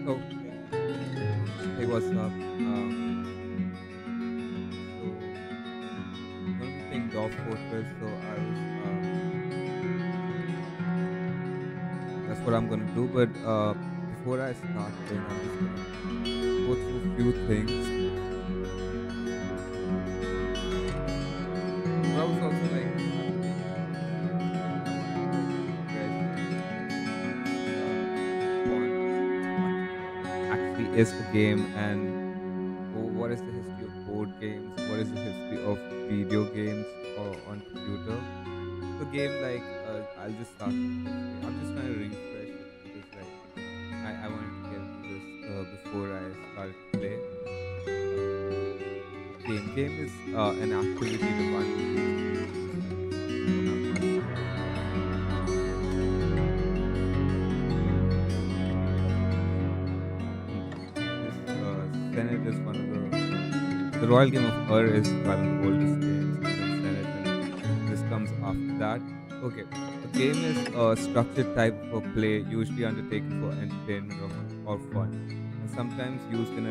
Okay. Hey, what's up? So I'm gonna be playing Dwarf Fortress. That's what I'm gonna do. But before I start playing, I'm just gonna go through a few things. So I was also like, I wanted to refresh upon what actually is a game and what is the history of board games, what is the history of video games or on computer. So game like I'll just start with the history. I'm just trying to refresh it because like I wanted to get into this before I started to play. Uh, game is an activity defined usually in the senate of multiplayer this senate is one of the royal game of Ur is one of the oldest games, and then senate, and this comes after that. Okay, a game is a structured type of play usually undertaken for entertainment or fun, and sometimes used as an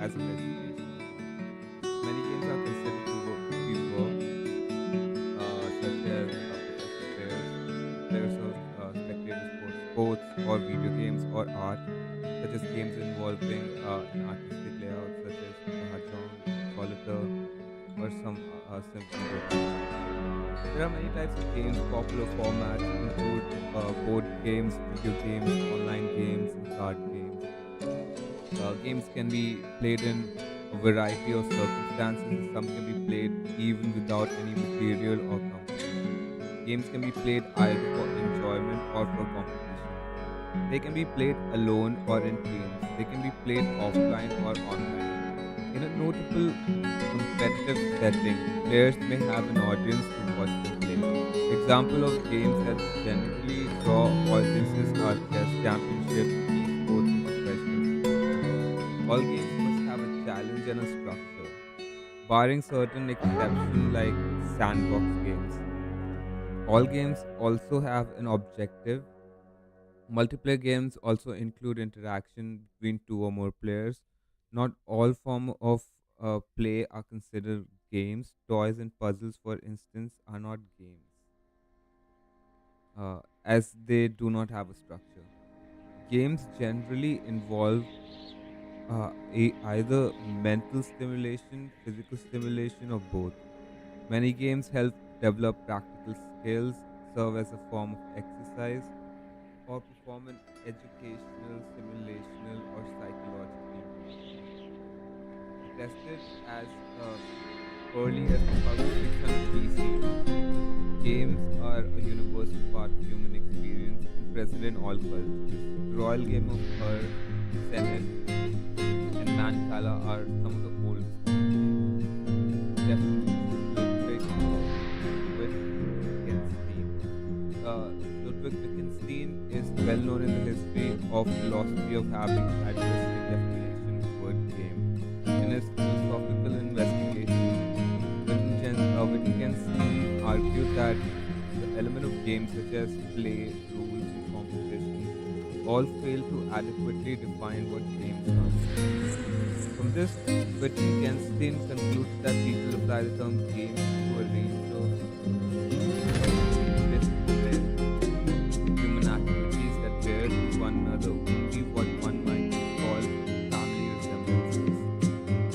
educational tool. Many games are considered to be work, such as professional players or spectators for sports or video games or art, such as games involving an artistic layout, such as mahjong, solitaire, or some simple riddles. There are many types of games. Popular formats include board games, video games, online games, and card games. Games can be played in a variety of circumstances. Some can be played even without any material or company. Games can be played either for enjoyment or for competition. They can be played alone or in teams. They can be played offline or online. In a notable competitive setting, players may have an audience to watch them play. Example of games that generally draw audiences are chess championships, esports, and professional sports. All games must have a challenge and a structure, barring certain exceptions like sandbox games. All games also have an objective. Multiplayer games also include interaction between two or more players. Not all form of play are considered games. Toys and puzzles, for instance, are not games, as they do not have a structure. Games generally involve either mental stimulation, physical stimulation, or both. Many games help develop practical skills, serve as a form of exercise, or perform an educational, simulational, or psychological role. Tested as early as 2600 BC, games are a universal part of human experience and present in all cultures. The royal game of Ur, Senate, and Mancala are some of the oldest known games. Definitely Ludwig Wittgenstein. Ludwig Wittgenstein is well known in the history of philosophy of having addressed the definition of word game. In his philosophical investigation, Wittgenstein argued that the element of games such as play, rules, and competition all fail to adequately define what games are. From this, Wittgenstein concludes that people apply the term games to a range of disciplined human activities that bear with one another only what one might call family resemblances.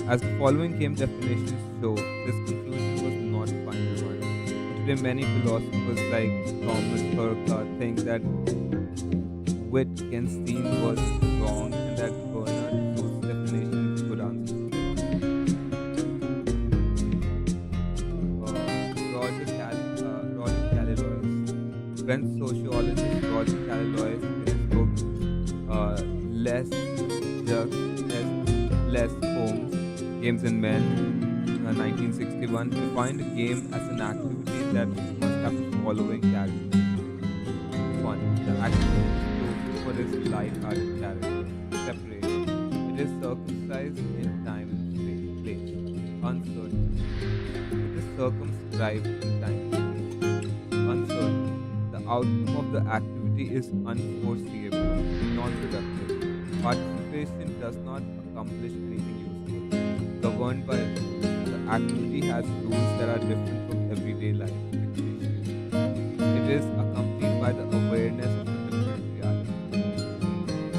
As the following game definitions show, this conclusion was not a final one. Today, many philosophers like Thomas Herka think that Wittgenstein was wrong and that Bernard Shaw's definition is a good answer. Roger Calilois, French sociologist Roger Calilois, in his book Les Les Homes, Games and Men, 1961, defined a game as an activity that must have the following characteristics. One, the activity is for its light-hearted character. Separation. It is circumcised in time and place. Uncertainty. It is circumscribed in time and place. Uncertainty. The outcome of the activity is unforeseeable, non-productive. Participation does not accomplish anything useful. Governed by rules, the activity has rules that are different from everyday life situations. It is accompanied by the awareness of a different reality.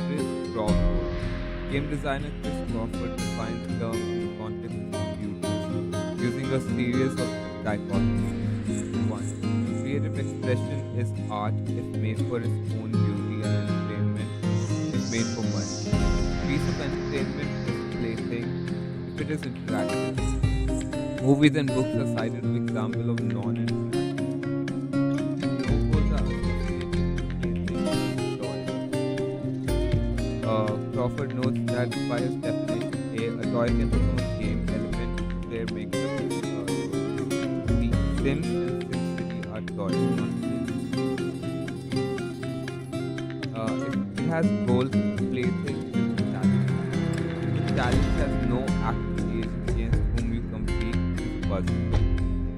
Chris Crawford. Game designer Chris Crawford defined the term in the context of computers, using a series of dichotomies. 1. Creative expression is art if made for its own beauty, and entertainment if made for money. A piece of entertainment is a plaything if it is interactive. Movies and books are cited as example of non-interactive. No goals are associated with playthings and toys. Crawford notes that by his definition, a toy can become a game element if the player makes a choice. The Sims and SimCity are toys, not if it has goals, the plaything is a challenge. If the challenge has no active agent against whom you compete, it is a puzzle.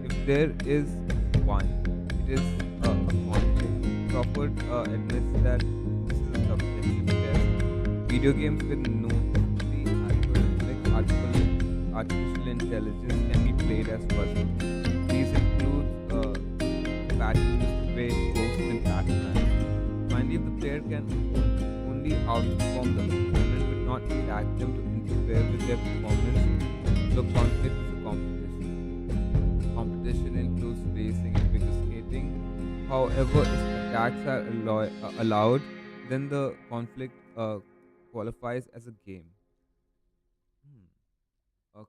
If there is one, it is a conflict. Crawford admits that this is a subjective test. Video games with no the algorithms like artificial intelligence can be played as puzzles. These include Battle Wave, Ghost, and Pac-Man. Finally, if the player can only outperform the opponent but not attack them to interfere with their performance, the conflict is a competition. Competition includes racing and figure skating. However, if attacks are allowed, then the conflict qualifies as a game. Hmm.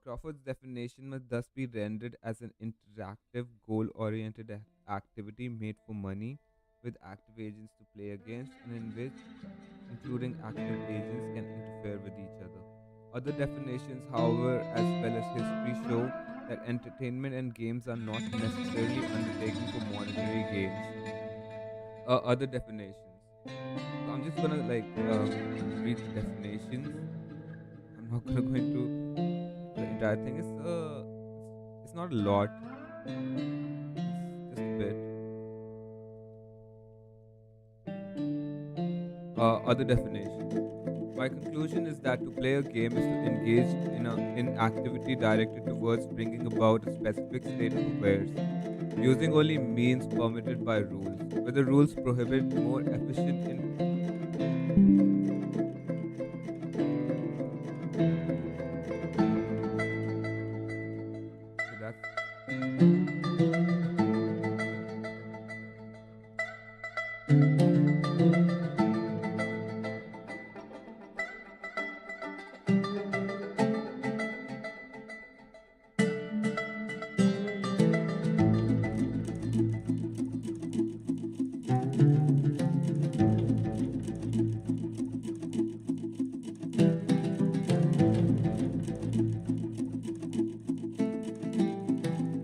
Crawford's definition must thus be rendered as an interactive, goal oriented activity made for money, with active agents to play against, and in which, including active agents, can interfere with each other. Other definitions, however, as well as history, show that entertainment and games are not necessarily undertaken for monetary gains. Other definitions. So I'm just gonna read the definitions. I'm not gonna go into the entire thing. It's not a lot. It's just a bit. Other definitions. My conclusion is that to play a game is to engage in activity directed towards bringing about a specific state of affairs, using only means permitted by rules, where the rules prohibit more efficient in. So that's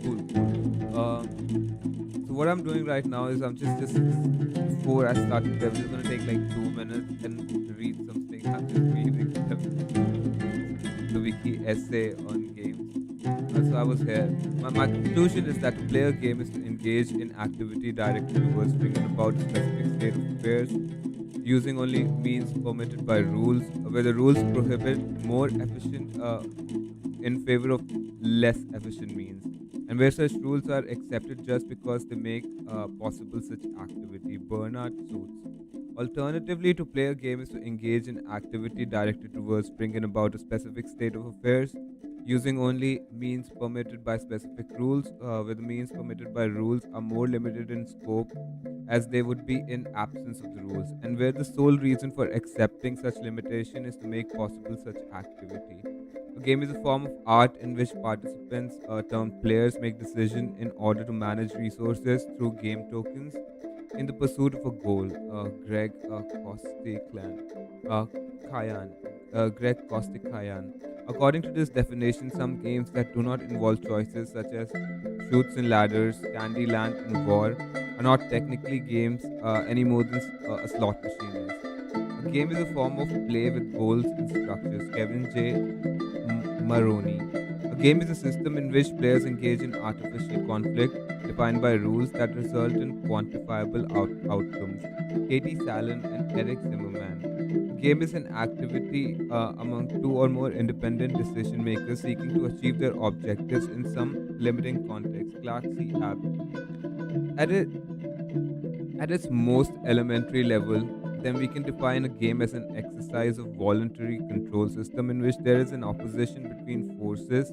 cool, cool. So what I'm doing right now is I'm just before I start the dev, it's gonna take like 2 minutes and read something. I'm just reading the wiki essay on games. So I was here. My conclusion is that to play a game is to engage in activity directed towards bringing about a specific state of affairs, using only means permitted by rules, where the rules prohibit more efficient in favor of less efficient means, and where such rules are accepted just because they make possible such activity. Burnout suits. Alternatively, to play a game is to engage in activity directed towards bringing about a specific state of affairs, using only means permitted by specific rules, where the means permitted by rules are more limited in scope as they would be in absence of the rules, and where the sole reason for accepting such limitation is to make possible such activity. A game is a form of art in which participants, termed players, make decisions in order to manage resources through game tokens in the pursuit of a goal. Greg Kostikyan. Uh, Kayan. Greg Kostikyan. According to this definition, some games that do not involve choices, such as Shoots and Ladders, Candyland, and War, are not technically games any more than a slot machine is. A game is a form of play with goals and structures. Kevin J. Maroney. A game is a system in which players engage in artificial conflict defined by rules that result in quantifiable outcomes. Katie Salen and Eric Zimmerman. A game is an activity among two or more independent decision makers seeking to achieve their objectives in some limiting context. Clark C. Abbott. At it, at its most elementary level, then we can define a game as an exercise of voluntary control system in which there is an opposition between forces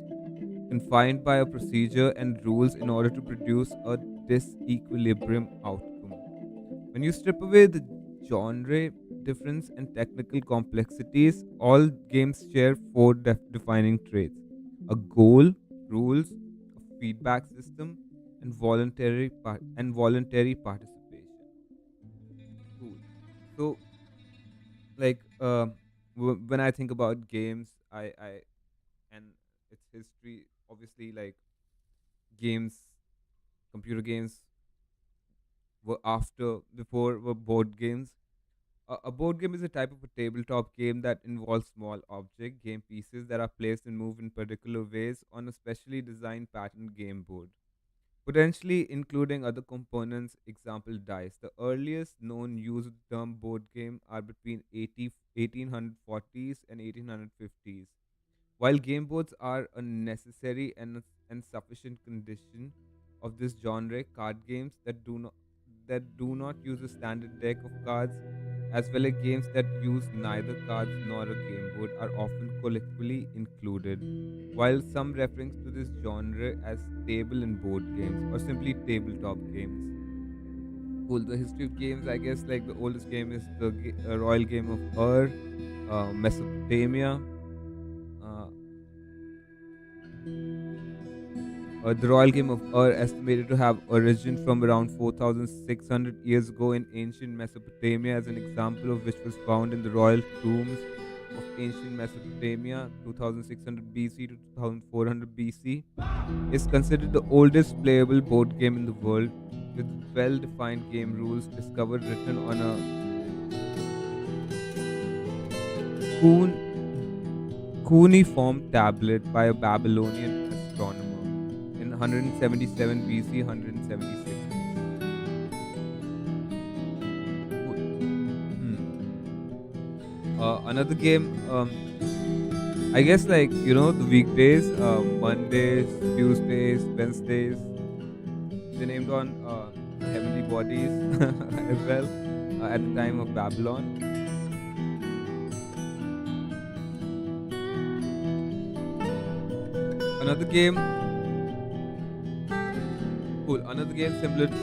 confined by a procedure and rules in order to produce a disequilibrium outcome. When you strip away the genre difference and technical complexities, all games share four defining traits: a goal, rules, a feedback system, and voluntary participation. Cool. So, like, when I think about games, I and its history, obviously, like games, computer games were after before were board games. A board game is a type of a tabletop game that involves small object game pieces that are placed and moved in particular ways on a specially designed patterned game board, potentially including other components, example dice. The earliest known use of the term board game are between 1840s and 1850s. While game boards are a necessary and sufficient condition of this genre, card games that do not use a standard deck of cards, as well as games that use neither cards nor a game board, are often collectively included. While some referring to this genre as table and board games or simply tabletop games. Cool. The history of games, I guess, like the oldest game is the royal game of Ur, Mesopotamia. Uh, the royal game of Ur, estimated to have origin from around 4,600 years ago in ancient Mesopotamia, as an example of which was found in the royal tombs of ancient Mesopotamia, 2600 BC to 2400 BC, is considered the oldest playable board game in the world, with well-defined game rules discovered written on a cuneiform tablet by a Babylonian astronomer in 177 BC, 176 BC. Cool. Another game, I guess, like, the weekdays, Mondays, Tuesdays, Wednesdays, they named on heavenly bodies as well at the time of Babylon. Another game, cool. Another game similar to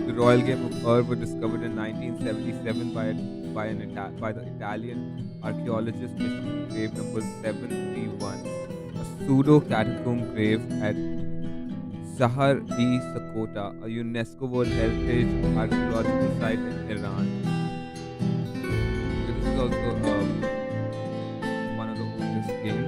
the Royal Game of Ur was discovered in 1977 by the Italian archaeologist mission grave number 731, a pseudo catacomb grave at Sahar e Sakota, a UNESCO World Heritage archaeological site in Iran. This is also one of the oldest games.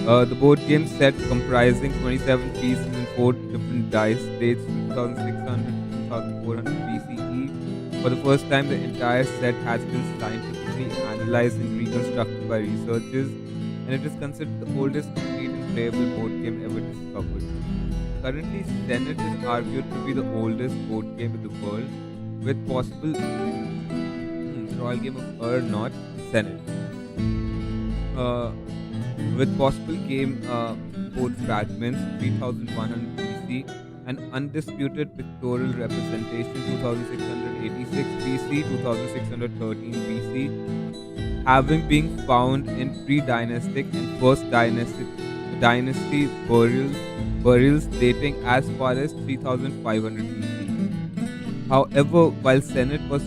The board game set, comprising 27 pieces and 4 different dice, dates from 2600 to 2400 BCE. For the first time, the entire set has been scientifically analyzed and reconstructed by researchers, and it is considered the oldest complete and playable board game ever discovered. Currently, Senet is argued to be the oldest board game in the world, with possible the Royal Game of Ur, not Senet. With possible game board fragments 3100 BC and undisputed pictorial representation 2686 BC, 2613 BC, having been found in pre-dynastic and first dynasty burials dating as far as 3500 BC. However, while Senet was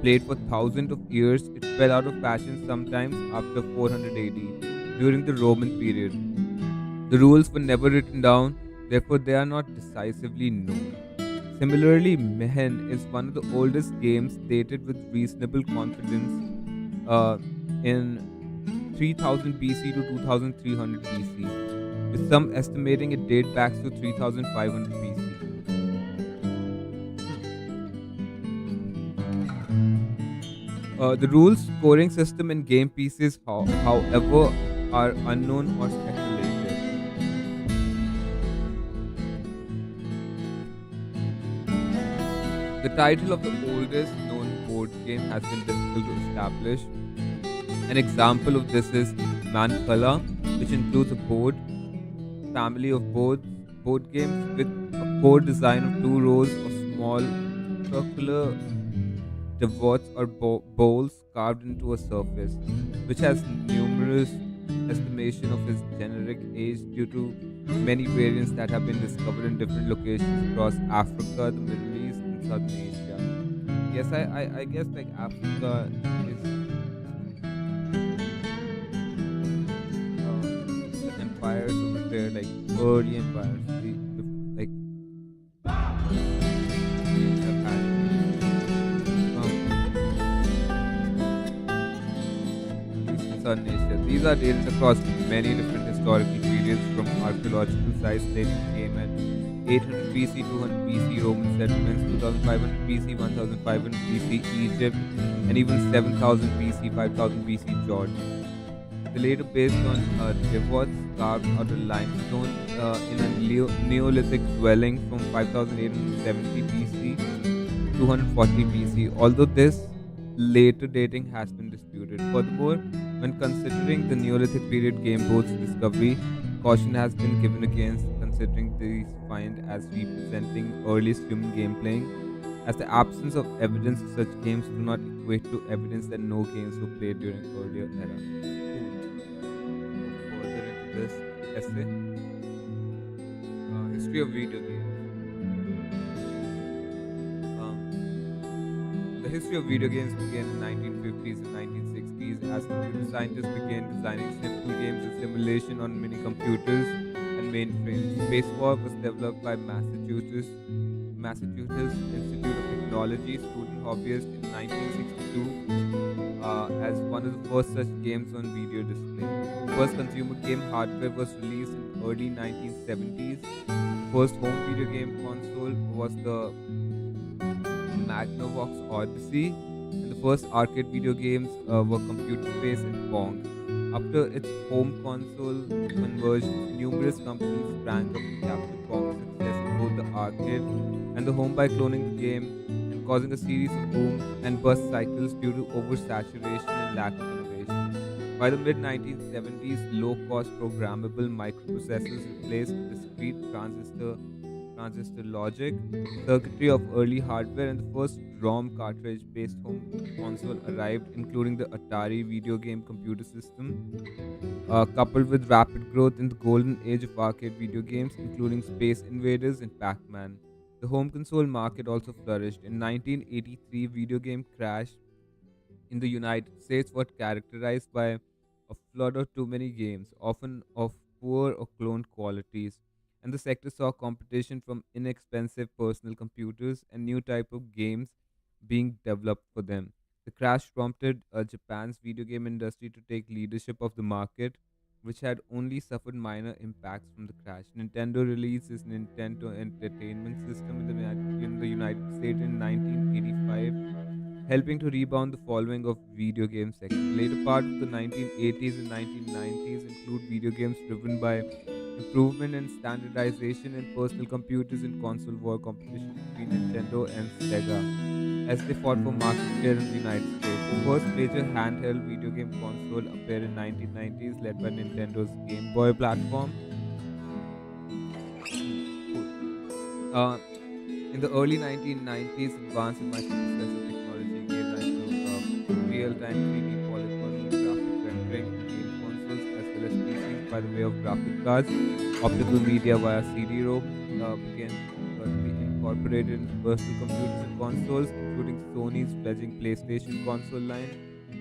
played for thousands of years, it fell out of fashion sometimes after 400 AD during the Roman period. The rules were never written down, therefore they are not decisively known. Similarly, Mehen is one of the oldest games dated with reasonable confidence in 3000 BC to 2300 BC, with some estimating it date back to 3500 BC. The rules, scoring system, and game pieces, however, are unknown or speculated. The title of the oldest known board game has been difficult to establish. An example of this is Mancala, which includes a family of board games with a core design of two rows of small circular divots or bowls carved into a surface, which has numerous estimation of its generic age due to many variants that have been discovered in different locations across Africa, the Middle East, and Southern Asia. Yes, I guess like Africa is the empires over there, like early empires, like they have had East and Southern Asia. These are dated across many different historical periods, from archaeological sites dating came at 800 BC, 200 BC Roman settlements, 2500 BC, 1500 BC Egypt, and even 7000 BC, 5000 BC Jordan. The later based on divots carved out of limestone in a Neolithic dwelling from 5870 BC to 240 BC, although this later dating has been disputed. Furthermore, when considering the Neolithic period game board's discovery, caution has been given against considering these finds as representing earliest human game playing, as the absence of evidence of such games do not equate to evidence that no games were played during earlier era. Further into this essay, history of video games. The history of video games began in 1950s and 1960s as computer scientists began designing simple games and simulation on mini computers and mainframes. Space War was developed by Massachusetts Institute of Technology student hobbyist in 1962 as one of the first such games on video display. The first consumer game hardware was released in early 1970s. The first home video game console was the Magnavox Odyssey, and the first arcade video games were Computer Space and Pong. After its home console conversion, numerous companies sprang up to capture Pong's success in both the arcade and the home by cloning the game and causing a series of boom and bust cycles due to oversaturation and lack of innovation. By the mid 1970s, low cost programmable microprocessors replaced discrete transistor logic, circuitry of early hardware, and the first ROM cartridge based home console arrived, including the Atari video game computer system. Coupled with rapid growth in the golden age of arcade video games, including Space Invaders and Pac Man. The home console market also flourished. In 1983, video game crash in the United States was characterized by a flood of too many games, often of poor or cloned qualities, and the sector saw competition from inexpensive personal computers and new type of games being developed for them. The crash prompted Japan's video game industry to take leadership of the market, which had only suffered minor impacts from the crash. Nintendo released its Nintendo Entertainment System in the United States in 1985, helping to rebound the following of video game sector. The later part of the 1980s and 1990s include video games driven by improvement and standardization in personal computers and console war competition between Nintendo and Sega as they fought for market share in the United States. The first major handheld video game console appeared in 1990s, led by Nintendo's Game Boy platform. Uh, in the early 1990s, advanced in microprocessor technology gave rise to real-time 3D polygonal graphic rendering in game consoles as well as PCs by the way of graphic cards. Optical media via CD-ROM began to be incorporated into personal computers and consoles, including Sony's fledgling PlayStation console line,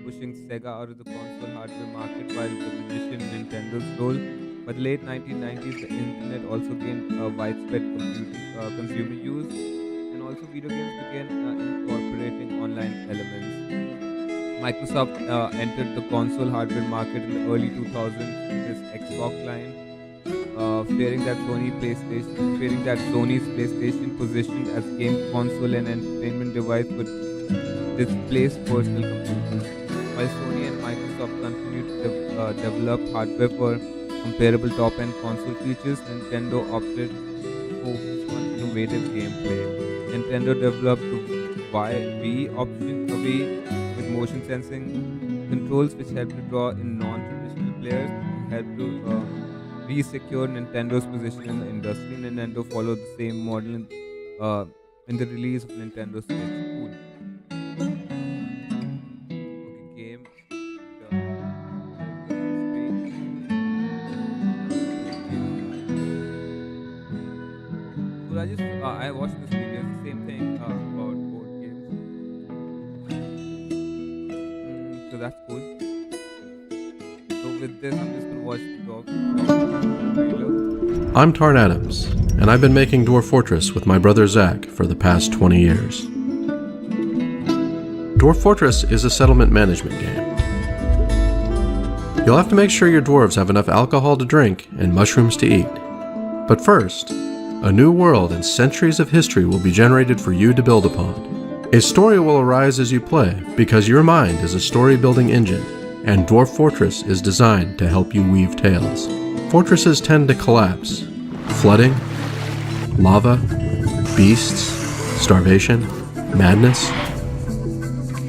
pushing Sega out of the console hardware market while diminishing Nintendo's role. By the late 1990s, the internet also gained widespread consumer use, and also video games began incorporating online elements. Microsoft entered the console hardware market in the early 2000s with its Xbox line, fearing that Sony's PlayStation positioned as game console and entertainment device would displace personal computers. While Sony and Microsoft continued to develop hardware for comparable top-end console features, Nintendo opted to focus on innovative gameplay. Nintendo developed Y option away with motion sensing controls, which help to draw in non-traditional players, help to re-secure Nintendo's position in the industry. Nintendo followed the same model uh, in the release of Nintendo Switch. Cool. Okay, game done. There's the history. Games done. Cool. I watched this video. It's the same thing about board games. So that's cool. So with this, I'm just gonna watch the trailer. I'm Tarn Adams, and I've been making Dwarf Fortress with my brother Zach for the past 20 years. Dwarf Fortress is a settlement management game. You'll have to make sure your dwarves have enough alcohol to drink and mushrooms to eat. But first, a new world and centuries of history will be generated for you to build upon. A story will arise as you play because your mind is a story-building engine, and Dwarf Fortress is designed to help you weave tales. Fortresses tend to collapse. Flooding, lava, beasts, starvation, madness.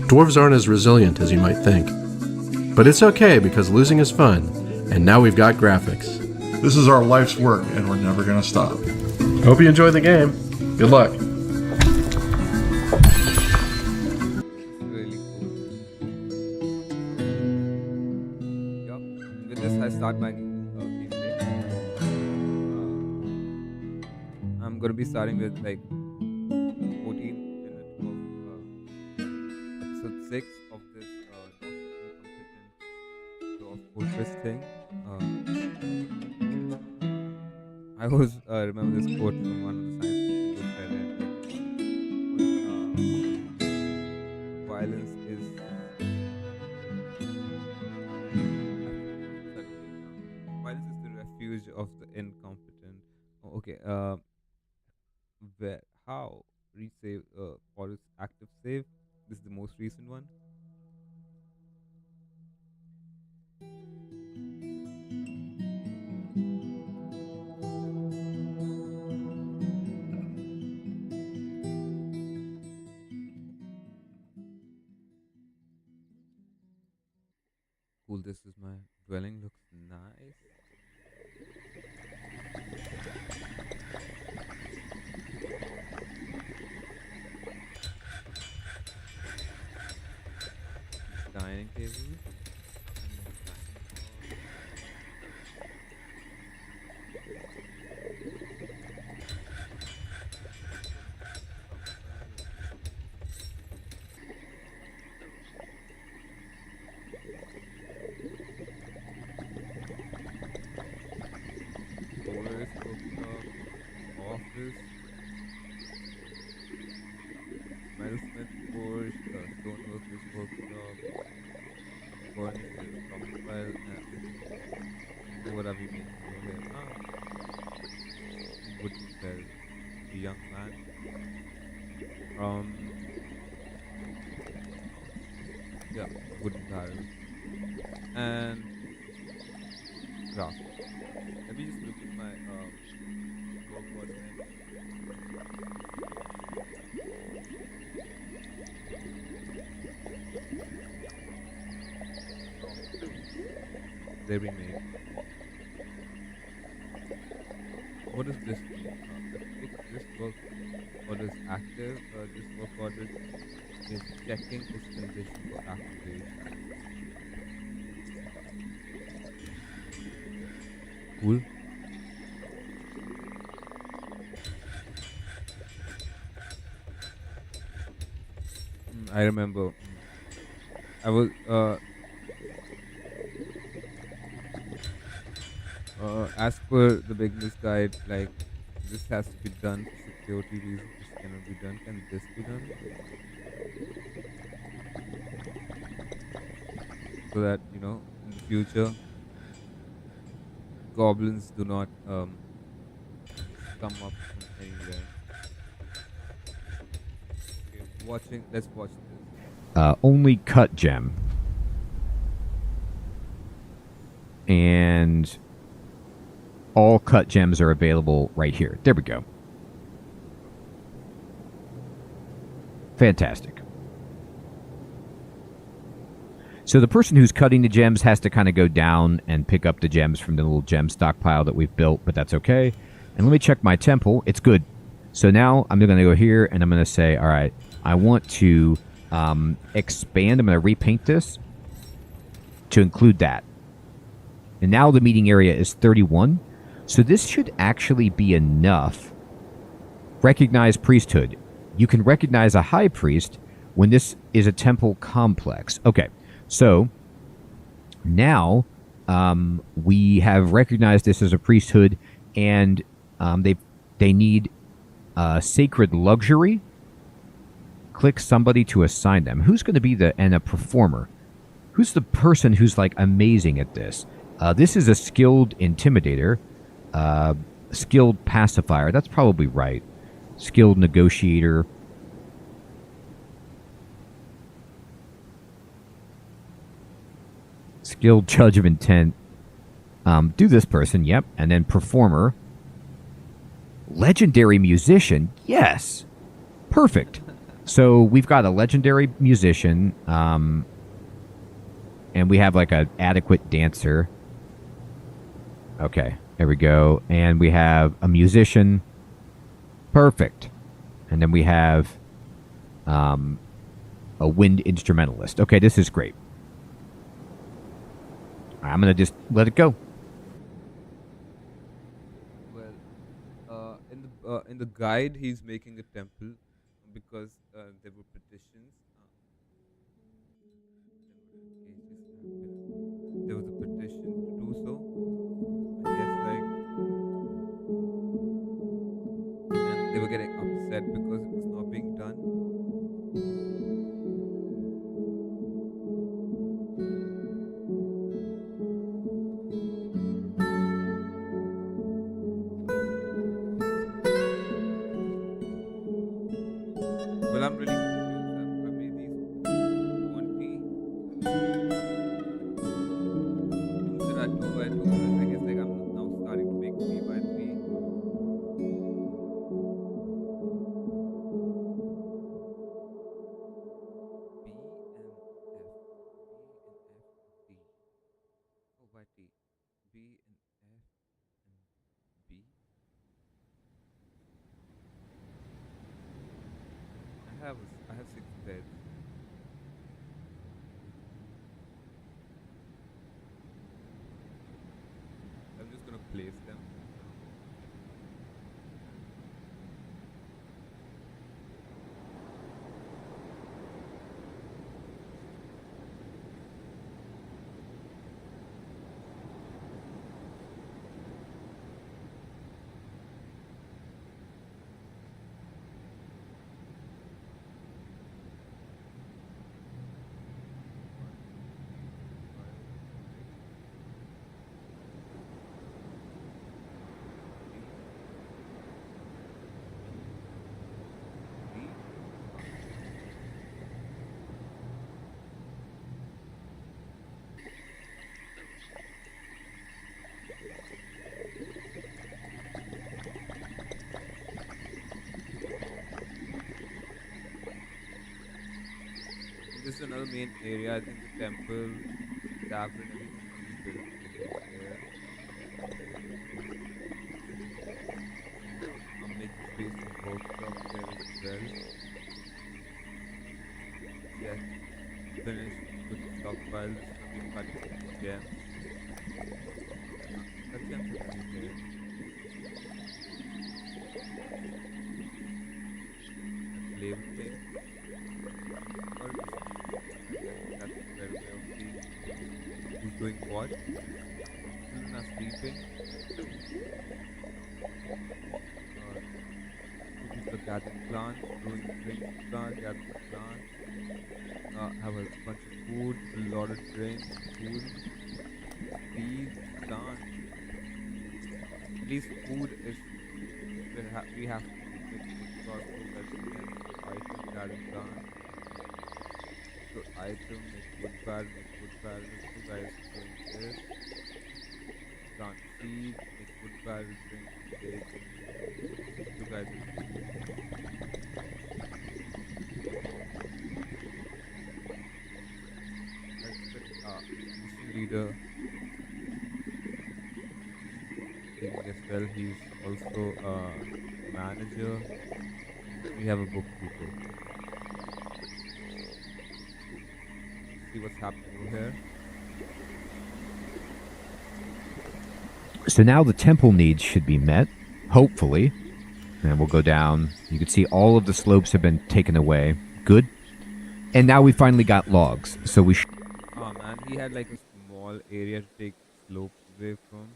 Dwarves aren't as resilient as you might think. But it's okay because losing is fun, and now we've got graphics. This is our life's work, and we're never gonna stop. Hope you enjoy the game. Good luck. Really cool. Yup. With this, I start my gameplay. I'm gonna be starting with like 14 minutes of episode 6 of this Dwarf Fortress thing. I always remember this quote from one of the science fiction books I read. Violence is violence is the refuge of the incompetent. Oh, okay. Where how resave forest active save? This is the most recent one. Cool, this is my dwelling, looks nice. Dining table. Office, metalsmith forge, stoneworkers workshop, furnaces, stockpile, what have you been over here? Wooden bell, the young man. Yeah, wooden barrel and craft. Let me just look at my work workbench. They remain. What does this mean? This work order is active. This work order is checking its condition for activation. Cool. I remember. I was as per the beginner's guide, like this has to be done for security reasons. This cannot be done. Can this be done? So that in the future, goblins do not come up from anywhere. Okay, let's watch this. Only cut gem. And all cut gems are available right here. There we go. Fantastic. So the person who's cutting the gems has to kind of go down and pick up the gems from the little gem stockpile that we've built, but that's okay. And let me check my temple. It's good. So now I'm going to go here and I'm going to say, all right, I want to expand. I'm going to repaint this to include that. And now the meeting area is 31. So this should actually be enough. Recognize priesthood. You can recognize a high priest when this is a temple complex. Okay. So now we have recognized this as a priesthood, and they need sacred luxury. Click somebody to assign them. Who's going to be a performer? Who's the person who's like amazing at this? This is a skilled intimidator, skilled pacifier. That's probably right. Skilled negotiator. Skilled judge of intent. Do this person, yep. And then performer. Legendary musician, yes. Perfect. So we've got a legendary musician, and we have like an adequate dancer. Okay, there we go. And we have a musician. Perfect. And then we have a wind instrumentalist. Okay, this is great. I'm going to just let it go. Well, in the guide, he's making a temple because there were petitions. There was a petition to do so. I guess and they were getting upset because it was not being done. Well, I'm really confused. I made these 20. Instead of 2 by 2, I guess I'm now starting to make 3 by 3. B and F. B and F, D. Oh, by T. B and F and B. I have 6 beds. I'm just gonna place them. This is another main area. I think the temple, tavern, everything will be built here. I'll make space for workshop there as well. Yes, finished with stockpile. This is going to be cutting gems. Cut gems is here. A slave thing. Or that's a better way of seeing who's doing what. Children are sleeping. People are gathering plants, growing drinks, gathering plants. Have a bunch of food, a lot of drinks, food, these plants. At least food is we have to keep it because that's the item gathering plants. So item, make wood barrel, two guys doing this. Plant seeds, make wood barrel, drink, bacon. Two guys are doing this. mission leader taking as well. He's also a manager. We have a bookkeeper. See what's happening over here. So now the temple needs should be met, hopefully. And we'll go down. You can see all of the slopes have been taken away. Good. And now we finally got logs. So we Oh man, he had like a small area to take slopes away from.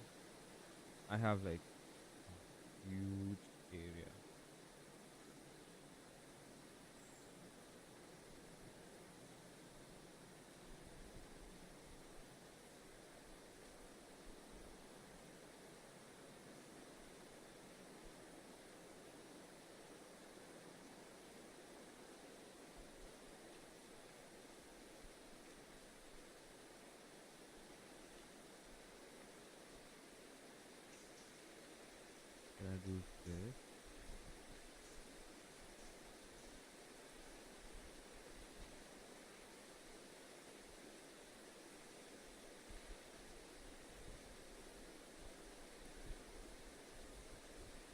I have like a huge area. Can I do this?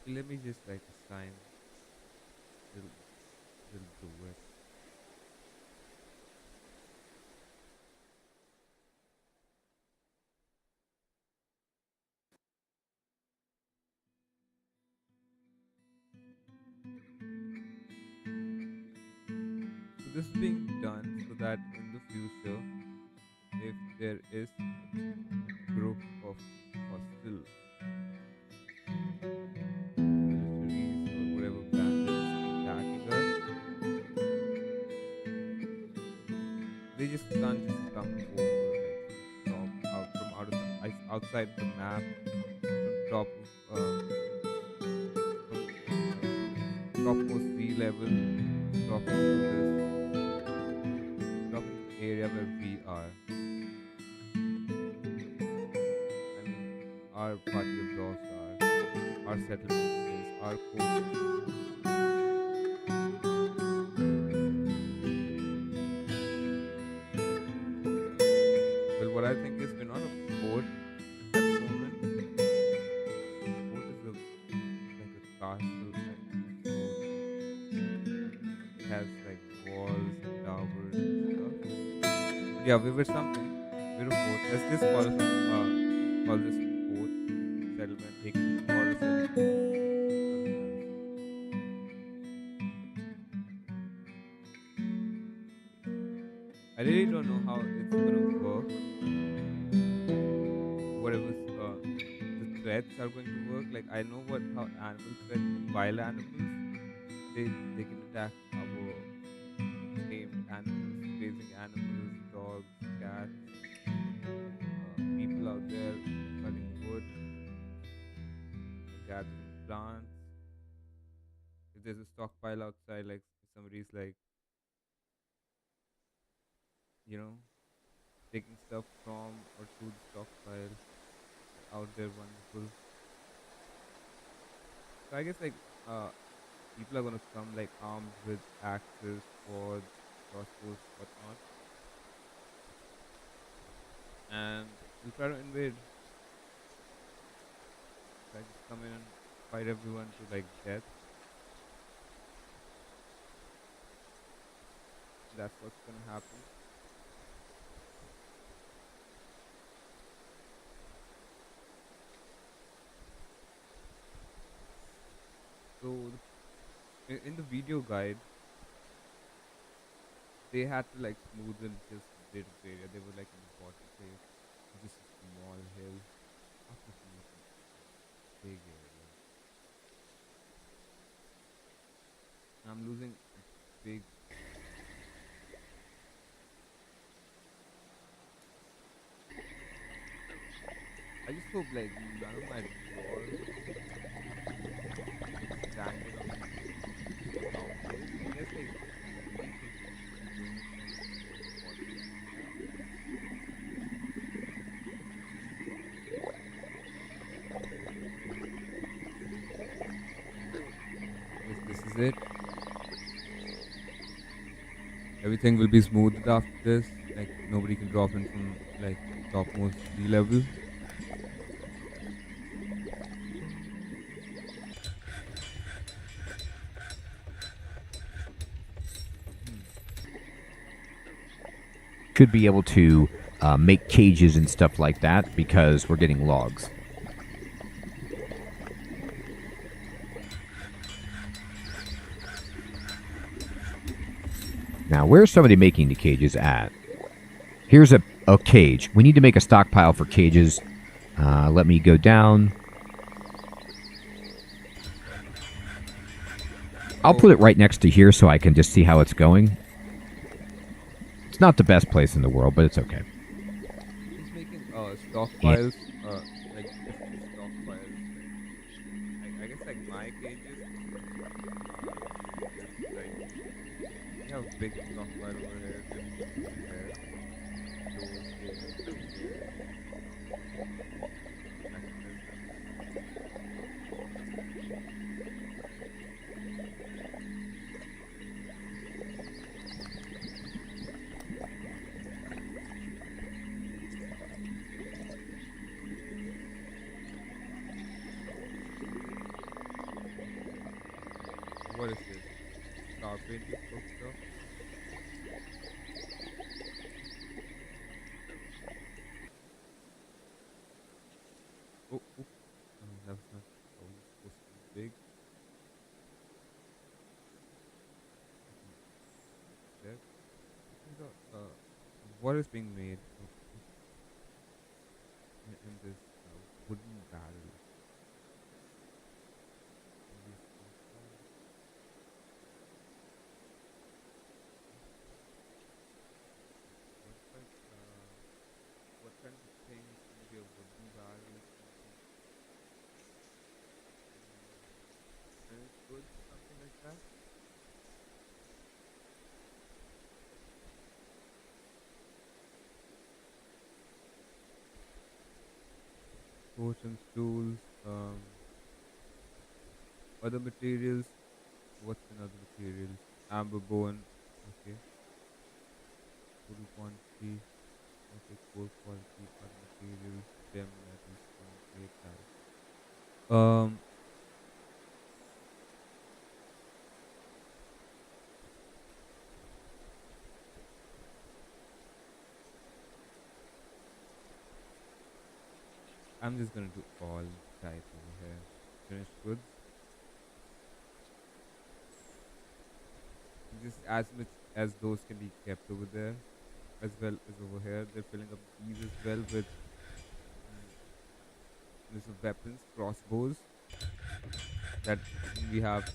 Let me just like assign little do it. So this is being done so that in the future, if there is a group of hostile militaries or whatever bandits attacking us, they just can't just come over like from top out from out of the outside the map from top of from topmost sea level drop into drop into the area where we are. I mean, our party of dogs are, our settlement is, our coast. Well, what I think is we're not a fort at the moment. Fort is like a castle and so it has like walls and towers and stuff. But yeah, we were something. We're a fort. Let's just call this fort settlement. Taking or a settlement. I really don't know how it's gonna work. Whatever the threats are going to work. Like I know what how animal threats, wild animals, they can attack our tamed animals, grazing animals, dogs, cats, people out there cutting wood, gathering plants. If there's a stockpile outside, like somebody's like you know taking stuff from or to the stockpile out there wonderful. So I guess like people are gonna come like armed with axes, swords, crossbows, whatnot, and we'll try to invade. Try to come in and fight everyone to like death. That's what's gonna happen. So in the video guide, they had to like smoothen just a bit of area. They were like in the bottom place, just a small hill. After smoothing, big area. I'm losing a big. I just hope like none of my drawers standing on outpost. I guess like one thing doing it from watching I guess this is it. Everything will be smoothed after this. Like nobody can drop in from like topmost sea level. Hmm. Should be able to make cages and stuff like that because we're getting logs. Now, where's somebody making the cages at? Here's a cage. We need to make a stockpile for cages. Let me go down. I'll put it right next to here so I can just see how it's going. It's not the best place in the world, but it's okay. He's making stockpiles, like different stockpiles. I guess like my cages, like we have a big stockpile over here, this over here, those cages over here, mechanisms. What is this? Carpentry stuff? Oh, oh. That's not always supposed to be big. There. What is being made in this wooden barrel? What's like, what kind of things can be a wooden barrel? Finished goods, something like that? Potions, tools, other materials. What's in other materials? Amber bone. Okay. Total quantity. Okay, core quality, other materials, gem, metal, stone, clay, tile. I'm just gonna do all type over here. Finished goods. Just as much as those can be kept over there, as well as over here. They're filling up these as well with list of weapons, crossbows that we have.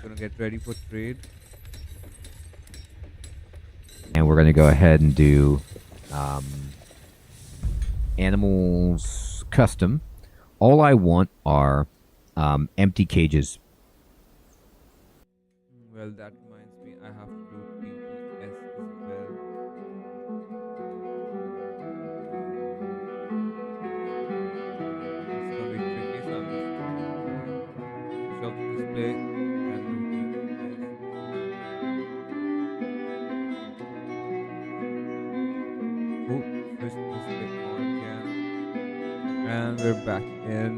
We're gonna get ready for trade. And we're going to go ahead and do animals custom. All I want are empty cages. Well, that reminds me, I have to do TPS as well. It's gonna be tricky, so I'm just gonna shove the display and do TPS. Oh, switch the display on again, and we're back in.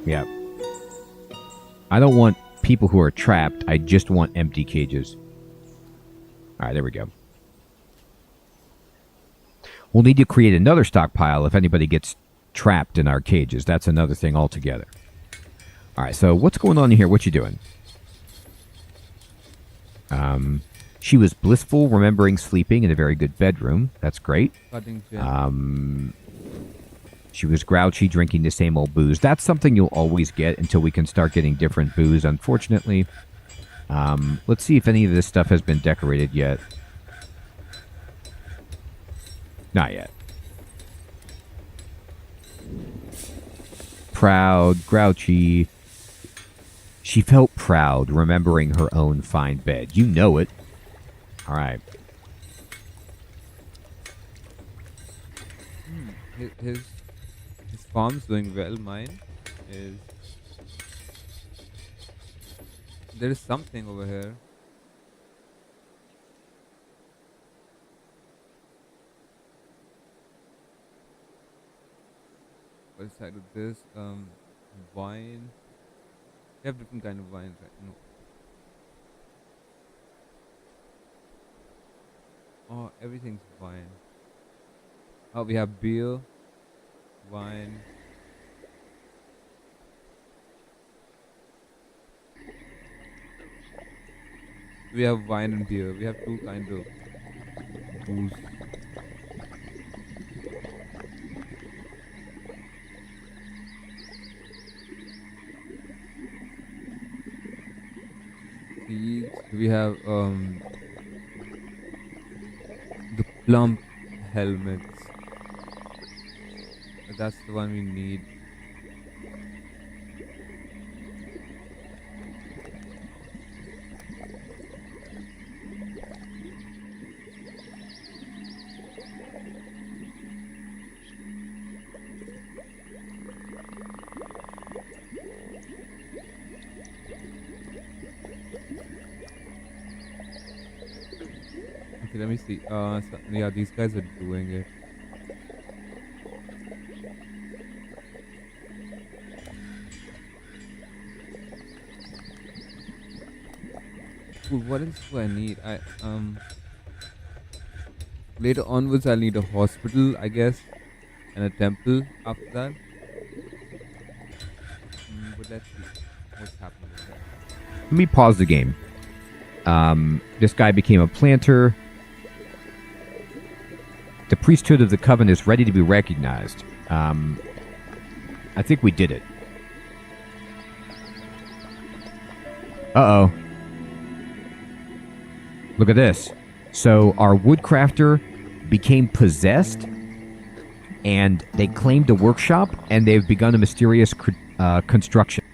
Yeah. I don't want people who are trapped. I just want empty cages. All right, there we go. We'll need to create another stockpile if anybody gets trapped in our cages. That's another thing altogether. All right, so what's going on here? What you doing? She was blissful, remembering sleeping in a very good bedroom. That's great. Cutting gem. She was grouchy, drinking the same old booze. That's something you'll always get until we can start getting different booze, unfortunately. Let's see if any of this stuff has been decorated yet. Not yet. Proud, grouchy. She felt proud, remembering her own fine bed. You know it. All right. His farm's doing well. Mine is There is something over here. What side of this? Wine. We have different kind of wines, right? No. Oh, everything's wine. Oh, we have beer, wine. We have wine and beer. We have two kinds of booze. Seeds. We have the plump helmets. That's the one we need. Okay, let me see. Yeah, these guys are doing it. Cool. What else do I need? Later onwards, I'll need a hospital, I guess, and a temple after that. But let's see what's happening with that. Let me pause the game. This guy became a planter. The priesthood of the covenant is ready to be recognized. I think we did it. Uh-oh. Look at this. So our woodcrafter became possessed, and they claimed a workshop, and they've begun a mysterious construction.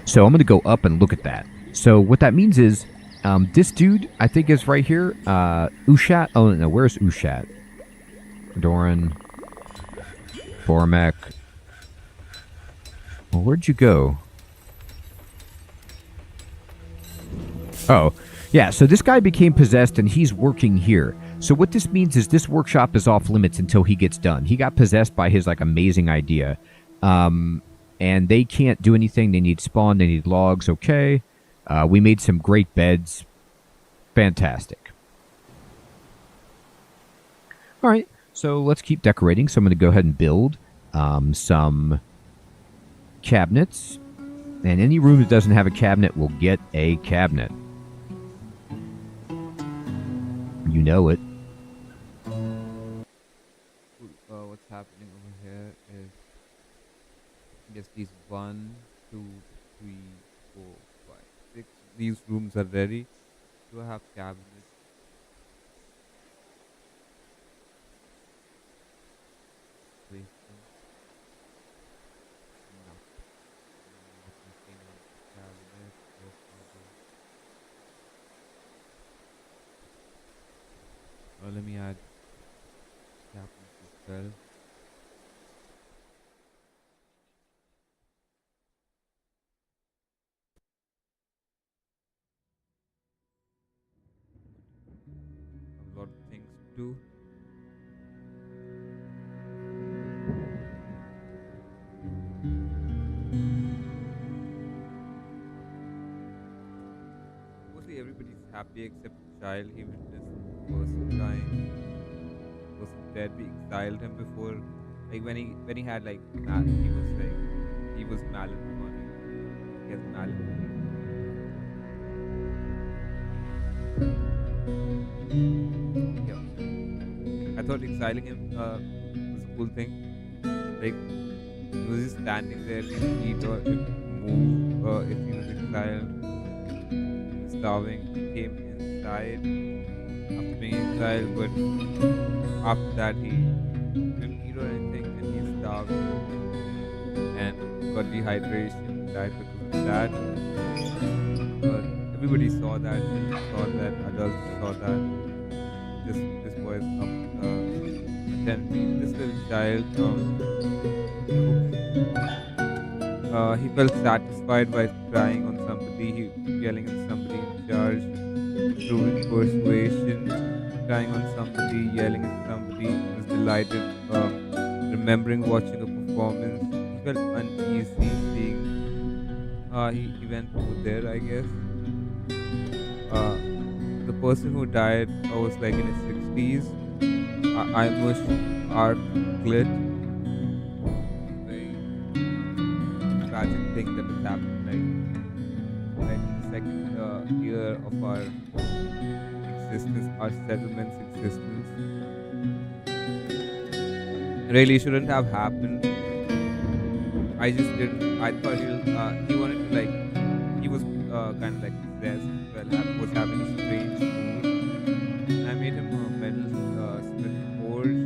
So I'm going to go up and look at that. So what that means is, this dude, I think, is right here. Ushat. Oh, no, where's Ushat? Doran. Bormek. Well, where'd you go? Oh, yeah, so this guy became possessed, and he's working here. So what this means is this workshop is off limits until he gets done. He got possessed by his, amazing idea. And they can't do anything. They need spawn. They need logs. Okay. We made some great beds. Fantastic. All right. So let's keep decorating. So I'm going to go ahead and build some cabinets. And any room that doesn't have a cabinet will get a cabinet. You know it. What's happening over here is just these 1, 2, 3, 4, 5, 6. These rooms are ready. Do I have cabinets? Place them. No. Nothing came on the cabinet. Yes, let me add cabinets as well. A lot of things to do. Mostly everybody's happy except the child. He witnessed the person dying. Was dead. We exiled him before. Like when he had he was malinformed. He has malinformed. Yeah. I thought exiling him was a cool thing. Like he was just standing there, he didn't eat or move if he was exiled. He was starving. He came inside after being exiled, but after that he didn't eat or anything and he starved and got dehydration, died because of that. Everybody saw that, adults saw that. This boy is attempting, this little child He felt satisfied by crying on somebody, yelling at somebody in charge, proving persuasion, crying on somebody, yelling at somebody, was delighted, remembering watching a performance. He felt uneasy seeing. He went over there, I guess. Uh, the person who died was like in his 60s. I was arclit. Very tragic thing that has happened. Like in the second year of our existence, our settlement's existence, really shouldn't have happened. I just didn't. I thought he wanted to like. He was kind of like possessed. Well, was having a strange mood. I made him a metal smith forge.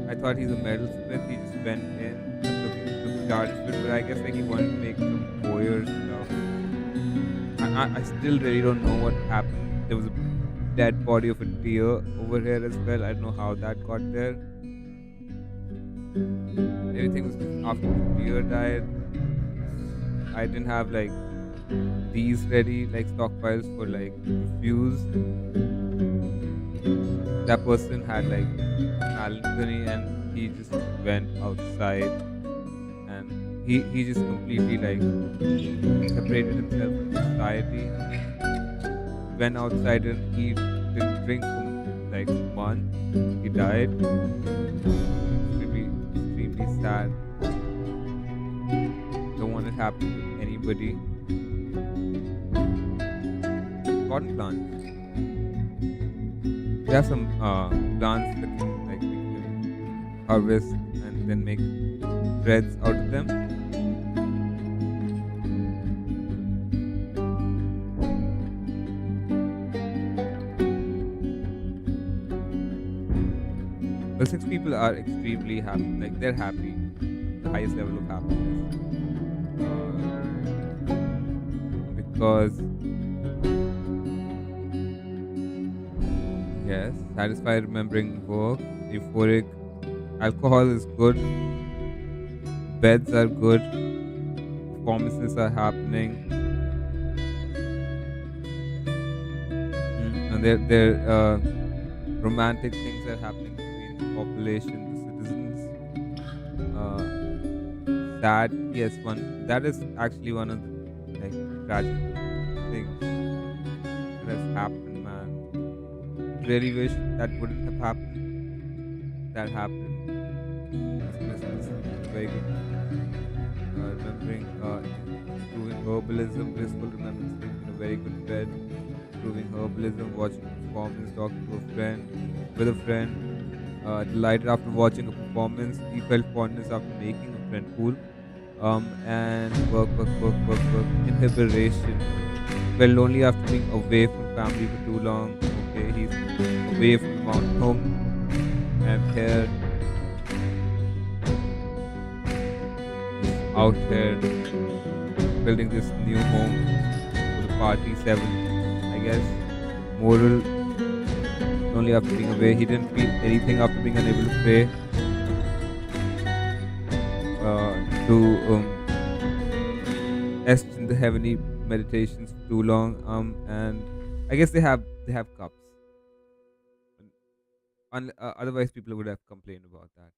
I thought he's a metalsmith. He just went in, took charge of it, but I guess like he wanted to make some warrior stuff. I still really don't know what happened. There was a dead body of a deer over here as well. I don't know how that got there. Everything was just after the deer died. I didn't have like these ready, like stockpiles for like refuse. That person had like melancholy and he just went outside and he just completely like separated himself from society. Went outside and he didn't drink for like a month. He died. Extremely sad. Don't want it to happen to anybody. Cotton plants. We have some plants that can like we can harvest and then make threads out of them. But since people are extremely happy, like they're happy, the highest level of happiness, because yes, satisfied remembering work, euphoric, alcohol is good, beds are good, performances are happening, and they're romantic things are happening between the population, the citizens. Sad, yes, one that is actually one of the like tragic things that has happened, man. Really wish that wouldn't have happened. That happened. This is very good. Remembering, improving herbalism, blissful remembering sleeping in a very good bed, improving herbalism, watching a performance, talking to a friend, with a friend, delighted after watching a performance, he felt fondness after making a friend cool, and work, inhibition, felt lonely after being away from family for too long. Okay, he's away from the mountain home, and here, out here, building this new home for the party 7, I guess. Moral, only after being away. He didn't feel anything after being unable to pray. To est in the heavenly meditations for too long. And I guess they have cups. Otherwise, people would have complained about that.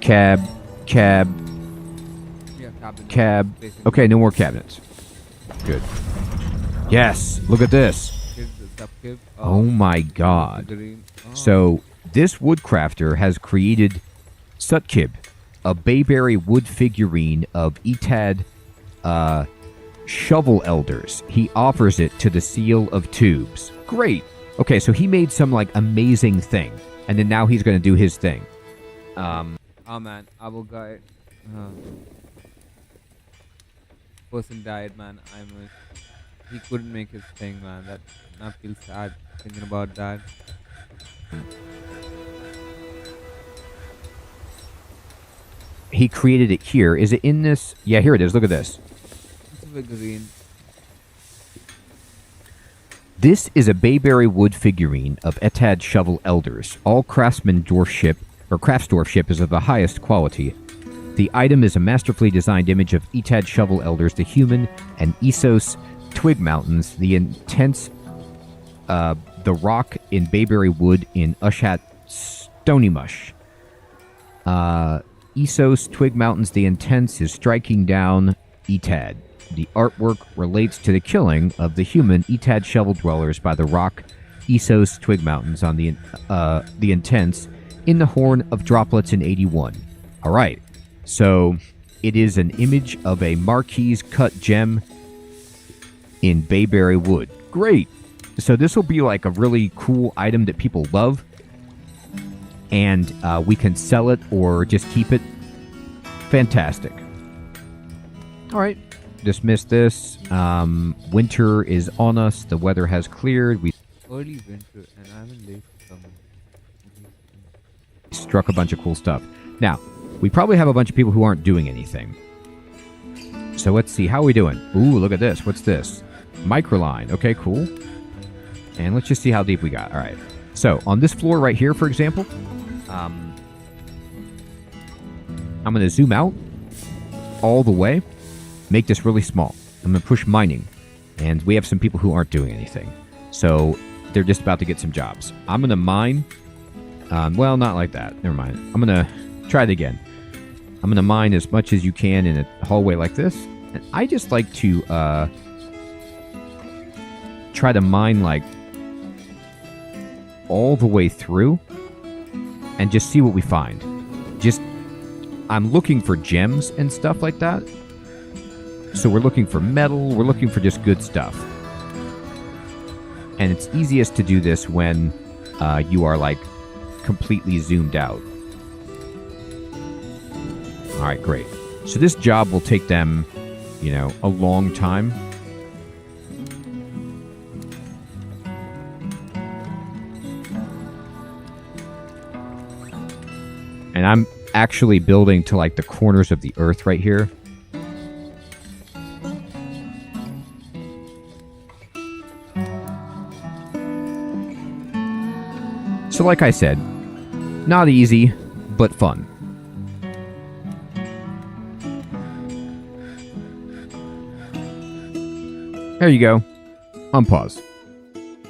Cab. Yeah, cabinet. Cab. Basically. Okay, no more cabinets. Good. Yes, look at this. Here's the subkib. Oh my god. Green. Oh. So, this woodcrafter has created Sutkib, a Bayberry wood figurine of Etad shovel elders. He offers it to the Seal of Tubes. Great. Okay, so he made some like amazing thing, and then now he's going to do his thing. Oh man, our guy. Person died, man. He couldn't make his thing, man. That I feel sad thinking about that. he created it here. Is it in this? Yeah, here it is. Look at this. It's a figurine. This is a Bayberry wood figurine of Etad Shovel Elders. All craftsman dwarfship or craftsdwarfship is of the highest quality. The item is a masterfully designed image of Etad Shovel Elders, the human, and Essos Twig Mountains, the intense, the rock in Bayberry wood in Ushat Stony Mush. Essos Twig Mountains, the intense is striking down Etad. The artwork relates to the killing of the human Etad Shovel Dwellers by the rock Essos Twig Mountains on the intense in the Horn of Droplets in 81. All right. So it is an image of a marquise cut gem in Bayberry wood. Great. So this will be like a really cool item that people love. And we can sell it or just keep it. Fantastic. All right. Dismiss this. Winter is on us. The weather has cleared. We Early winter, and I'm in late summer. struck a bunch of cool stuff. Now, we probably have a bunch of people who aren't doing anything. So let's see. How are we doing? Ooh, look at this. What's this? Microline. Okay, cool. And let's just see how deep we got. All right. So on this floor right here, for example, I'm going to zoom out all the way. Make this really small. I'm going to push mining. And we have some people who aren't doing anything. So they're just about to get some jobs. I'm going to mine. Well, not like that. Never mind. I'm going to try it again. I'm going to mine as much as you can in a hallway like this. And I just like to try to mine like all the way through and just see what we find. I'm looking for gems and stuff like that. So we're looking for metal, we're looking for just good stuff. And it's easiest to do this when you are like completely zoomed out. All right, great. So this job will take them, a long time. And I'm actually building to like the corners of the earth right here. So like I said, not easy, but fun. There you go. Unpause.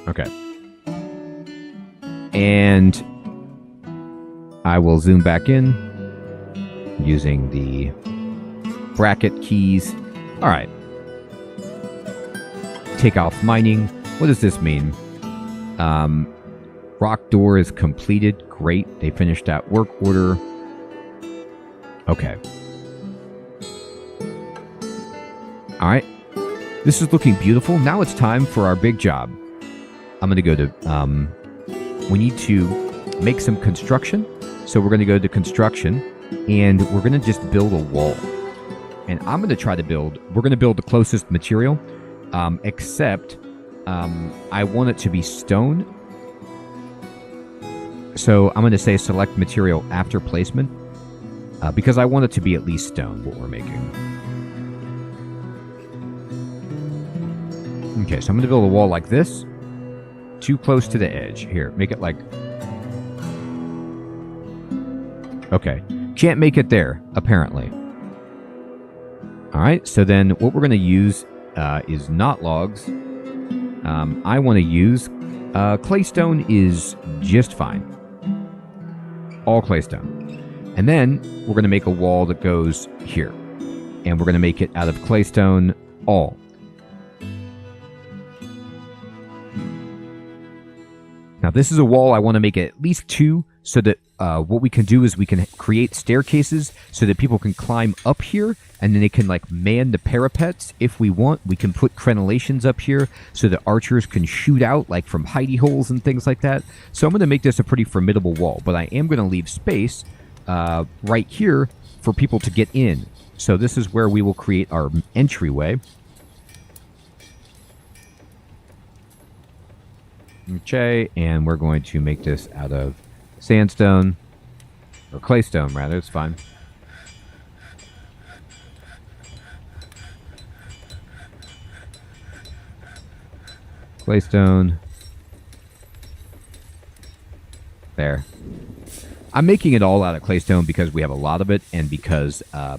Okay. And I will zoom back in using the bracket keys. All right. Take off mining. What does this mean? Rock door is completed. Great. They finished that work order. Okay. All right. This is looking beautiful. Now it's time for our big job. I'm going to go to... we need to make some construction. So we're going to go to construction. And we're going to just build a wall. And I'm going to try to build... We're going to build the closest material. Except I want it to be stone. So I'm going to say select material after placement because I want it to be at least stone, what we're making. Okay, so I'm going to build a wall like this. Too close to the edge. Here, make it like... Okay, can't make it there, apparently. All right, so then what we're going to use is not logs. I want to use... claystone is just fine. All claystone. And then we're going to make a wall that goes here. And we're going to make it out of claystone all. Now this is a wall I want to make it at least 2 so that what we can do is we can create staircases so that people can climb up here and then they can like man the parapets if we want. We can put crenellations up here so that archers can shoot out like from hidey holes and things like that. So I'm going to make this a pretty formidable wall, but I am going to leave space right here for people to get in. So this is where we will create our entryway. Okay, and we're going to make this out of sandstone, or claystone rather, it's fine. Claystone. There. I'm making it all out of claystone because we have a lot of it and because I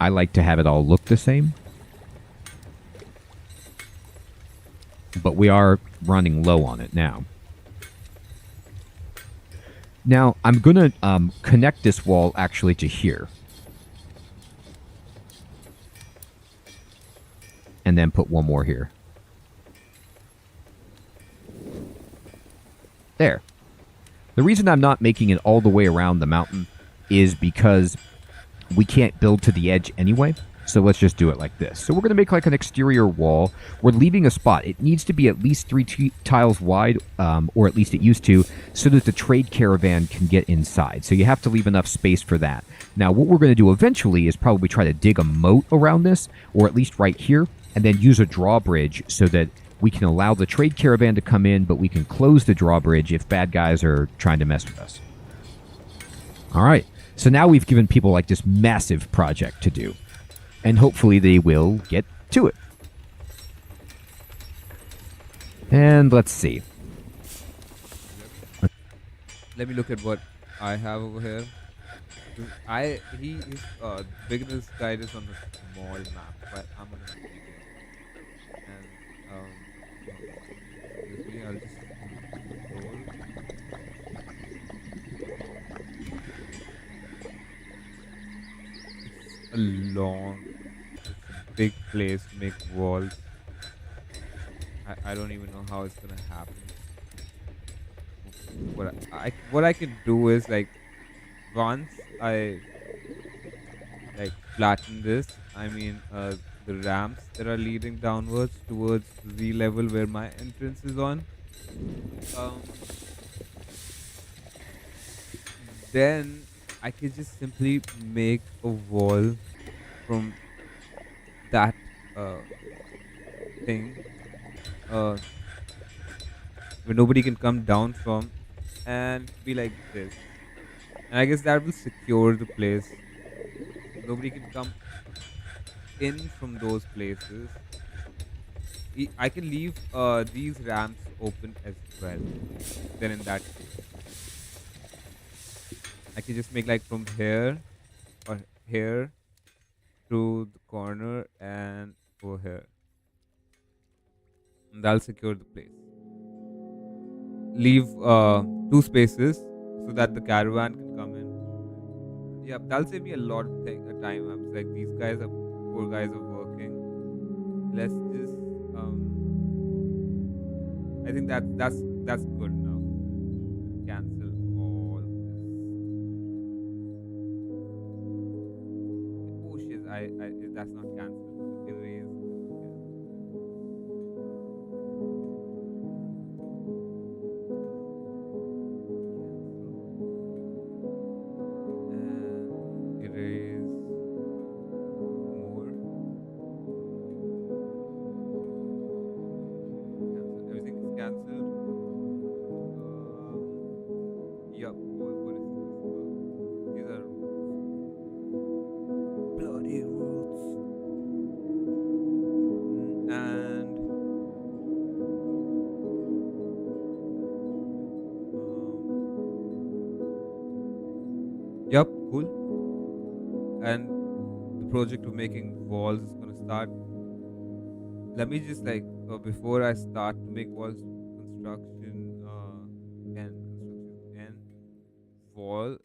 like to have it all look the same. But we are running low on it now. Now, I'm going to connect this wall actually to here. And then put one more here. There. The reason I'm not making it all the way around the mountain is because we can't build to the edge anyway. So let's just do it like this. So we're going to make like an exterior wall. We're leaving a spot. It needs to be at least 3 tiles wide, or at least it used to, so that the trade caravan can get inside. So you have to leave enough space for that. Now, what we're going to do eventually is probably try to dig a moat around this, or at least right here, and then use a drawbridge so that we can allow the trade caravan to come in, but we can close the drawbridge if bad guys are trying to mess with us. All right. So now we've given people like this massive project to do. And hopefully they will get to it. And let's see. Let me look at what I have over here. His beginner's guide is on a small map, but I'm on a medium. And usually I'll just scroll. It's a big place to make walls. I don't even know how it's gonna happen. What I can do is like once I like flatten this, I mean the ramps that are leading downwards towards the level where my entrance is on. Um, then I could just simply make a wall from that thing where nobody can come down from and be like this. And I guess that will secure the place. Nobody can come in from those places. I can leave these ramps open as well. Then in that case, I can just make like from here or here to the corner and over here. And that'll secure the place. Leave 2 spaces so that the caravan can come in. Yeah, that'll save me a lot of time. I was like, these poor guys are working. Let's just I think that's good enough. Cancel all of this. Oh shit! That's not cancelled. Erase. And erase more. Cancel. Everything is cancelled. Yup. What is this? These are bloody rules. And yup, cool. And the project of making walls is gonna start. Let me just like before I start to make walls, construction and wall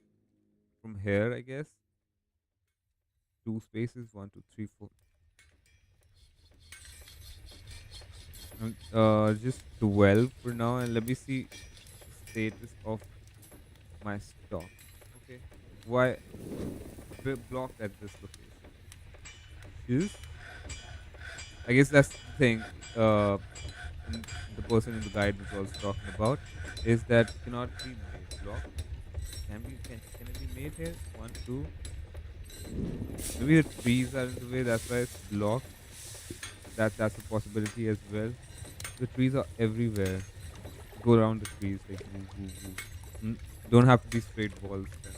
from here, I guess 2 spaces, 1 2 3 4, and just 12 for now. And let me see the status of my stock. Okay, why blocked at this location is, I guess that's the thing the person in the guide was also talking about, is that cannot be made blocked. Can it be made here? 1 2, maybe the trees are in the way, that's why it's blocked. That's a possibility as well. The trees are everywhere. Go around the trees like woo, woo, woo. Don't have to be straight walls then.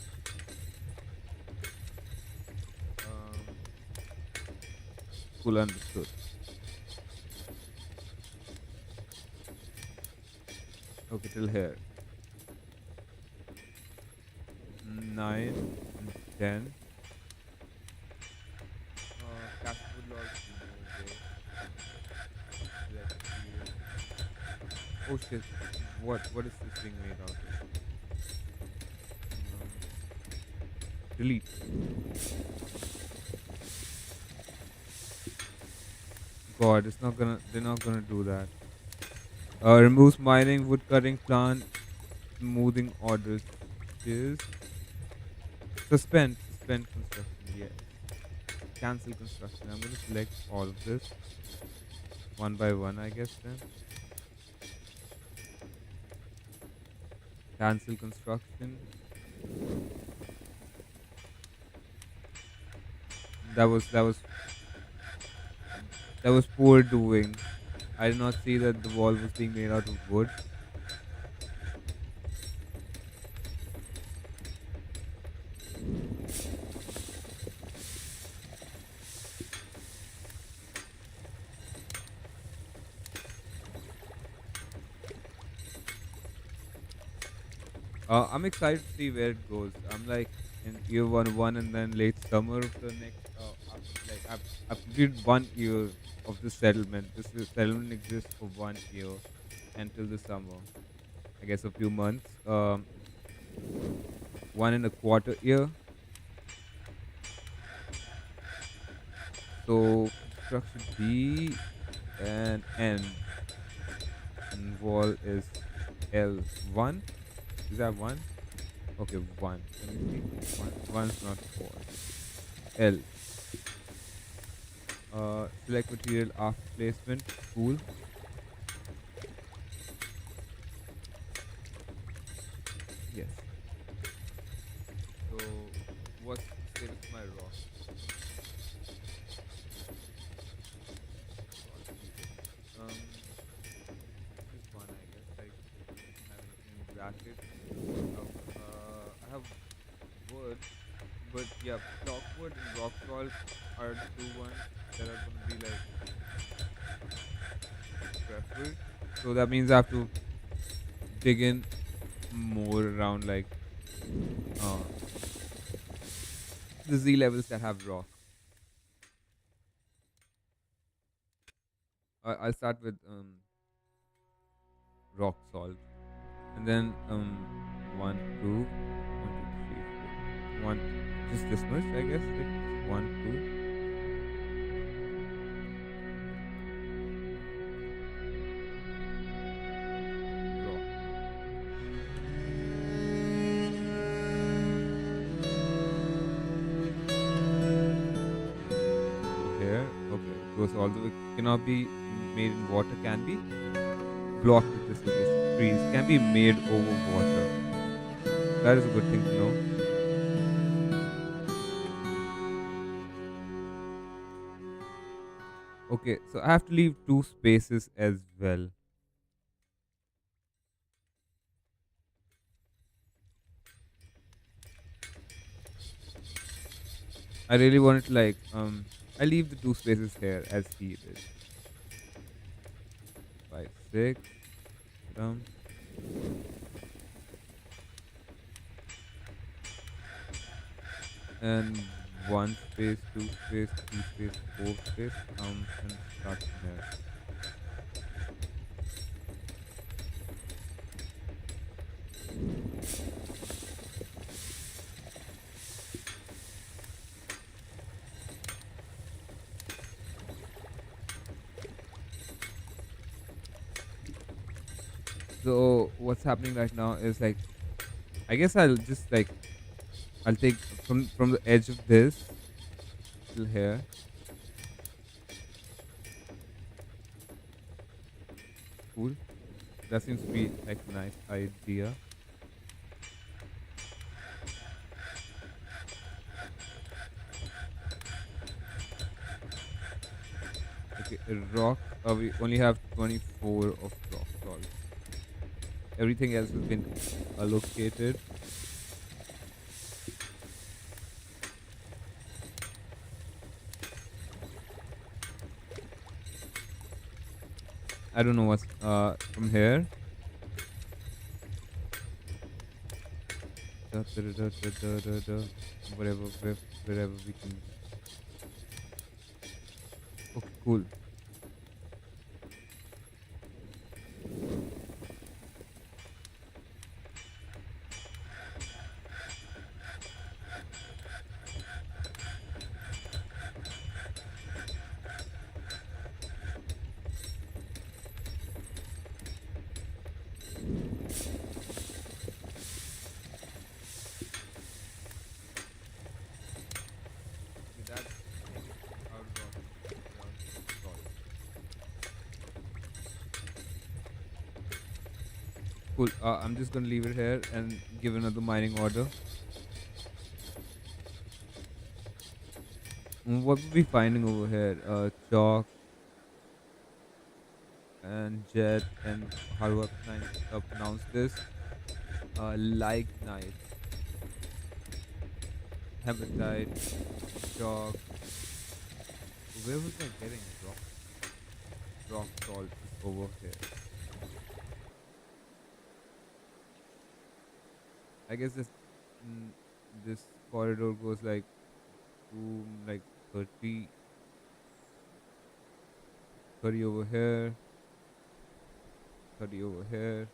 Cool, understood. Okay, till here. 9 and 10. Castable logs, no way. Select material. Oh shit. What is this thing made out of? Um, delete. God, it's not gonna. They're not gonna do that. Removes mining, wood cutting, plant smoothing orders. Is suspend construction. Yes. Cancel construction. I'm gonna select all of this one by one, I guess. Then cancel construction. That was poor doing. I did not see that the wall was being made out of wood. I'm excited to see where it goes. I'm like in year one, and then late summer of the next. I've completed 1 year of this settlement. Settlement exists for 1 year until the summer. I guess a few months. 1.25 year. So construction B and N, and wall is L1. Is that one? Okay, one. Let me see. One's not wall. L. Select material after placement. Cool. Yes. So what's the status of my rock? God, this one, I guess. Like, doesn't have anything in brackets. I have wood, but yeah, chalkwood and rock salt are the two ones that are gonna be like preferred. So that means I have to dig in more around like uh the Z levels that have rock. I'll start with rock salt, and then one, two, one, two, three, four, one, just this much, I guess. Like just one, two. Rock. So here, okay, it goes all the way. Cannot be made in water. Can be blocked with distillation. Trees can be made over water. That is a good thing to know. Okay, so I have to leave two spaces as well. I really wanted to like I leave the two spaces here as he did. 5, 6, um, and one space, two space, three space, four space, and start from here. So what's happening right now is like I guess I'll just like I'll take from the edge of this till here. Cool. That seems to be like a nice idea. Okay, rock. We only have 24 of rock salt. Everything else has been allocated. I don't know what's from here. Da, da, da, da, da, da, da. Whatever, wherever we can. Okay, cool. Okay, that thing is out of salt. Cool. I'm just gonna leave it here and give another mining order. What are we finding over here? Chalk and jet and how do I pronounce this? Lignite, hematite, chalk. Where was I getting rock salt is over here. I guess mm, this corridor goes like like 30, 30 over here, 30 over here.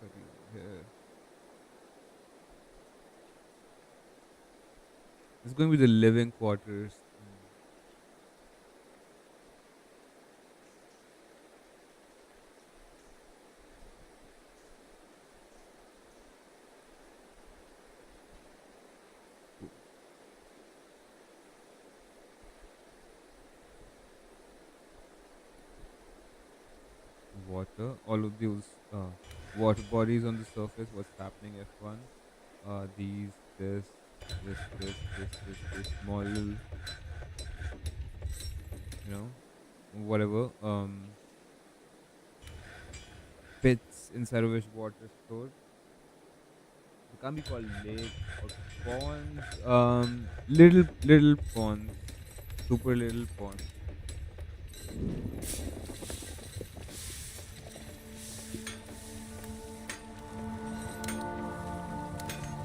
30 over here. It's going to be the living quarters. Water, all of those water bodies on the surface. What's happening? F1. These, this small little, whatever. Pits inside of which water is stored. They can't be called lakes or ponds. Little ponds, super little ponds.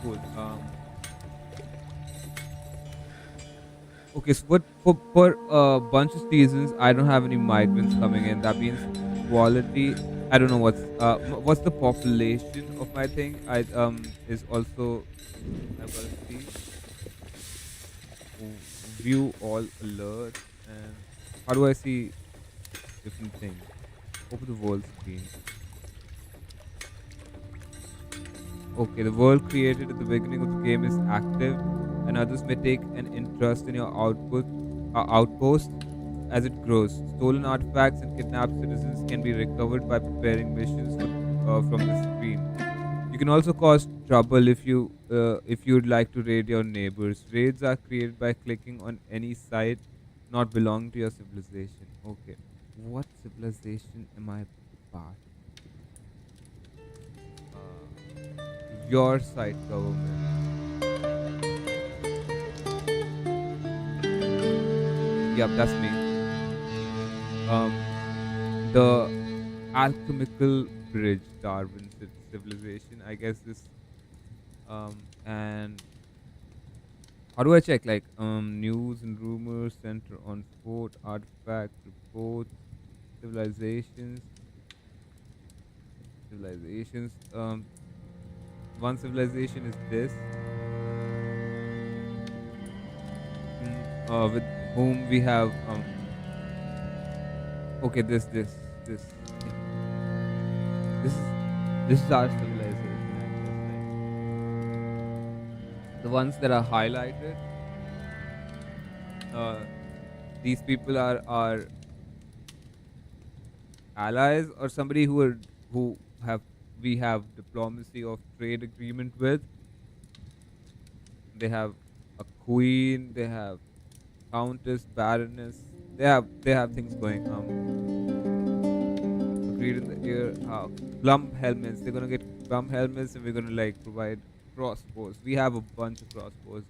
Cool. Okay, so for a bunch of seasons, I don't have any migrants coming in. That means quality. I don't know what's the population of my thing. I is also I've got to see view all alerts and how do I see different things? Open the world screen. Okay, the world created at the beginning of the game is active, and others may take an interest in your outpost as it grows. Stolen artifacts and kidnapped citizens can be recovered by preparing missions from the screen. You can also cause trouble if you'd like to raid your neighbors. Raids are created by clicking on any site not belonging to your civilization. Okay, what civilization am I part? Your site government. Yep, that's me. The alchemical bridge, Darwin civilization. I guess this. And how do I check? Like, news and rumors center on fort artifacts, reports, civilizations, civilizations. One civilization is this. With whom we have okay, this yeah. this is this is our civilization, I guess, like the ones that are highlighted. uh these people are our allies or somebody who have we have diplomacy of trade agreement with. They have a queen, they have countess, baroness. They have things going. Agreed in the air. Plum helmets. They're gonna get plum helmets, and we're gonna like provide crossbows. We have a bunch of crossbows.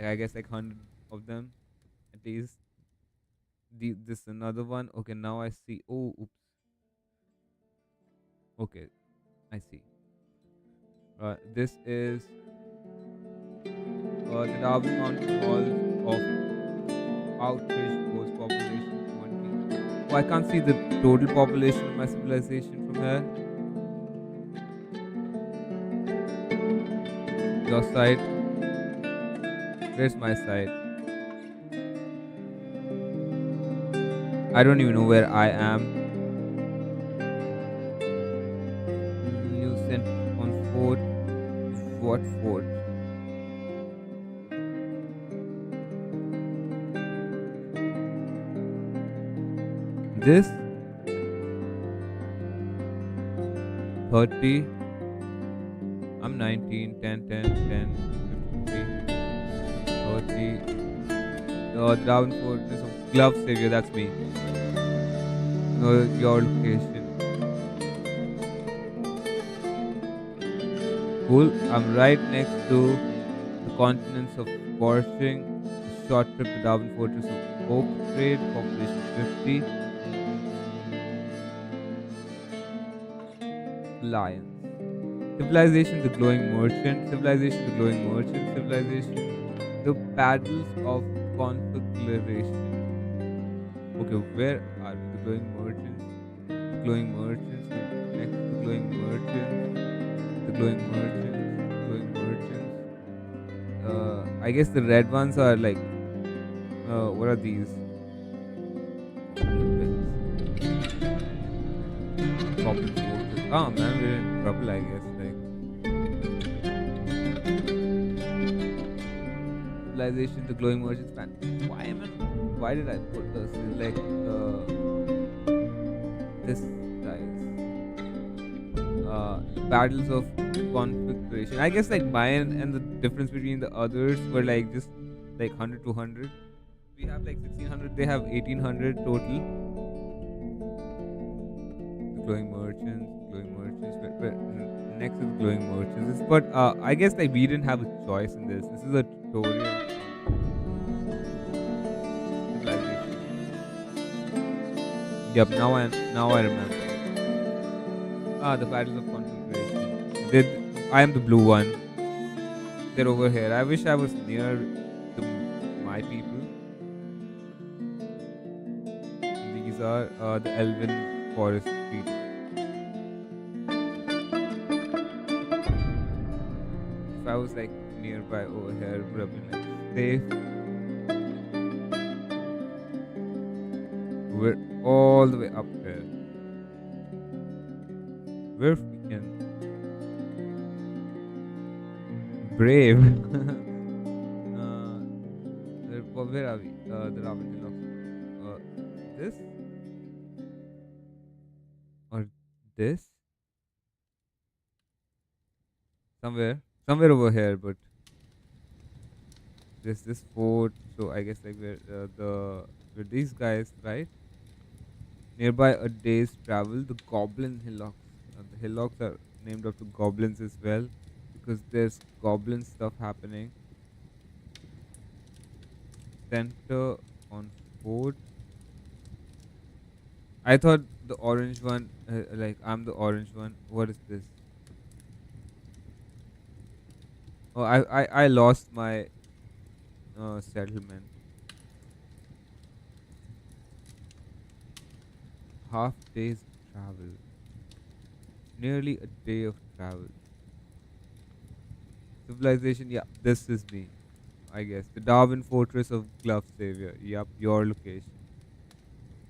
I guess like 100 of them at least. This another one. Okay, now I see. Oh, oops. Okay, I see. This is the Darwin Mountain Falls of Outreach Force population 20. Oh, I can't see the total population of my civilization from here. Your side. Where's my side? I don't even know where I am. New center on fort. What fort? This 30. I'm 19, 10, 10, 10, 53, 30. The Darwin Fortress of Glove Savior, that's me. Your location. Cool. I'm right next to the continents of Scorching, a short trip to Darwin Fortress of Oak Trade, population 50. Lions. Civilization, the glowing merchant. Civilization, the glowing merchant. Civilization, the paddles of conflagration. Okay, where are we? The glowing merchants. The glowing merchants. Next to the glowing merchants. The glowing merchants. The glowing merchants. I guess the red ones are like. What are these? Goblins. Oh man, we're in trouble, I guess. Like civilization, the glowing merchants. Man, why am I? Why did I put this? Like this guys. The battles of conflagration. I guess like mine and the difference between the others were like just like 100 to 100. We have like 1600. They have 1800 total. The glowing merchants, glowing merchants. Next is glowing merchants. But I guess like we didn't have a choice in this. This is a tutorial. Civilization. Yep. Now I remember. The battles of conflagration. I am the blue one. They're over here. I wish I was near my people. These are the elven forest people. If I was like nearby over here, would have been like safe. We're all the way up here. Where we can brave. Where are we? The Raven Hillocks. This or this? Somewhere over here, but this fort. So I guess like where these guys, right? Nearby a day's travel, the Goblin Hillocks. The hillocks are named after goblins as well, because there's goblin stuff happening. Center on fort. I thought the orange one, like I'm the orange one. What is this? Oh, I lost my settlement. Half day's travel. Nearly a day of travel. Civilization, yeah, this is me. I guess. The Darwin Fortress of Glove Savior. Yup, your location.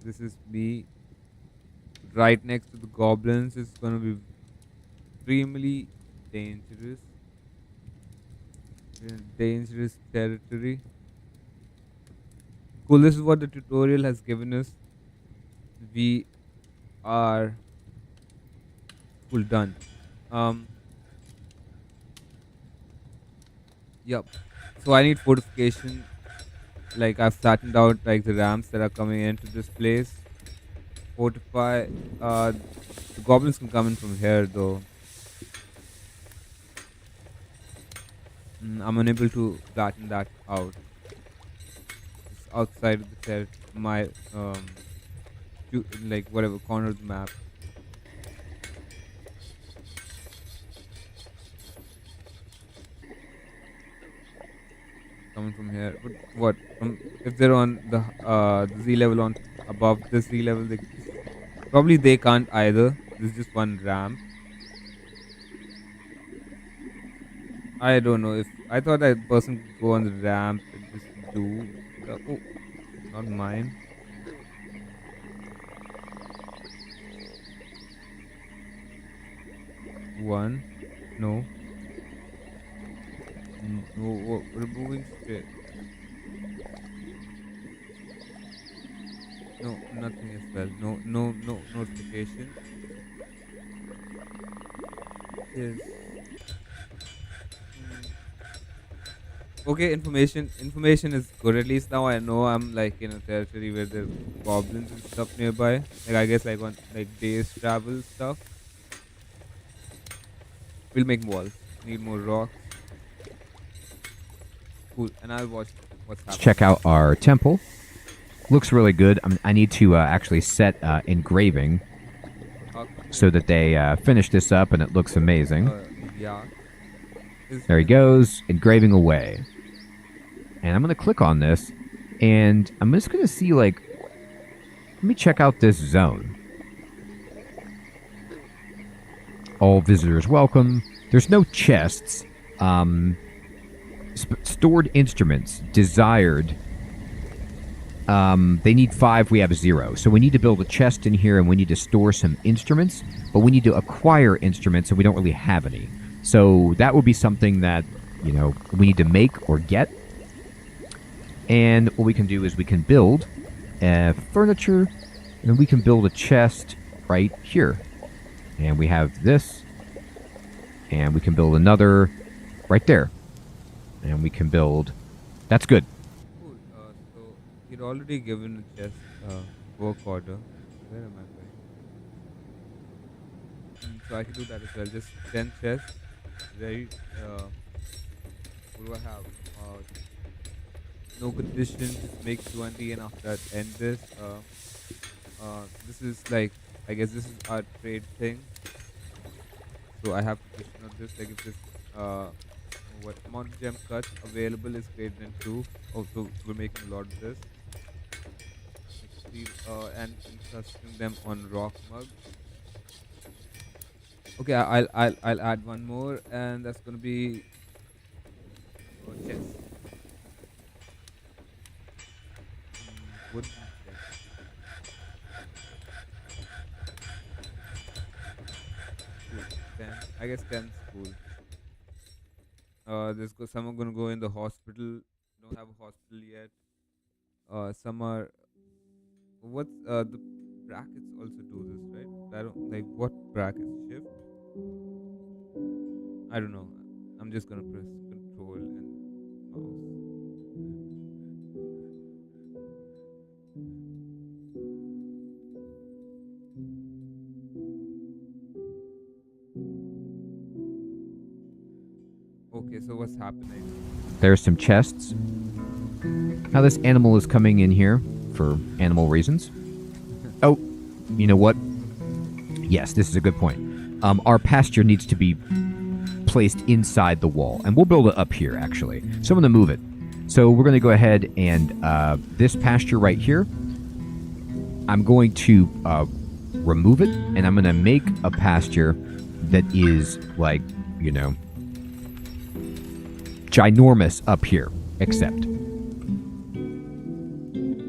This is me. Right next to the goblins. It's gonna be extremely dangerous. We're in dangerous territory. Cool, this is what the tutorial has given us. We are full done. Yep. So I need fortification. Like I've flattened out like the ramps that are coming into this place. Fortify. The goblins can come in from here though. I'm unable to flatten that out. outside of the my like whatever corner of the map. Coming from here, but what? From if they're on the Z level on above the Z level, probably they can't either. There's just one ramp. I don't know if I thought that person could go on the ramp and just do. Oh, not mine. One, no. No, we're moving straight. No, nothing as well. No notification. Yes. Okay, information is good. At least now I know I'm like in a territory where there's goblins and stuff nearby. Like I guess like on like days travel stuff. We'll make walls. Need more rocks. Cool. And I'll watch what's Let's happening. check out our temple. Looks really good. I need to actually set engraving so that they finish this up and it looks amazing. Yeah. There he goes, engraving away. And I'm going to click on this, and I'm just going to see, like, let me check out this zone. All visitors welcome. There's no chests. Stored instruments, desired. They need 5, we have 0. So we need to build a chest in here, and we need to store some instruments, but we need to acquire instruments, and we don't really have any. So that would be something that, you know, we need to make or get. And what we can do is we can build furniture, and we can build a chest right here. And we have this, and we can build another right there. And we can build... That's good. Cool. So you'd already given a chest work order. Where am I going? So I can do that as well. Just 10 chests. Right. What do I have? No conditions. Just make 20, and after that end this. This is like, I guess this is our trade thing. So I have to question on this. Like if this what amount of gem cuts available is greater than 2. Oh, so we're making a lot of this. And encrusting them on rock mugs. Okay, I'll add one more, and that's gonna be chest. Wood chest. Cool. 10. I guess 10 is cool. Some are gonna go in the hospital. Don't have a hospital yet. Some are. What's the brackets also do this, right? I don't like what brackets shift. I don't know. I'm just gonna press control and mouse. Okay, so what's happening? There's some chests. Now this animal is coming in here for animal reasons. Oh, you know what? Yes, this is a good point. Our pasture needs to be placed inside the wall, and we'll build it up here, actually. So I'm going to move it. So we're going to go ahead and this pasture right here, I'm going to remove it, and I'm going to make a pasture that is, like, you know, ginormous up here, except.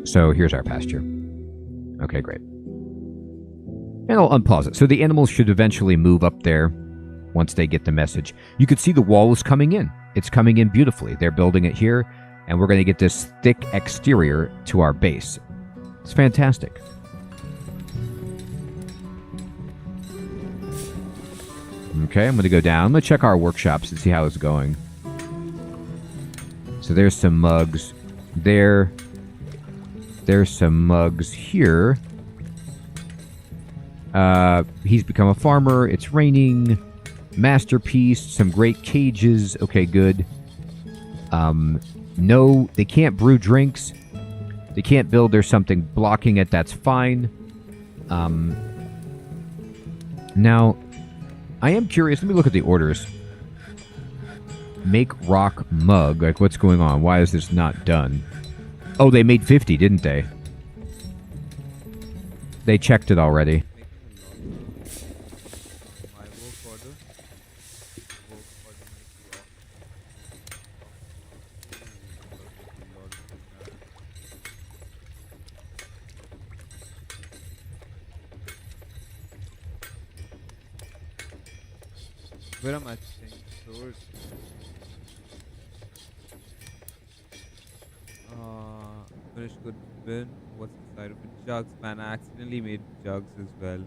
So here's our pasture. Okay, great. And I'll unpause it. So the animals should eventually move up there once they get the message. You can see the wall is coming in. It's coming in beautifully. They're building it here, and we're going to get this thick exterior to our base. It's fantastic. Okay, I'm going to go down. I'm going to check our workshops and see how it's going. So there's some mugs there. There's some mugs here. He's become a farmer. It's raining. Masterpiece. Some great cages. Okay, good. No, they can't brew drinks. They can't build. There's something blocking it. That's fine. Now, I am curious. Let me look at the orders. Make rock mug. Like, what's going on? Why is this not done? Oh, they made 50, didn't they? They checked it already. My work order. Work order makes rock. Ooh, a lot of this, where am I things stored? Finished good bin. What's inside of it? Jugs, man. I accidentally made jugs as well.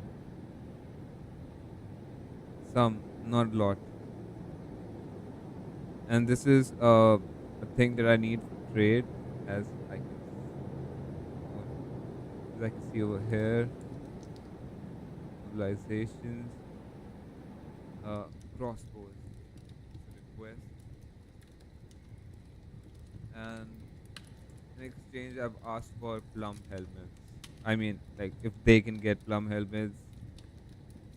Some, not a lot. And this is a thing that I need for trade, as I can see over here. Civilizations. Crossbows. It's a request. And in exchange, I've asked for plum helmets. I mean, like, if they can get plum helmets,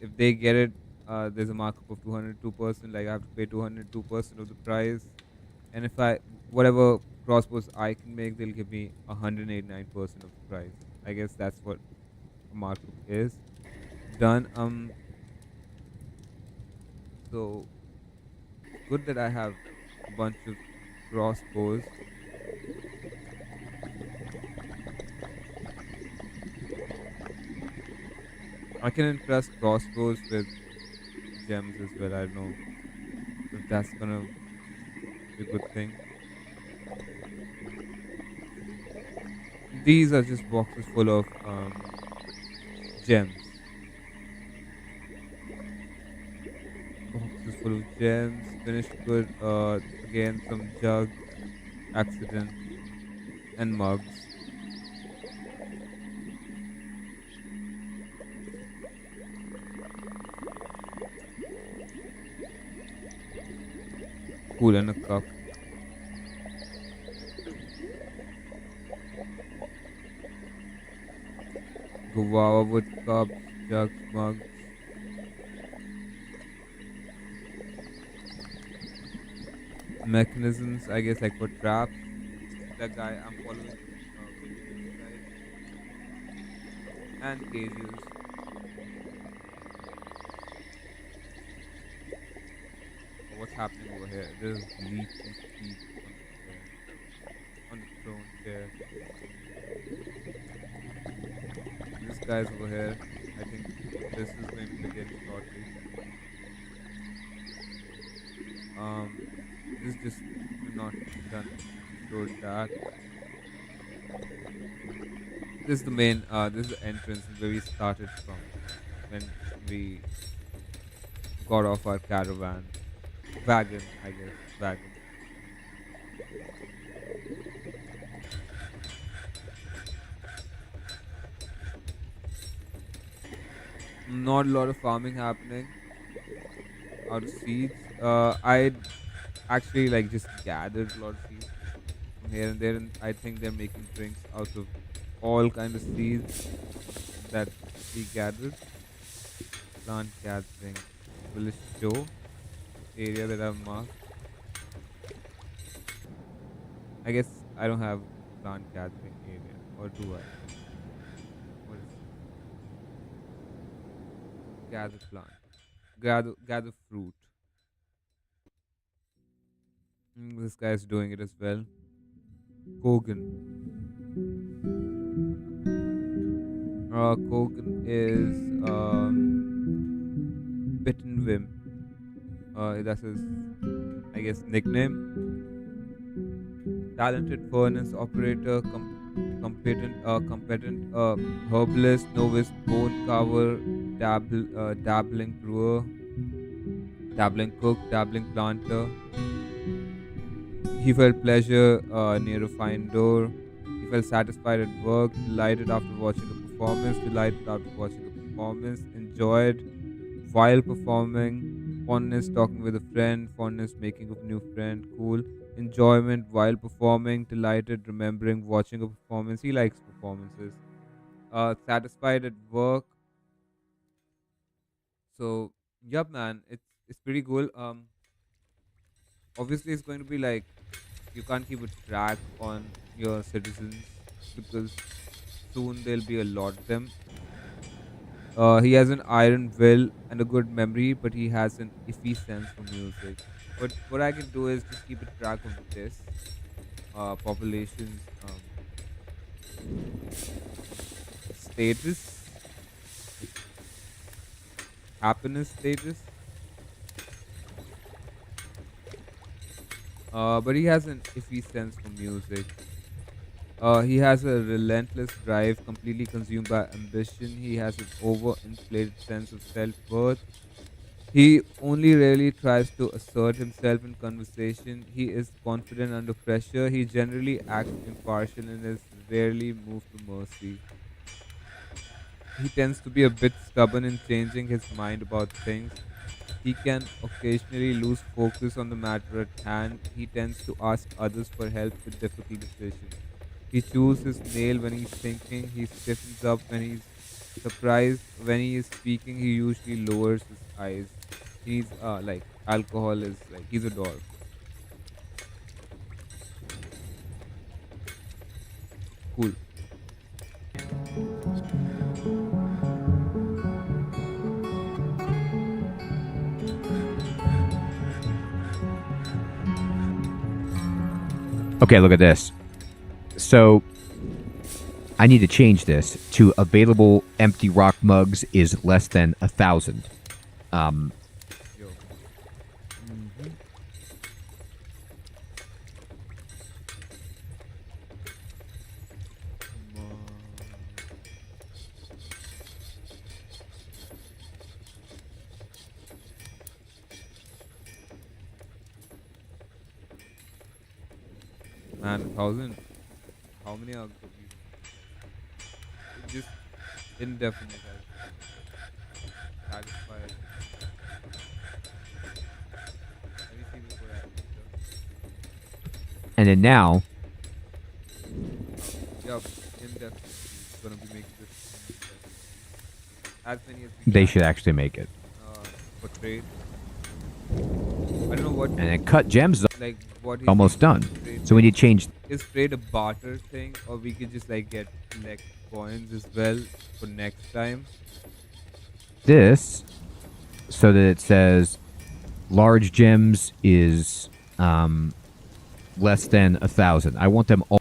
if they get it, there's a markup of 202%. Like, I have to pay 202% of the price. And if whatever crossbows I can make, they'll give me 189% of the price. I guess that's what a markup is. Done. So good that I have a bunch of crossbows. I can entrust crossbows with gems as well. I don't know if that's gonna be a good thing. These are just boxes full of gems. Boxes full of gems. Finished good. Again, some jugs, accident, and mugs. Cool, and a cup. Guava wood cups, jugs, mugs. Mechanisms, I guess, like for traps. That guy I'm following. And cages. What's happening over here? There's leeches feet on the throne chair. This guy's over here. I think this is going to begin shortly. This is just not done. Showed that. This is the main. This is the entrance where we started from when we got off our caravan. Wagon, I guess. Wagon. Not a lot of farming happening out of seeds. I actually like just gathered a lot of seeds from here and there, and I think they're making drinks out of all kind of seeds that we gathered. Plant gathering. Will show area that I've marked. I guess I don't have plant gathering area, or do I? What is gather plant? Gather fruit. This guy's doing it as well. Kogan. Kogan is Bitten Vim. That's his, I guess, nickname. Talented furnace operator, competent herbalist, novice bone carver, dabbling brewer, dabbling cook, dabbling planter. He felt pleasure near a fine door. He felt satisfied at work, delighted after watching a performance, enjoyed while performing, fondness talking with a friend, fondness making of new friend, cool. enjoyment while performing, delighted remembering watching a performance. He likes performances. Satisfied at work. So, yep, man, it's pretty cool. Obviously, it's going to be like you can't keep a track on your citizens because soon there'll be a lot of them. He has an iron will and a good memory, but he has an iffy sense for music. But what I can do is just keep a track of this population's status, like happiness status. But he has an iffy sense for music. He has a relentless drive, completely consumed by ambition. He has an overinflated sense of self worth. He only rarely tries to assert himself in conversation. He is confident under pressure. He generally acts impartial and is rarely moved to mercy. He tends to be a bit stubborn in changing his mind about things. He can occasionally lose focus on the matter at hand. He tends to ask others for help with difficult decisions. He chews his nail when he's thinking. He stiffens up when he's surprised. When he is speaking, he usually lowers his eyes. He's like alcohol is like he's a dwarf. Cool. Okay, look at this. So I need to change this to available empty rock mugs is less than 1,000. Yo. Mm-hmm. Man, 1,000. How many are could we want? Just indefinite. Satisfied. Let me see before I enter. And then now, Yup, indefinitely. It's gonna be making this indefinitely. As many as we they can. should actually make it. For trade. I don't know what And then cut gems is like what he's almost thinking done. of trade. So we need to change Is trade a barter thing, or we could just like get collect coins as well for next time? this so that it says large gems is less than 1,000. I want them all.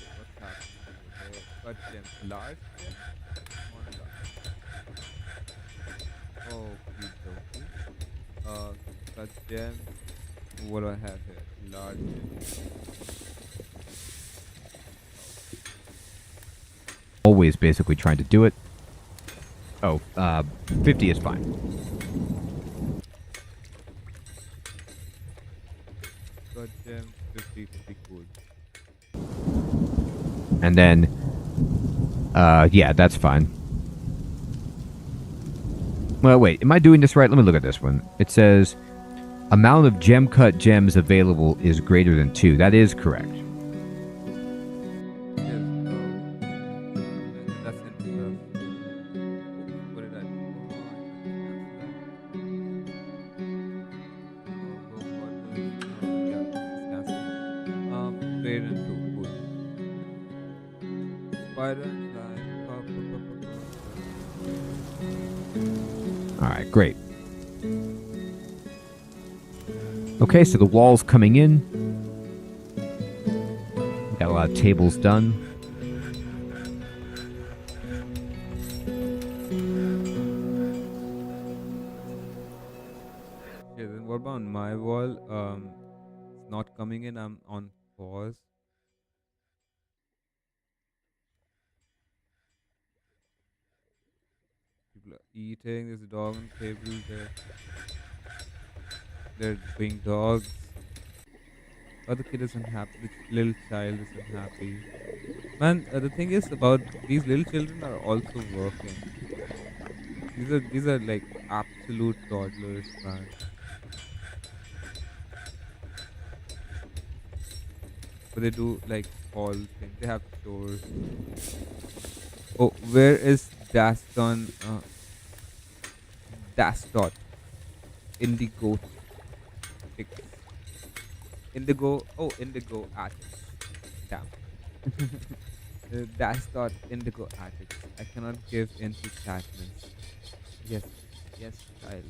What's happening over here? Cut gems, large gems, small large. Oh, please don't. Cut gems. What do I have here? Large gems. Always basically trying to do it. Oh, 50 is fine. Cut gems, 50, 50, cool. And then, yeah, that's fine. Well, wait, am I doing this right? Let me look at this one. It says, amount of gem cut gems available is greater than 2. That is correct. Yes, that's interesting. What did I do? Oh, I tried to cancel that. Oh, go for this. Yeah, this is cancelled. Trade into cool. Spider and fly. All right, great. Okay, so the wall's coming in. Got a lot of tables done. Okay, then what about my wall? It's not coming in. I'm on pause. People are eating. There's a dog on the table. They're being dogs. Or the kid isn't happy. The little child isn't happy. Man, the thing is about these little children are also working. These are like absolute toddlers, man. but they do like all things. They have chores. Oh, where is Daston? Dastot Indigo Ticks. Indigo. Oh, Indigo Attics. Damn. Dastot Indigo Attics. I cannot give in to sadness. Yes, yes, child.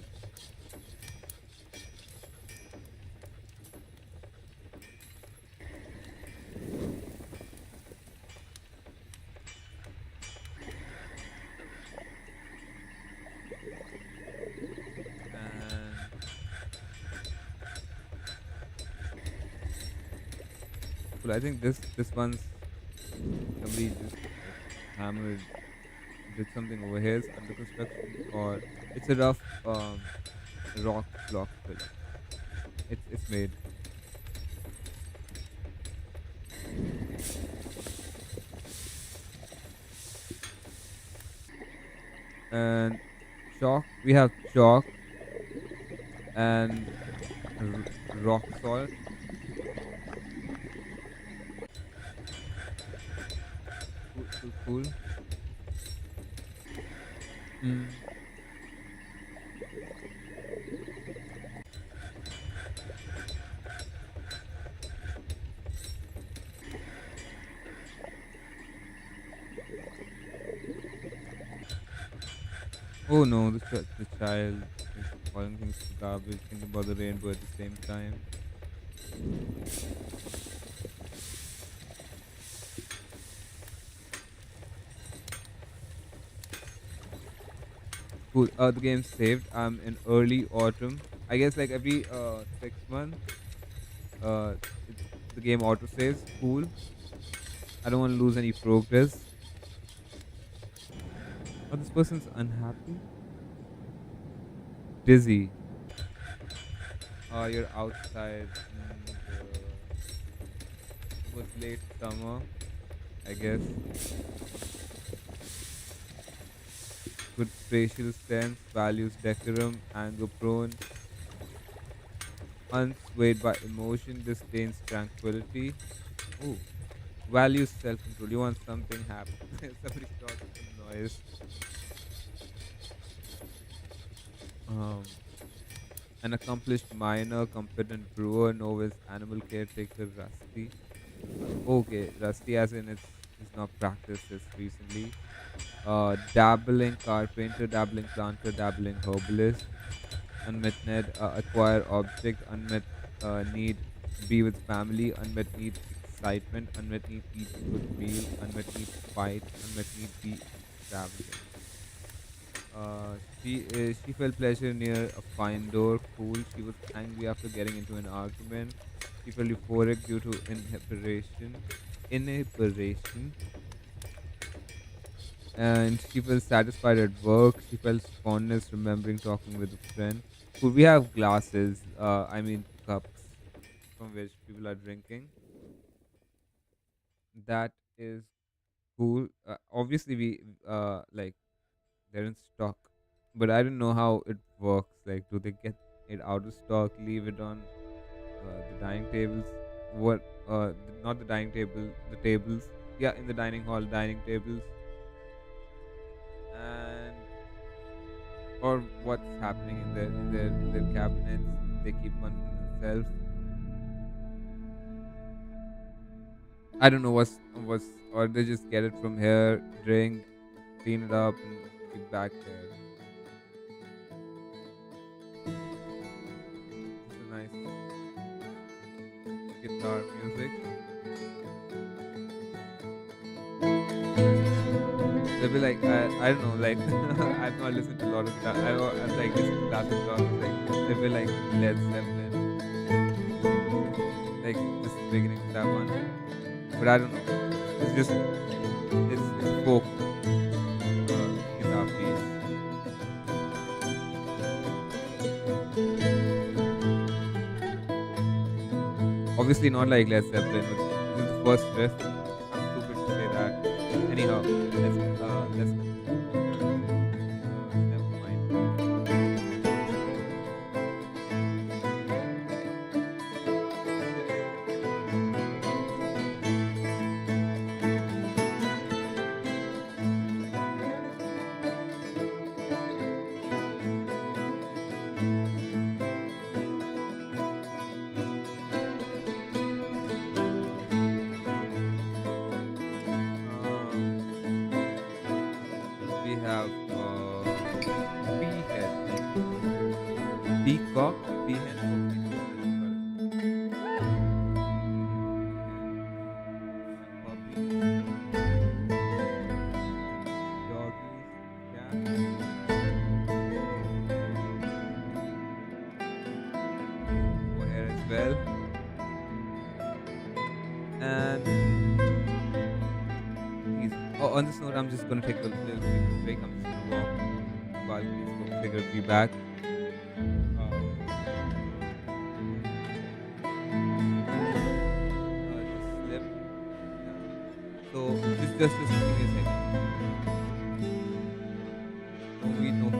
And well, I think this one's somebody just like hammered did something over here. It's under construction, or it's a rough rock block building. It's made. And chalk. We have chalk and rock salt. Cool, cool, cool. Mm. Oh no, the child is calling things to garbage, thinking about the rainbow at the same time. Cool. The game saved. I'm in early autumn. I guess like every 6 months, uh, it's, the game auto saves. Cool. I don't want to lose any progress. Oh, this person's unhappy. Dizzy. You're outside. It was late summer, I guess. Good spatial sense, values decorum, anger prone, unswayed by emotion, disdains tranquility. Oh, values self control. You want something happen. Somebody start some noise. Um, an accomplished miner, competent brewer, novice animal caretaker, rusty. Okay, rusty as in it's not practiced this recently. Dabbling carpenter, dabbling planter, dabbling herbalist, unmet need, acquire object, unmet need, be with family, unmet need, excitement, unmet need, eat good meal, unmet need, fight, unmet need, be extravagant. She felt pleasure near a fine door. Cool. She was angry after getting into an argument. She felt euphoric due to inhibition. Inhibition. And she felt satisfied at work. She felt fondness remembering talking with a friend. Could we have glasses? I mean cups from which people are drinking. That is cool. Obviously, we like they're in stock, but I don't know how it works. Like, do they get it out of stock, leave it on the dining tables? What? Not the dining table, the tables. Yeah, in the dining hall, dining tables, and or what's happening in their cabinets. They keep one for themselves. I don't know what's or they just get it from here, drink, clean it up, and keep back there. It's a nice guitar music. They'll be like, I don't know, like I've not listened to a lot of guitar. I've like listened to classic rock. Like they'll be like Led Zeppelin, like just the beginning of that one. But I don't know. It's just it's folk guitar piece. Obviously not like Led Zeppelin, but this is the first riff. I'm stupid to say that. Anyhow, let's never mind. Peacock, peahen, puppies, doggies, cats, over here as well. And on this note, I'm just gonna take a little break. I'm just gonna walk to the balcony, so figure be back. Just slip. Yeah. So just give me a second. No weed, no fish.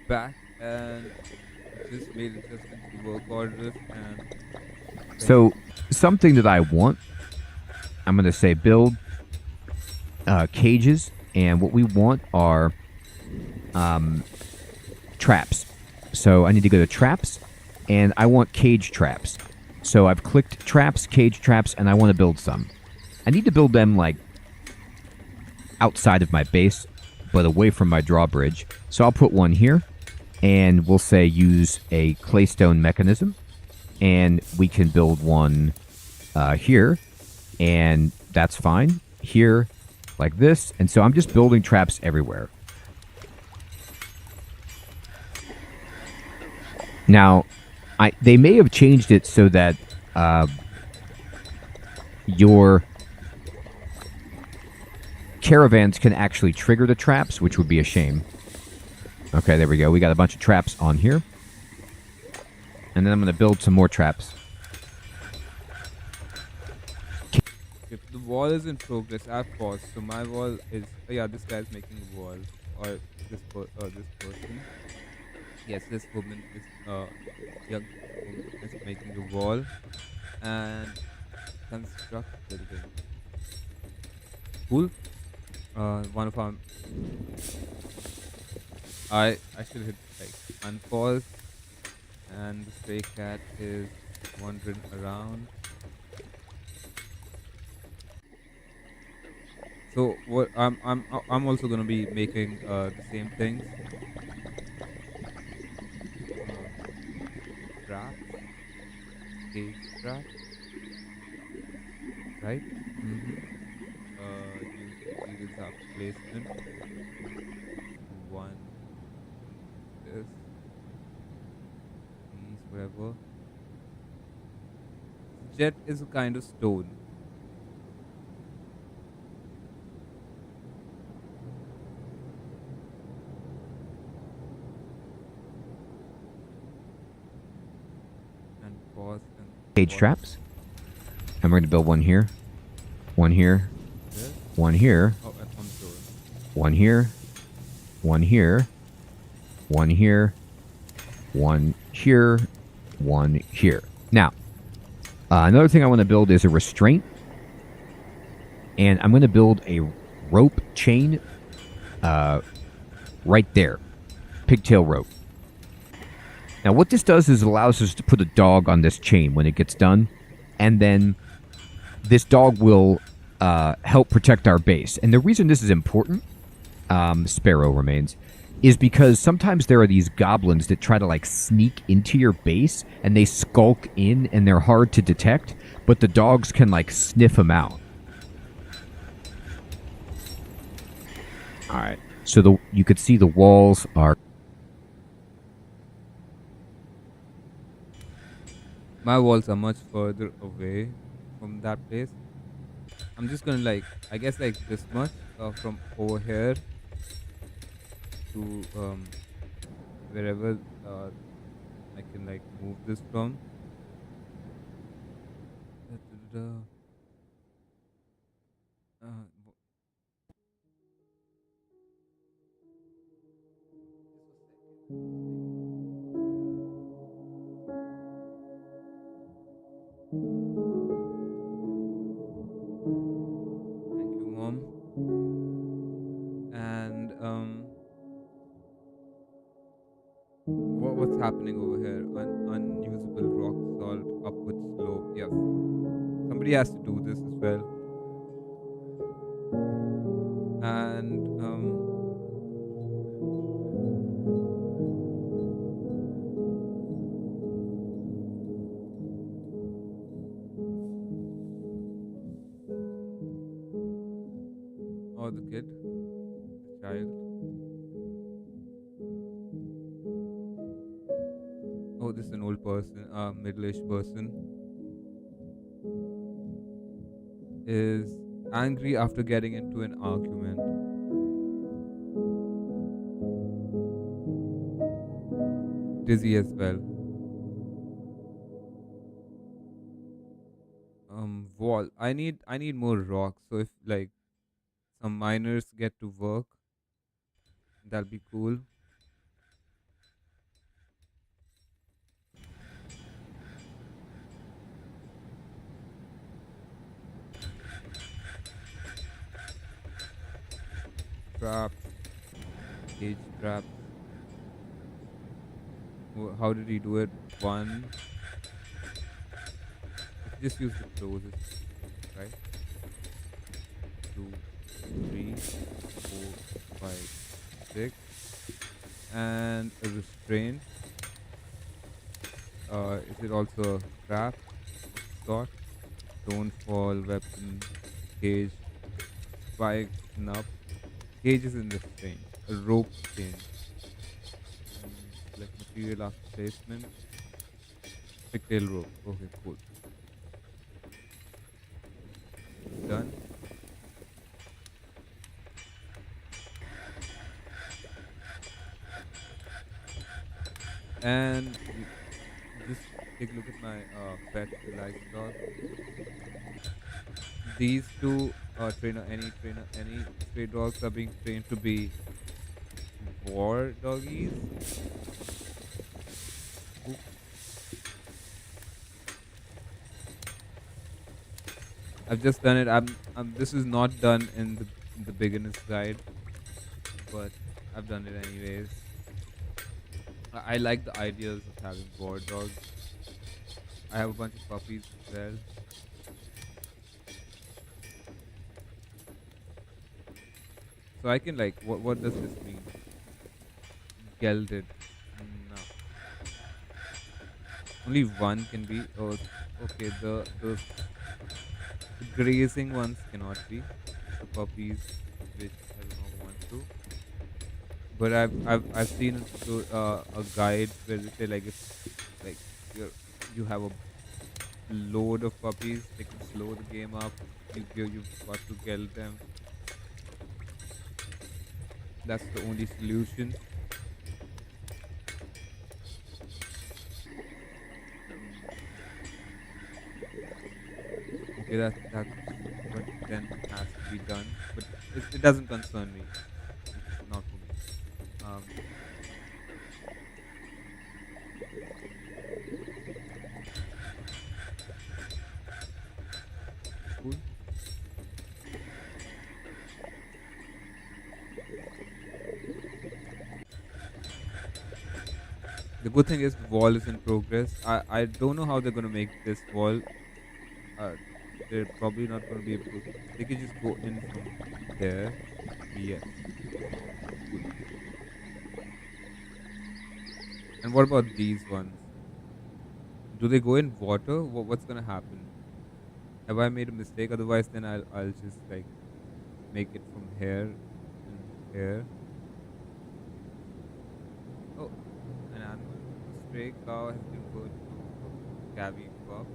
Back and just made adjustments to the work orders and So something that I want, I'm going to say build cages, and what we want are traps. So I need to go to traps, and I want cage traps. So I've clicked traps, cage traps, and I want to build some. I need to build them like outside of my base, but away from my drawbridge. So I'll put one here, and we'll say use a claystone mechanism. and we can build one here, and that's fine. Here, like this. And so I'm just building traps everywhere. Now, they may have changed it so that your caravans can actually trigger the traps, which would be a shame. Okay, there we go. We got a bunch of traps on here. And then I'm going to build some more traps. If the wall is in progress, I've paused. So my wall is... Oh yeah, this guy's making a wall. Or this person. Yes, this woman is... young woman is making a wall. And construct building. Cool. One of our... I should hit like unpause. And the stray cat is wandering around. So what I'm also gonna be making the same things. Traps, cage traps, right? Use materials after placement. One, this, these, whatever. Jet is a kind of stone. And pause and Cage pause. traps. And we're going to build one here. One here. This. One here. Oh, and on the door. One here. One here. One here. One here. One here. Now, another thing I want to build is a restraint. And I'm going to build a rope chain right there. Pigtail rope. Now, what this does is it allows us to put a dog on this chain when it gets done. And then this dog will help protect our base. And the reason this is important, Sparrow remains, is because sometimes there are these goblins that try to like sneak into your base and they skulk in and they're hard to detect, but the dogs can like sniff them out. All right. So you could see the walls are... My walls are much further away from that place. I'm just gonna like, I guess like this much from over here to wherever I can like move this from. Da, da, da, da. Uh, Thank you, Mom. And what's happening over here? Unusable rock salt, upward slope. Yes, somebody has to do this as well. And oh, the kid, the child. Oh, this is an old person, middle-aged person, is angry after getting into an argument. Dizzy as well. Wall. I need more rocks. So if like some miners get to work, that'll be cool. Traps, cage traps. How did he do it? One. Let's just use the closest, right? 2, 3, 4, 5, 6, and a restraint. Is it also a craft of sort? Don't fall, weapon, cage, spike, nub. Cage is in restraint. A rope chain. Select material after placement. Pigtail rope. Okay, cool. Done. And just take a look at my pet, the lice dog. These two any stray dogs are being trained to be war doggies. Oop. I've just done it. This is not done in the beginner's guide, but I've done it anyways. I like the ideas of having war dogs. I have a bunch of puppies as well. So I can like what does this mean? Gelded. No. Only one can be. Oh, okay. The grazing ones cannot be. It's the puppies which I do not want to. But I've seen a guide where they say like if like you have a load of puppies, they can slow the game up. You've got to kill them. That's the only solution. Okay, that's what then has to be done. But it doesn't concern me. It's not for me. Um, cool. The good thing is the wall is in progress. I don't know how they're gonna make this wall. Uh, they're probably not gonna be able to. They could just go in from there. Yes. Cool. And what about these ones? Do they go in water? What's gonna happen? Have I made a mistake? Otherwise, then I'll just like make it from here and here. Oh, an animal. A stray cow has been put to a cabbie pup.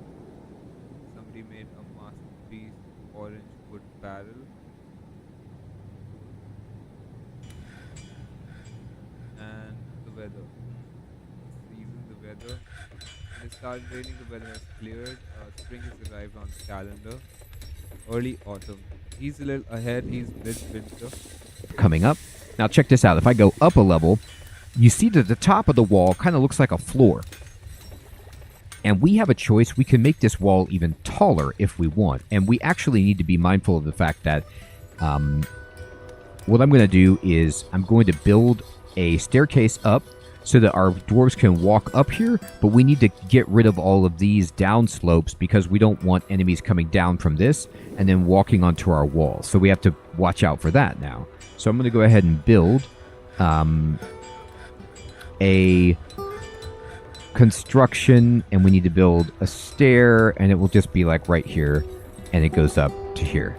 Somebody made a masterpiece orange wood barrel. And the weather. The season, the weather. When it started raining, the weather has cleared. Spring has arrived on the calendar. Early autumn. He's a little ahead. He's mid-winter. Coming up. Now check this out. If I go up a level, you see that the top of the wall kind of looks like a floor. And we have a choice. We can make this wall even taller if we want. And we actually need to be mindful of the fact that what I'm going to do is I'm going to build a staircase up so that our dwarves can walk up here, but we need to get rid of all of these down slopes because we don't want enemies coming down from this and then walking onto our wall. So we have to watch out for that now. So I'm going to go ahead and build a construction, and we need to build a stair, and it will just be like right here, and it goes up to here.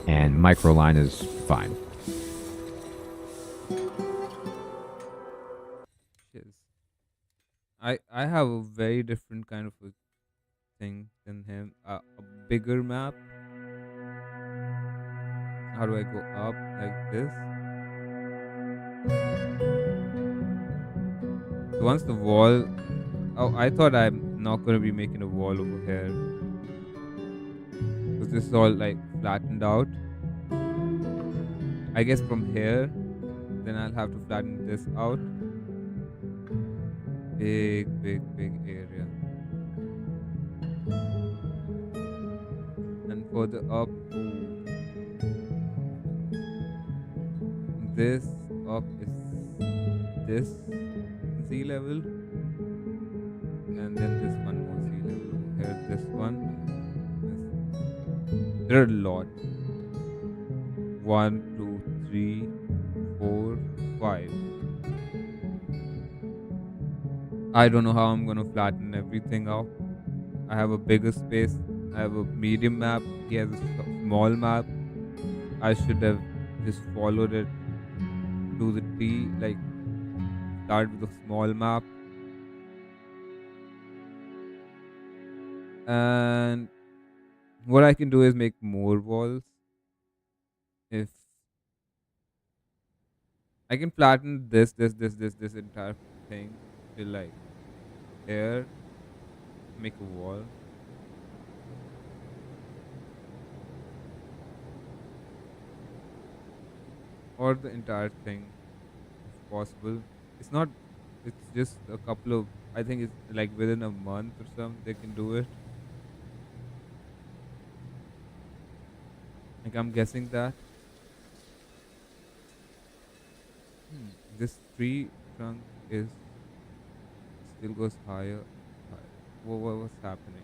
And microline is fine. Yes. I have a very different kind of a thing than him. A bigger map. How do I go up like this? So once the wall. Oh, I thought I'm not gonna be making a wall over here because this is all like flattened out. I guess from here, then I'll have to flatten this out. Big area. And further up, this up is this sea level, and then this one more sea level over here. This one. There are a lot. 1, 2, 3, 4, 5. I don't know how I'm gonna flatten everything out. I have a bigger space. I have a medium map. He has a small map. I should have just followed it to the T. Like start with a small map, and what I can do is make more walls. If I can flatten this entire thing till like here, make a wall. Or the entire thing if possible. It's not, it's just a couple of, I think it's like within a month or something they can do it. Like I'm guessing that. This tree trunk is still goes higher. What's happening?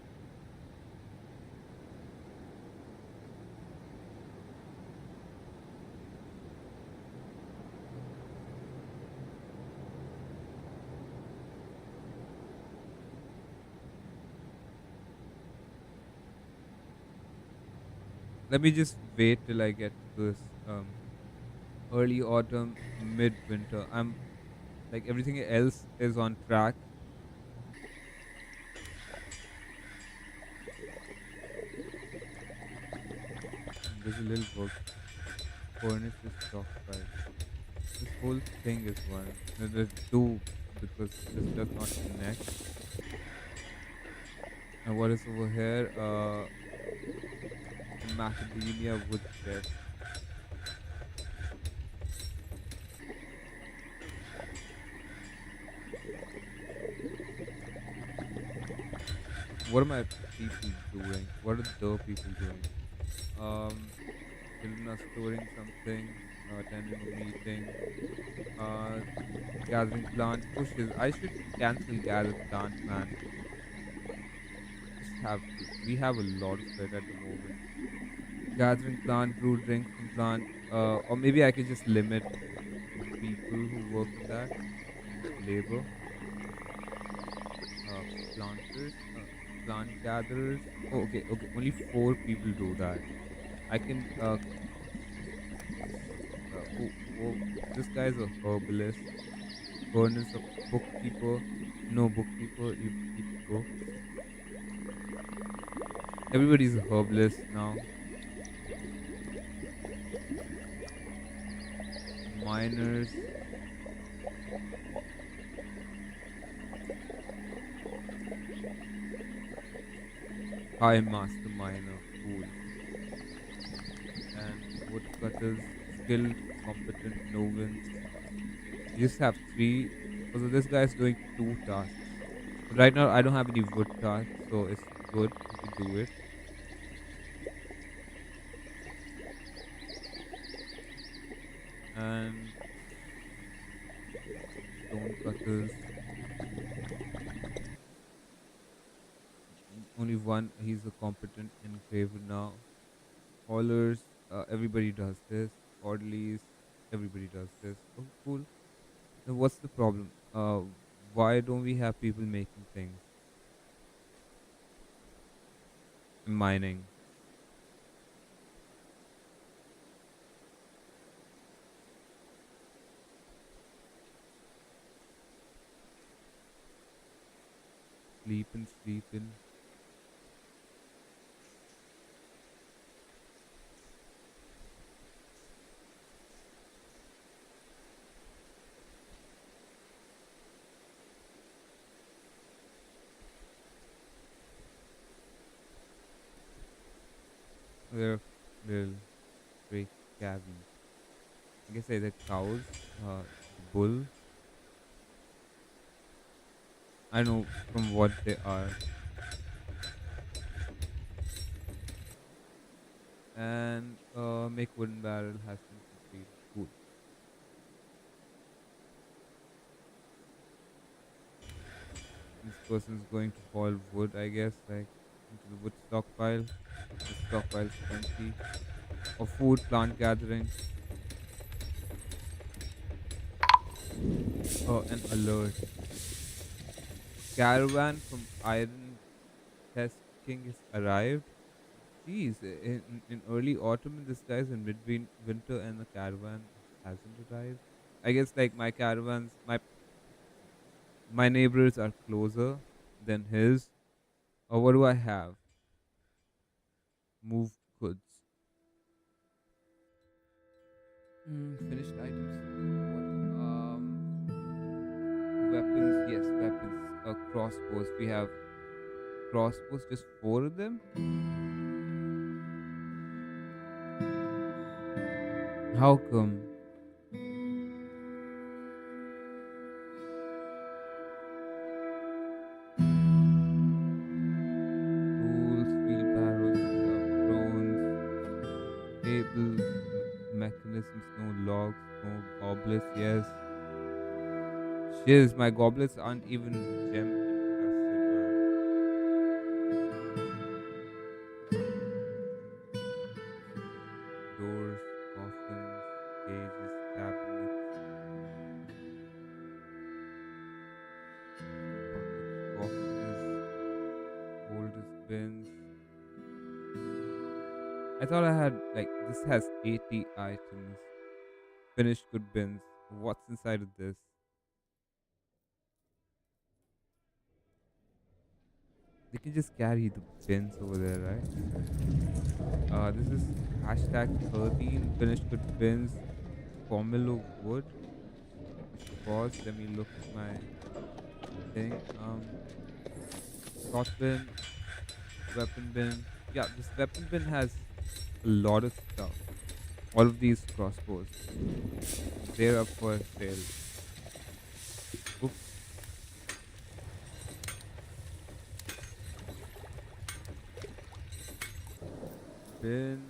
Let me just wait till I get to this early autumn, mid winter. I'm like everything else is on track. There's a little book. Furnace is stockpile. This whole thing is one. No, there's two because this does not connect. And what is over here? Macadamia wood chest. What are my people doing? What are the people doing? Children are storing something, attending a meeting, uh, gathering plant bushes. I should cancel gather plant, man. Just have to. We have a lot of it at the moment. Gathering plant, brew drinks from plant, or maybe I could just limit the people who work in that labor. Uh, planters, plant gatherers. Oh, okay, okay. Only four people do that. I can oh, this guy's a herbalist. Vernon's a bookkeeper. No bookkeeper, you keep books. Everybody's a herbalist now. Miners. High master miner. Cool. And woodcutters. Skilled, competent, novens. You just have three. So this guy's doing two tasks. But right now I don't have any wood tasks, so it's good. You can do it. And stone cutters. Only one. He's a competent engraver now. Haulers. Everybody does this. Orderlies. Everybody does this. Oh, cool. Now what's the problem? Why don't we have people making things? Mining. Sleeping, sleeping. They're little stray calves. I guess they're cows. Bull. I know from what they are. And make wooden barrel has been completed. Cool. This person's going to haul wood, I guess, like into the wood stockpile. The stockpile is empty. Or food plant gathering. Oh, an alert. Caravan from Iron Test King has arrived. Jeez, in early autumn in disguise in mid winter and the caravan hasn't arrived. I guess like my neighbors are closer than his. Or what do I have? Move goods. Finished items. What? Weapons. Yes, weapons. Crossbows. We have crossbows. Just four of them. How come? Tools, wheelbarrows, drones, tables, mechanisms, no logs, no goblets. Yes. Shiz, my goblets aren't even gem encrusted, man. Doors, coffins, cages, cabinets, buckets, boxes, folders, bins. I thought I had like this has 80 items. Finished good bins. What's inside of this? They can just carry the bins over there, right? This is hashtag 13 finished good bins. Pomelo wood. Pause. Let me look at my thing. Shot bin, weapon bin. Yeah, this weapon bin has a lot of stuff. All of these crossbows, they're up for sale. Oops. Bins.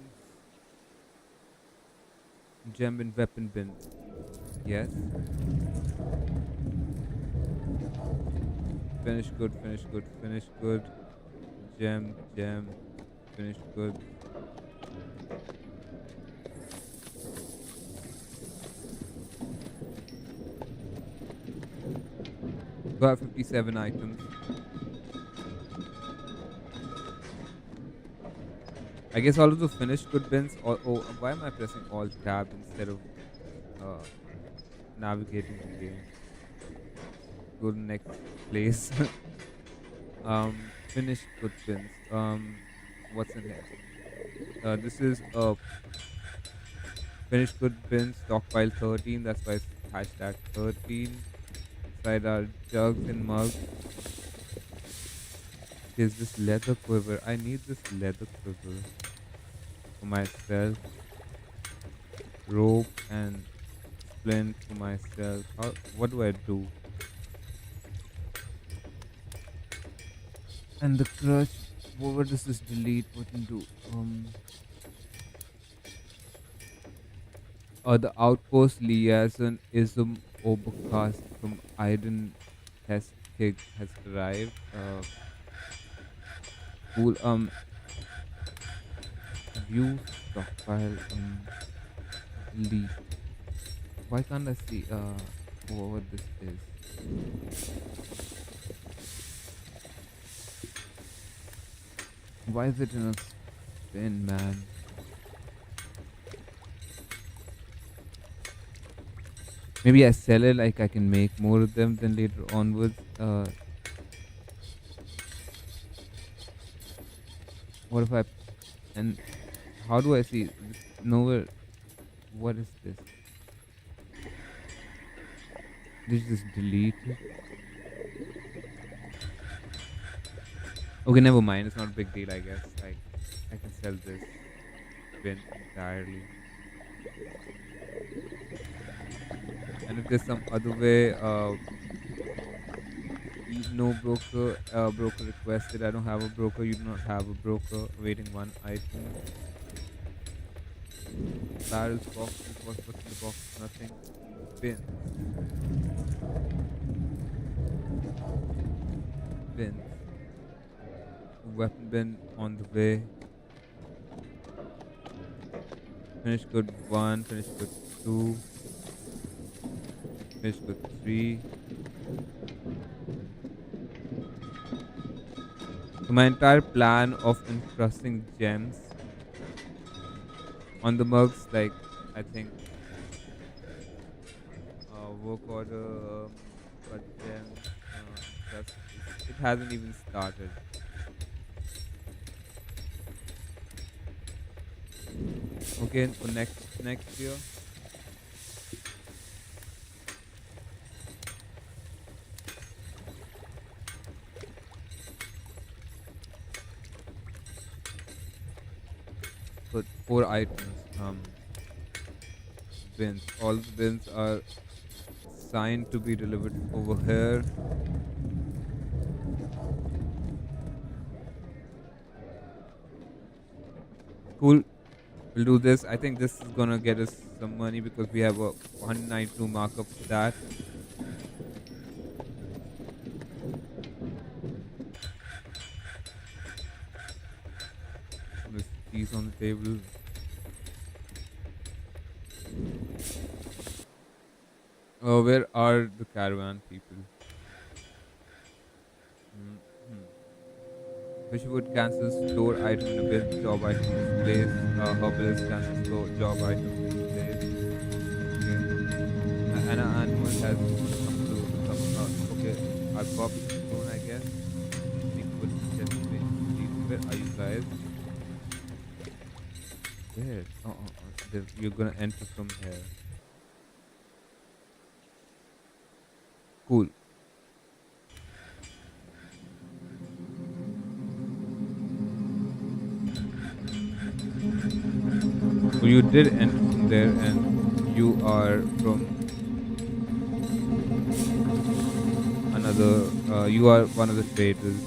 Gem bin, weapon bin. Yes. Finish good, finish good, finish good. Gem, gem, finish good. Got 57 items. I guess all of the finished good bins. Oh, why am I pressing Alt Tab instead of uh, navigating the game? Go to next place. Finished good bins. What's in here? This is finished good bins stockpile 13. That's why it's hashtag 13. Inside are jugs and mugs. Is this leather quiver? I need this leather quiver for myself. Rope and splint for myself. What do I do? And the crutch. What does this delete button do? The outpost liaison ism overcast from Iron Test Kig has arrived. Cool. View stockpile. Delete. Why can't I see what this is? Why is it in a spin, man? Maybe I sell it, like I can make more of them then later onwards. What if I and how do I see nowhere? What is this? Did you just delete it? Okay, never mind. It's not a big deal, I guess. Like I can sell this bin entirely. And if there's some other way, no broker, broker requested. I don't have a broker. You do not have a broker. Waiting one item. Barrels, boxes. What's in the box? Nothing. Bins. Bins. Weapon bin on the way. Finish good 1. Finish good 2. Finish good 3. So my entire plan of encrusting gems on the mugs, like I think work order, cut gems, encrust. It hasn't even started. Okay, for next year. Put 4 items. Bins. All the bins are signed to be delivered over here. Cool. We'll do this. I think this is gonna get us some money because we have a 192 markup for that. There's cheese on the table. Where are the caravan people? Mhm. Fish would cancel store item in a bin, job item is placed. Herbalist cancel store job item is placed. Okay. And an animal has come to come out. Okay. Our pop is grown, I guess. We put destination. Where are you guys? Where? You're gonna enter from here. Cool. So you did enter from there, and you are from another. You are one of the traders.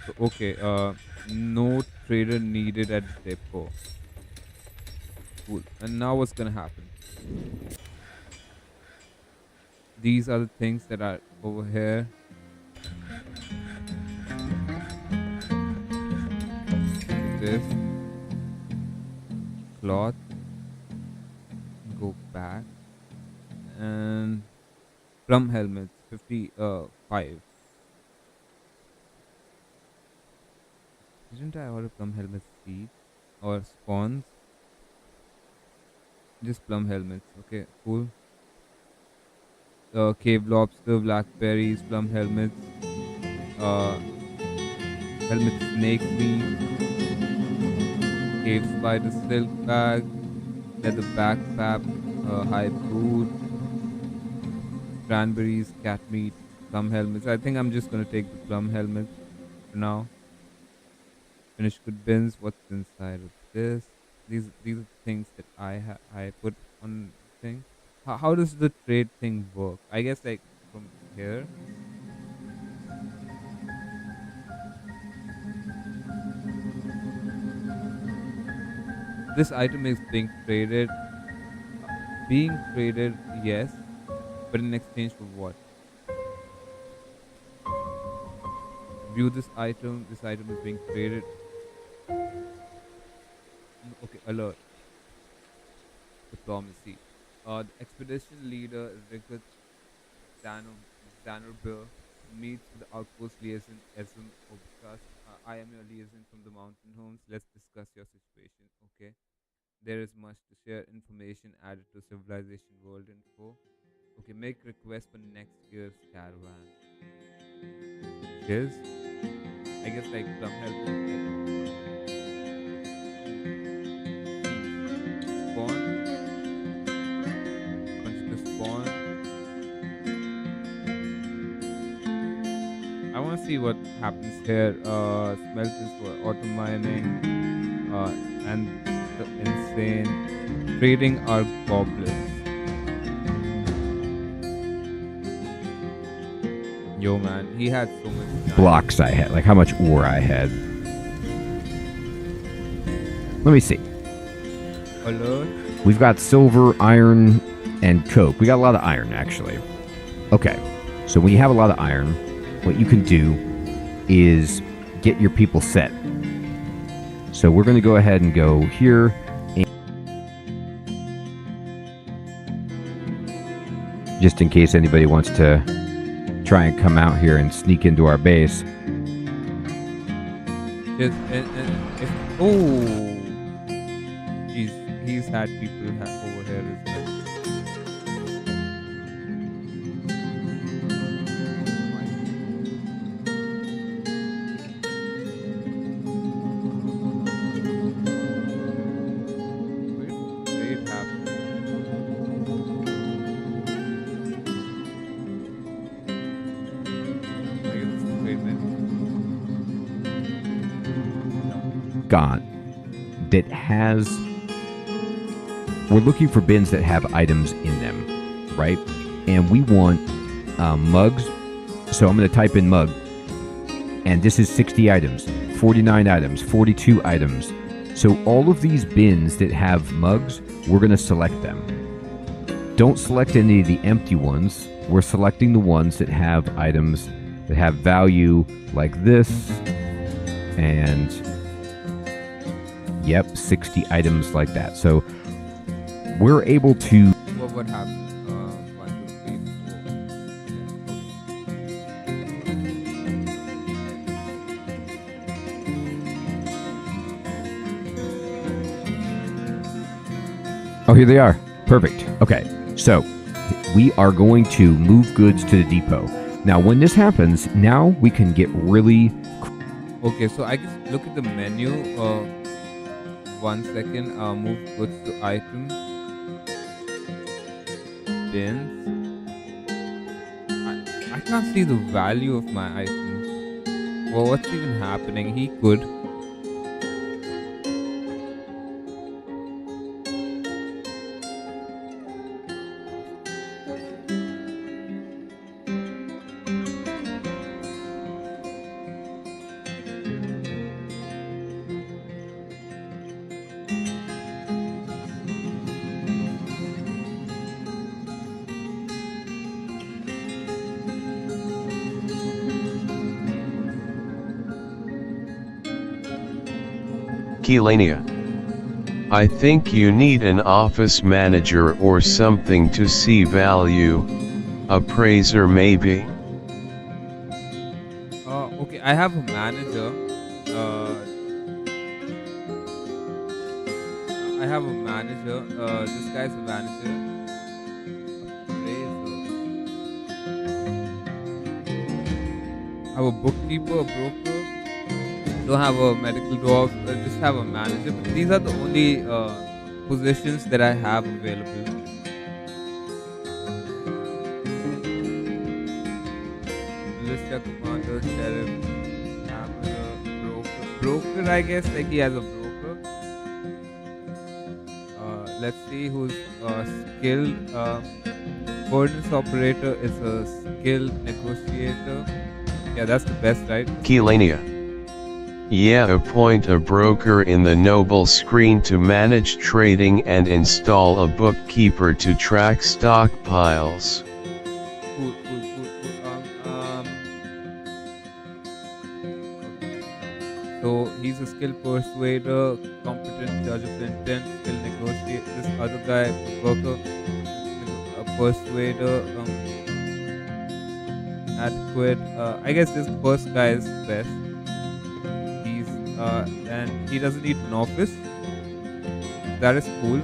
So, okay. No trader needed at the depot. Cool. And now what's gonna happen? These are the things that are over here. This cloth. Go back. And plum helmets. 55. Didn't I order plum helmet seeds or spawns? Just plum helmets. Okay, cool. Cave lobster, blackberries, plum helmets, uh, helmet snake meat, cave spider silk bag, leather backpack, high boot, cranberries, cat meat, plum helmets. I think I'm just gonna take the plum helmets for now. Finished good bins. What's inside of this? These are things that I put on thing. How does the trade thing work? I guess like from here. This item is being traded. Being traded, yes, but in exchange for what? View this item. This item is being traded. Okay, alert. Diplomacy. The expedition leader, Rickard Danerbeer, meets with the outpost liaison, Esm Obkas. I am your liaison from the mountain homes. Let's discuss your situation, okay? There is much to share. Information added to Civilization World Info. Okay, make request for next year's caravan. Cheers. I guess like some help. Spawn. Consider spawn. I want to see what happens here. Smelters for auto mining. And the insane trading our goblins. Yo, man, he had so much time. Blocks I had, like how much ore I had. Let me see. Alert. We've got silver, iron, and coke. We got a lot of iron, actually. Okay, so when you have a lot of iron, what you can do is get your people set. So we're going to go ahead and go here. just in case anybody wants to try and come out here and sneak into our base. Just and if he's had people over here as well. Where's trade happening? I guess it's a trade menu. Gone. That has. We're looking for bins that have items in them, right? And we want mugs. So I'm going to type in mug. And this is 60 items, 49 items, 42 items. So all of these bins that have mugs, we're going to select them. Don't select any of the empty ones. We're selecting the ones that have items that have value like this. And yep, 60 items like that. So we're able to. What happened? 1, 2, 3, 4. Oh, here they are. Perfect. Okay, so we are going to move goods to the depot. Now, when this happens, now we can get really. Okay, so I just look at the menu. 1 second. Move goods to items. Bins. I can't see the value of my items. Well, what's even happening? He could. Keylania. I think you need an office manager or something to see value. Appraiser maybe? Okay, I have a manager. I have a manager. This guy's a manager. Appraiser. I have a bookkeeper, a broker. Don't have a medical dwarf. Just have a manager. But these are the only positions that I have available. Militia commander, sheriff, hammer, broker. Broker, I guess, like he has a broker. Let's see who's skilled. Furnace operator is a skilled negotiator. Yeah, that's the best, right? Keylania. Yeah, appoint a broker in the noble screen to manage trading and install a bookkeeper to track stockpiles. Cool. So he's a skilled persuader, competent judge of intent, skilled negotiator. This other guy, worker, a persuader, adequate. I guess this first guy is best. And he doesn't need an office. That is cool.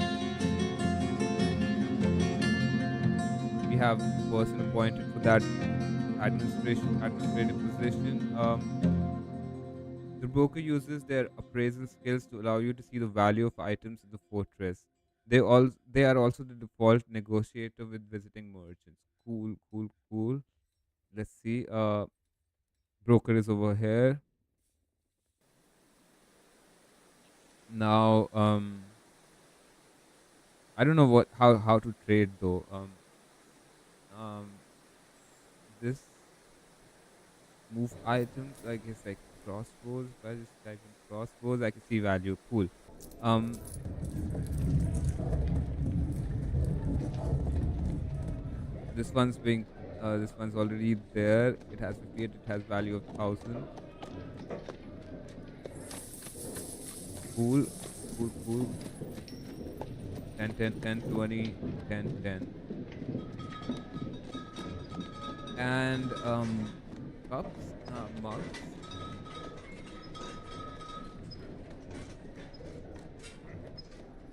We have a person appointed for that administrative position. The broker uses their appraisal skills to allow you to see the value of items in the fortress. They are also the default negotiator with visiting merchants. Cool. Let's see. Broker is over here. Now, I don't know how to trade though. This move items, I guess, like crossbows. If I just type in crossbows, I can see value. Cool. This one's already there. It has 58. It has value of 1,000. Cool. 10, 10, 10, 20, 10, 10. And cups, mugs.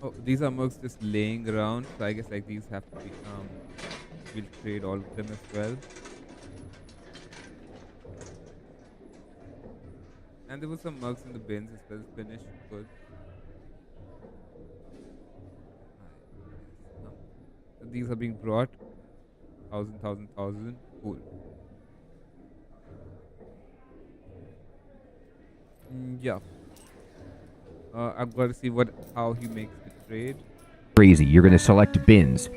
Oh, these are mugs just laying around. So I guess like these have to be we'll trade all of them as well. And there were some mugs in the bins as well. Finished goods. Yes. So these are being brought. Thousand. Cool. Yeah. I've got to see how he makes the trade. Crazy. You're going to select bins.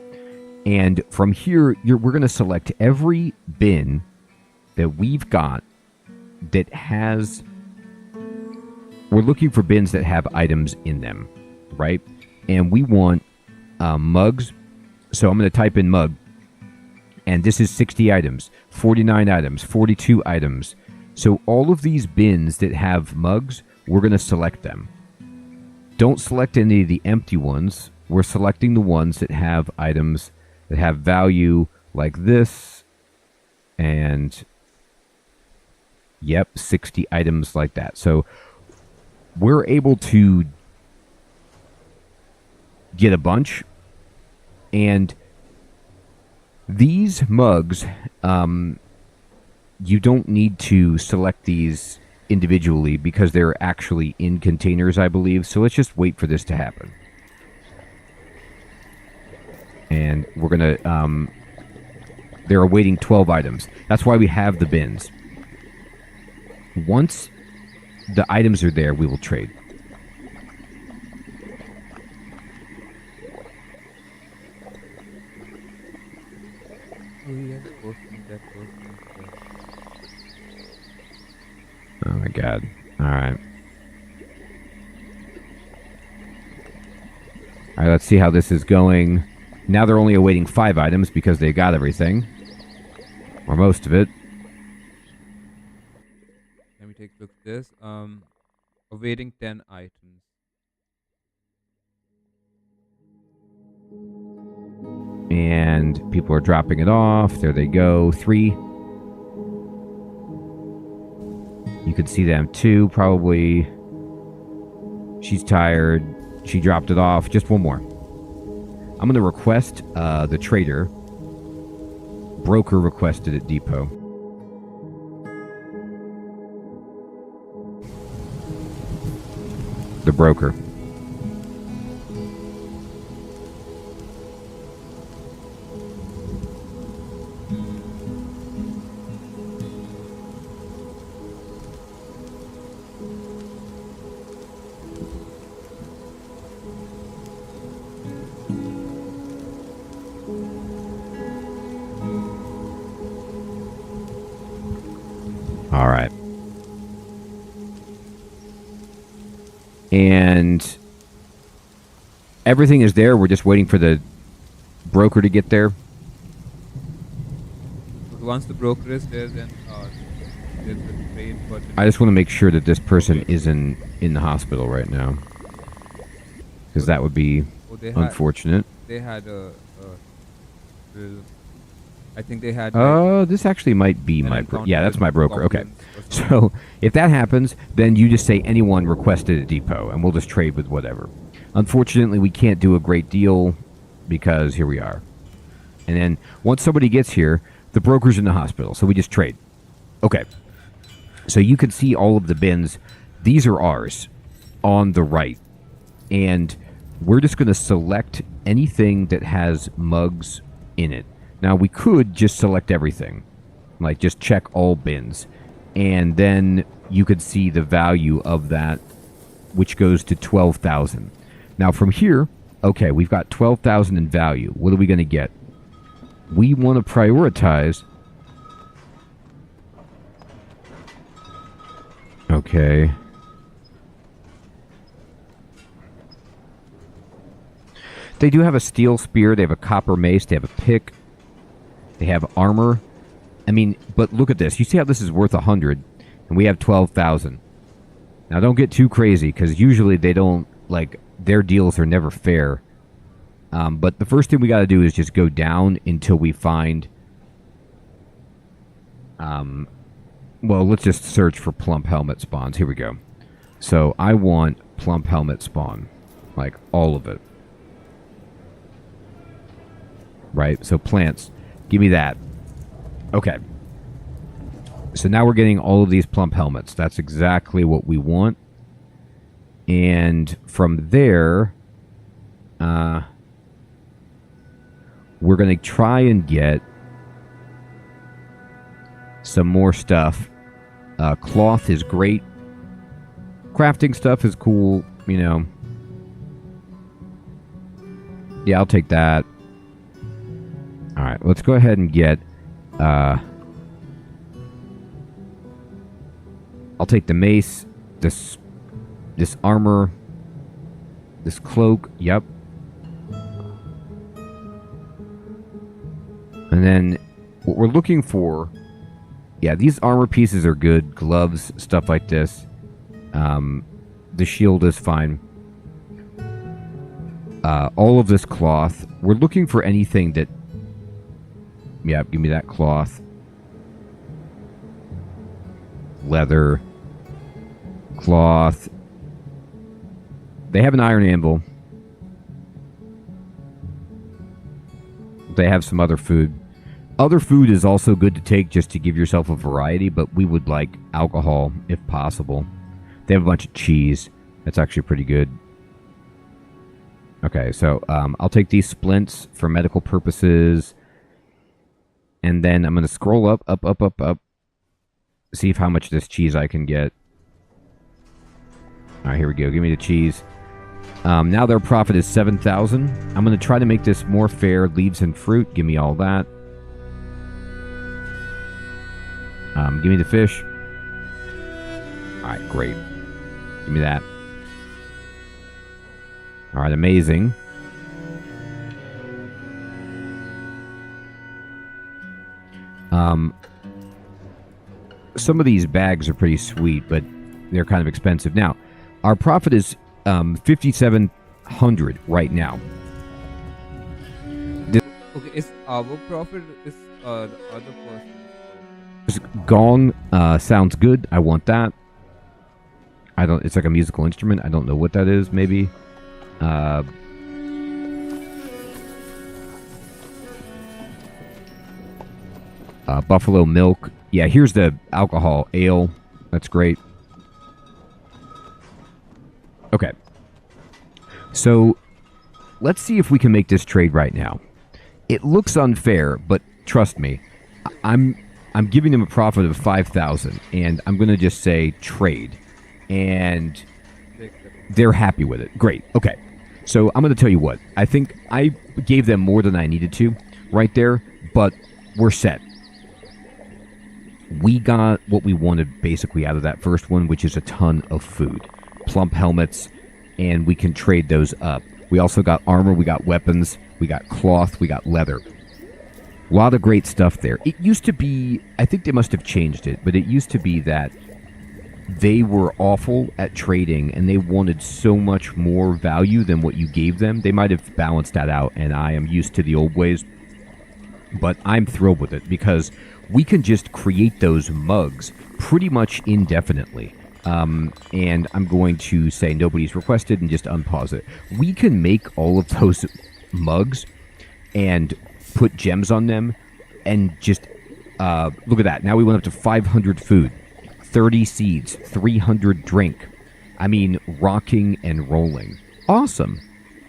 And from here, we're going to select every bin that we've got that has... We're looking for bins that have items in them, right? And we want mugs. So I'm going to type in mug. And this is 60 items, 49 items, 42 items. So all of these bins that have mugs, we're going to select them. Don't select any of the empty ones. We're selecting the ones that have items that have value like this. And, yep, 60 items like that. So we're able to get a bunch. And these mugs, you don't need to select these individually because they're actually in containers, I believe. So let's just wait for this to happen. And we're going to... they're awaiting 12 items. That's why we have the bins. Once the items are there, we will trade. Oh, yes, that person. Oh my god. Alright. Alright, let's see how this is going. Now they're only awaiting 5 items because they got everything. Or most of it. Let me take a look at this. Awaiting 10 items. And people are dropping it off. There they go. 3. You can see them. 2, probably. She's tired. She dropped it off. Just one more. I'm going to request the trader. Broker requested at depot. The broker. All right. And everything is there. We're just waiting for the broker to get there. Once the broker is there, then there's the trade button. I just want to make sure that this person isn't in the hospital right now. Because that would be unfortunate. They had I think they had... this actually might be my... Yeah, that's my broker. Okay. So, if that happens, then you just say anyone requested a depot, and we'll just trade with whatever. Unfortunately, we can't do a great deal because here we are. And then, once somebody gets here, the broker's in the hospital, so we just trade. Okay. So, you can see all of the bins. These are ours on the right. And we're just going to select anything that has mugs in it. Now, we could just select everything, like just check all bins, and then you could see the value of that, which goes to 12,000. Now, from here, okay, we've got 12,000 in value. What are we going to get? We want to prioritize. Okay. They do have a steel spear. They have a copper mace. They have a pick. They have armor. I mean, but look at this. You see how this is worth 100, and we have 12,000. Now, don't get too crazy, because usually they don't, like, their deals are never fair. But the first thing we got to do is just go down until we find Well, let's just search for plump helmet spawns. Here we go. So I want plump helmet spawn. Like, all of it. Right? So plants. Give me that. Okay. So now we're getting all of these plump helmets. That's exactly what we want. And from there, we're going to try and get some more stuff. Cloth is great. Crafting stuff is cool, you know. Yeah, I'll take that. All right, let's go ahead and get... I'll take the mace, this armor, this cloak, yep. And then what we're looking for... Yeah, these armor pieces are good. Gloves, stuff like this. The shield is fine. All of this cloth. We're looking for anything that... Yeah, give me that cloth. Leather. Cloth. They have an iron anvil. They have some other food. Other food is also good to take just to give yourself a variety, but we would like alcohol if possible. They have a bunch of cheese. That's actually pretty good. Okay, so I'll take these splints for medical purposes. And then I'm going to scroll up. See how much of this cheese I can get. All right, here we go. Give me the cheese. Now their profit is 7,000. I'm going to try to make this more fair. Leaves and fruit. Give me all that. Give me the fish. All right, great. Give me that. All right, amazing. Some of these bags are pretty sweet, but they're kind of expensive. Now, our profit is 5,700 right now. Okay, is our profit is the other person? This gong sounds good. I want that. I don't. It's like a musical instrument. I don't know what that is. Maybe. Buffalo milk. Yeah, here's the alcohol. Ale. That's great. Okay. So, let's see if we can make this trade right now. It looks unfair, but trust me, I'm giving them a profit of 5,000, and I'm going to just say trade. And they're happy with it. Great. Okay. So I'm going to tell you what. I think I gave them more than I needed to right there, but we're set. We got what we wanted basically out of that first one, which is a ton of food. Plump helmets, and we can trade those up. We also got armor, we got weapons, we got cloth, we got leather. A lot of great stuff there. It used to be, I think they must have changed it, but it used to be that they were awful at trading and they wanted so much more value than what you gave them. They might have balanced that out, and I am used to the old ways. But I'm thrilled with it because we can just create those mugs pretty much indefinitely. And I'm going to say nobody's requested and just unpause it. We can make all of those mugs and put gems on them and just look at that. Now we went up to 500 food, 30 seeds, 300 drink. I mean, rocking and rolling. Awesome.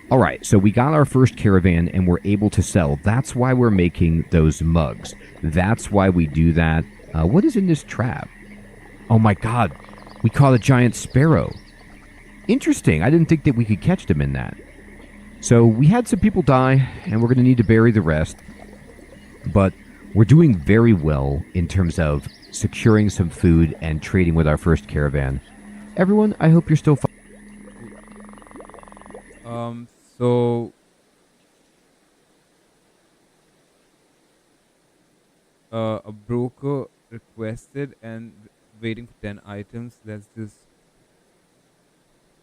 All right, so we got our first caravan and we're able to sell. That's why we're making those mugs. That's why we do that. What is in this trap? Oh my god, we caught a giant sparrow. Interesting. I didn't think that we could catch them in that. So we had some people die, and we're going to need to bury the rest. But we're doing very well in terms of securing some food and trading with our first caravan. Everyone, I hope you're still fine. So a broker requested and waiting for 10 items. Let's just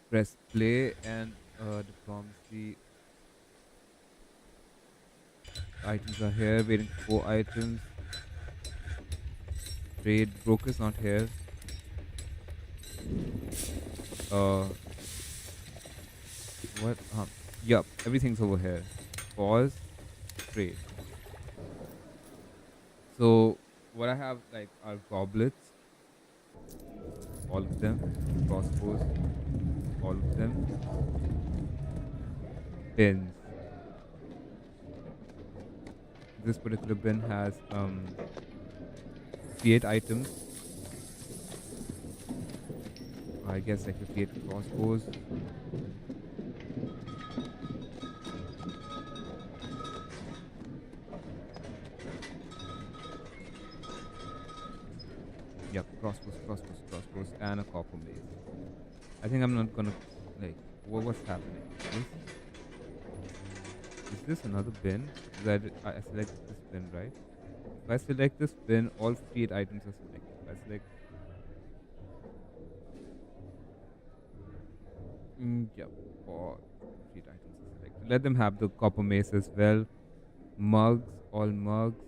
press play and diplomacy. Items are here, waiting for 4 items. Trade broker's not here. Uh, what? Yup, everything's over here. Pause. Trade. So what I have like are goblets, all of them, crossbows, all of them, bins. This particular bin has create items. I guess I could create crossbows. Yep, crossbows, and a copper mace. I think I'm not gonna like. What's happening? Is this another bin? That I select this bin, right? If I select this bin, all 58 items are selected. If I select, yep, all 58 items are selected. Let them have the copper mace as well. Mugs, all mugs.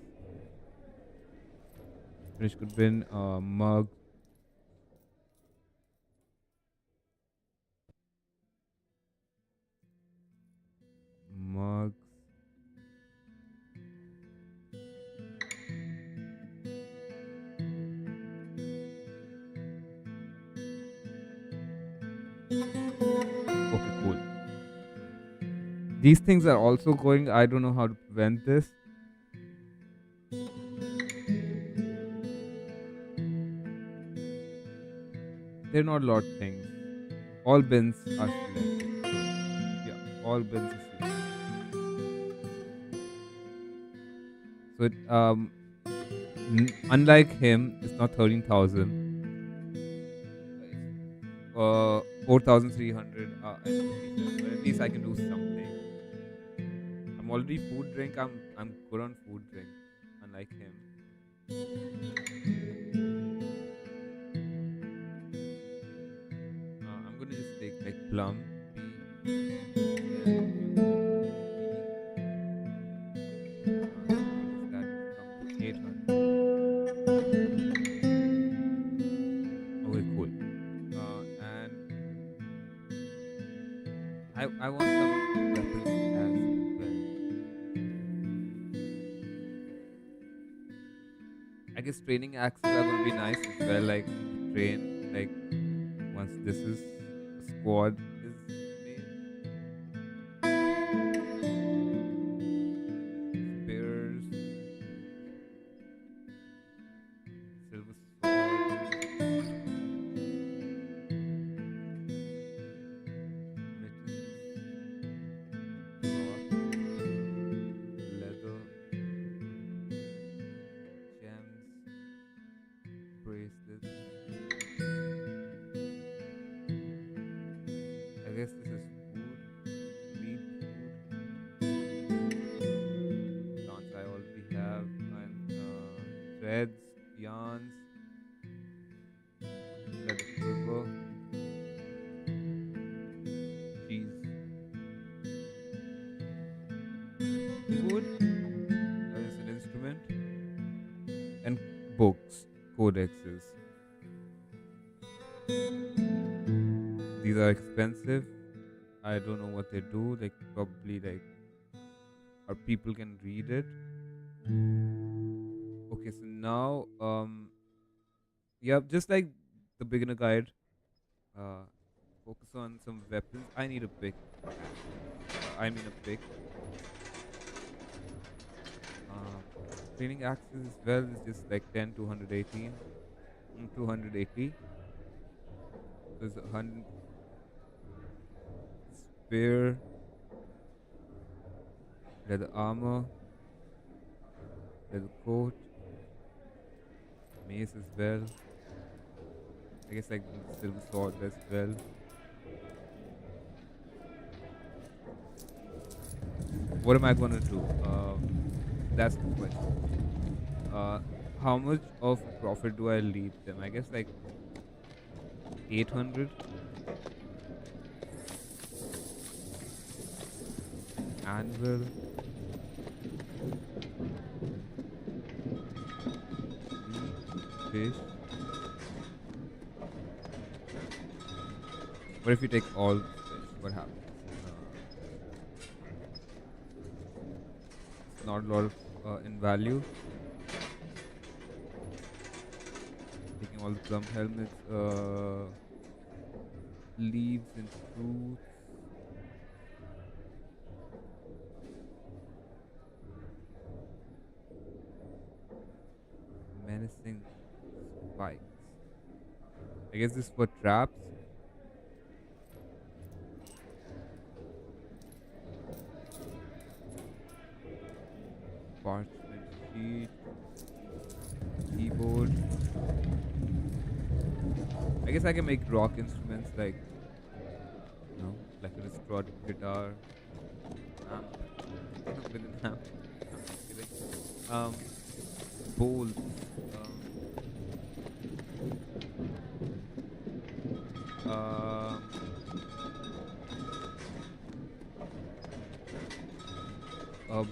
Finish good bin, mug. Mugs. Okay, cool. These things are also going. I don't know how to prevent this. They're not a lot of things. All bins are selected. So, yeah, all bins are selected. So it, unlike him, it's not 13,000. 4,300 and 57. But at least I can do something. I'm already food drink. I'm good on food drink, unlike him. I'm gonna just take like plum, pea, and that come to 800. Okay, cool. And I want some weapons as well. I guess training axes are gonna be nice as well. Like to train like once this is squad is made. Spears, silver sword, leather, gems, bracelets. I guess this is food, meat, food. Plants I already have, and threads, yarns, leather quiver, cheese, food. That is an instrument, and books, codexes. These are expensive. I don't know what they do. Like probably like, or people can read it. Okay, so now yeah, just like the beginner guide. Focus on some weapons. I need a pick. I mean a pick. Training axes as well is just like 10 to 118. 280. There's 100. Spear. Leather armor. Leather coat. Mace as well. I guess like the silver sword as well. What am I gonna do? That's the question. How much of profit do I leave them? I guess like 800. Anvil. fish. What if you take all the fish? What happens? It's not a lot of in value. Taking all the plum helmets, leaves and fruits. Menacing spikes. I guess this is for traps. Parchment sheet. Keyboard. I guess I can make rock instruments like, like a restored guitar. With an amp. I'm just kidding. Bowls.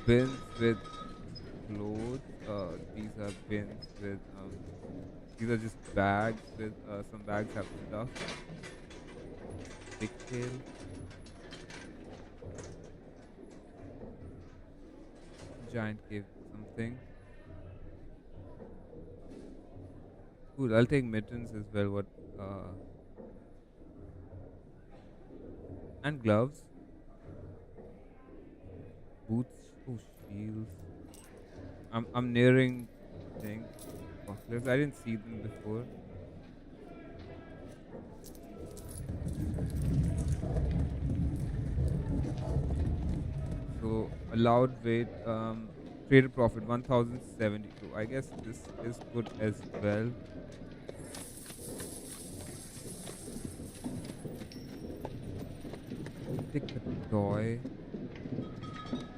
Bins with clothes. These are bins with these are just bags with some bags have stuff. Pigtail. Giant cave something. Cool, I'll take mittens as well. What and gloves. Boots. Oh, shields. I'm nearing things. Bucklers. I didn't see them before. So allowed weight, traded profit 1072. I guess this is good as well. Take the toy.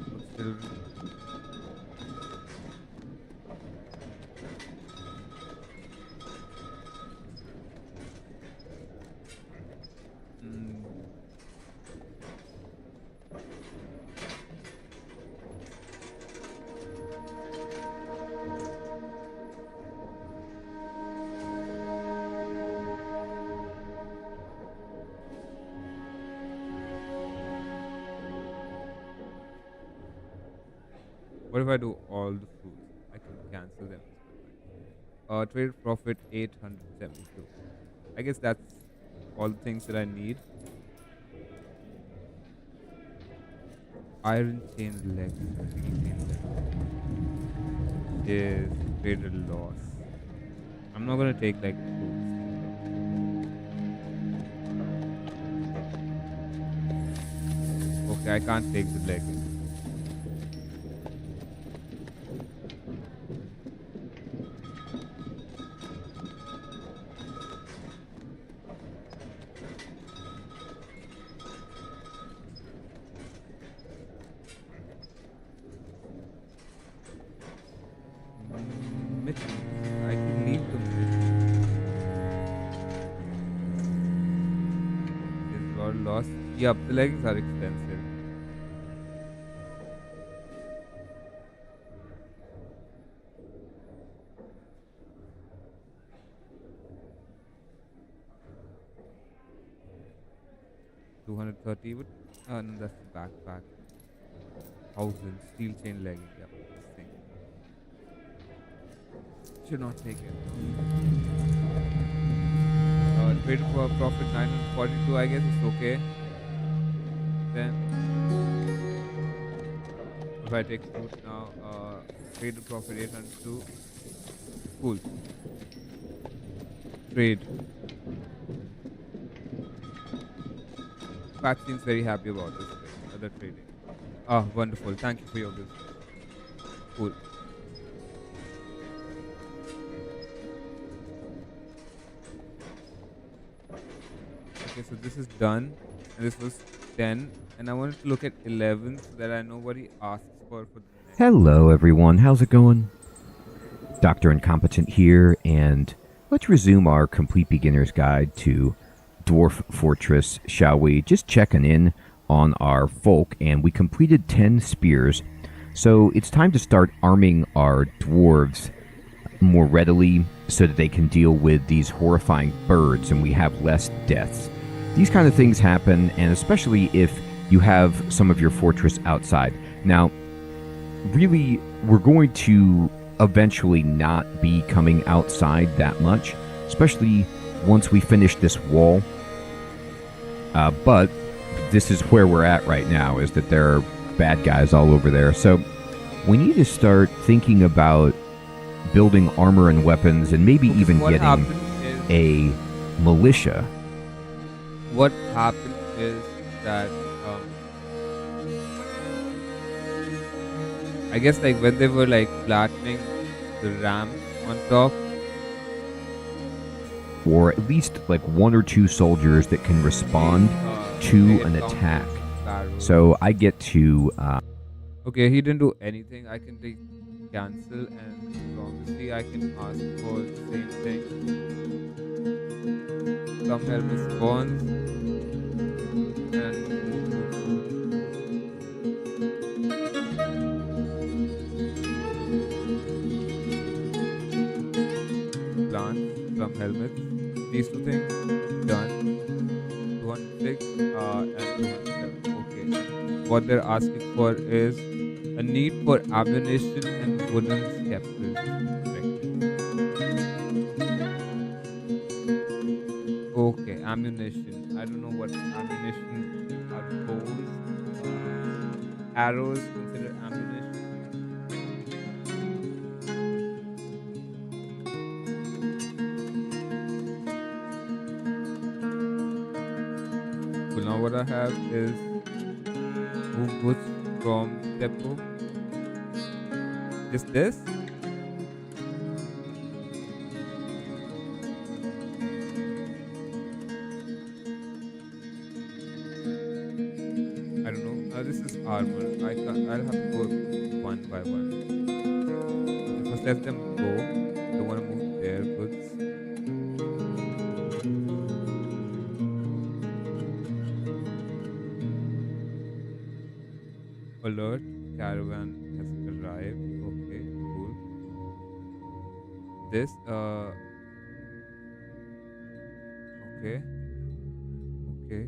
For children. What if I do all the foods? I can cancel them. Trade profit 872. I guess that's all the things that I need. Iron chain leg. Is traded loss. I'm not gonna take like foods. Okay, I can't take the leg. I can leave them. There's a lot of loss. Yup, the leggings are expensive. $230 would no, that's the backpack. 1,000 steel chain legging. Yep, this thing. Should not take it. Trade for profit 942. I guess it's okay. Then if I take fruit now, trade profit 802. Cool. Trade. Pat seems very happy about this other trading. Ah, wonderful. Thank you for your business. Cool. Okay, so this is done. And this was 10. And I wanted to look at 11 so that I know what he asks for the next. Hello, everyone. How's it going? Dr. Incompetent here, and let's resume our complete beginner's guide to Dwarf Fortress, shall we? Just checking in on our folk, and we completed 10 spears. So it's time to start arming our dwarves more readily so that they can deal with these horrifying birds and we have less deaths. These kind of things happen, and especially if you have some of your fortress outside. Now, really, we're going to eventually not be coming outside that much, especially once we finish this wall. But this is where we're at right now, is that there are bad guys all over there. So we need to start thinking about building armor and weapons, and maybe even What getting happened is a militia. what happened is that I guess like when they were like flattening the ramp on top, Or at least like one or two soldiers that can respond to they an encountered attack. sparrows. So I get to Okay, he didn't do anything. I can take cancel, and obviously I can ask for the same thing. Some help response and plants, some helmets. These two things done. 206 and 207. Okay. And what they're asking for is a need for ammunition and wooden scepters. Okay, ammunition. I don't know what ammunition are those. Arrows consider ammunition. So now what I have is move goods from depot. Just this. I don't know. This is armor. I can I'll have to go one by one. Okay, first let them go. Don't want to move their goods. Alert! Caravan has arrived. Okay, cool. This okay, okay.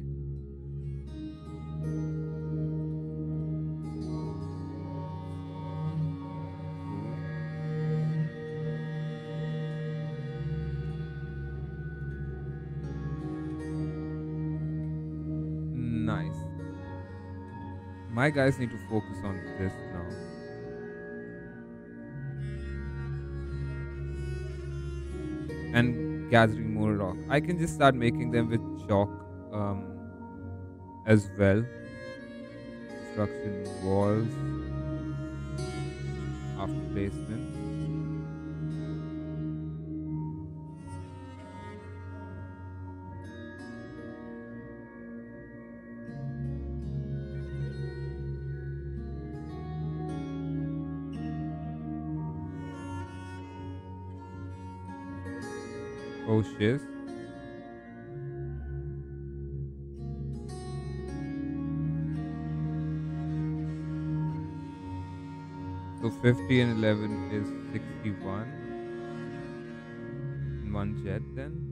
Cool. Nice. My guys need to focus on this now. And gathering more rock. I can just start making them with chalk as well. Construction walls after placement. Oh shit. So 50 and 11 is 61. In one jet then.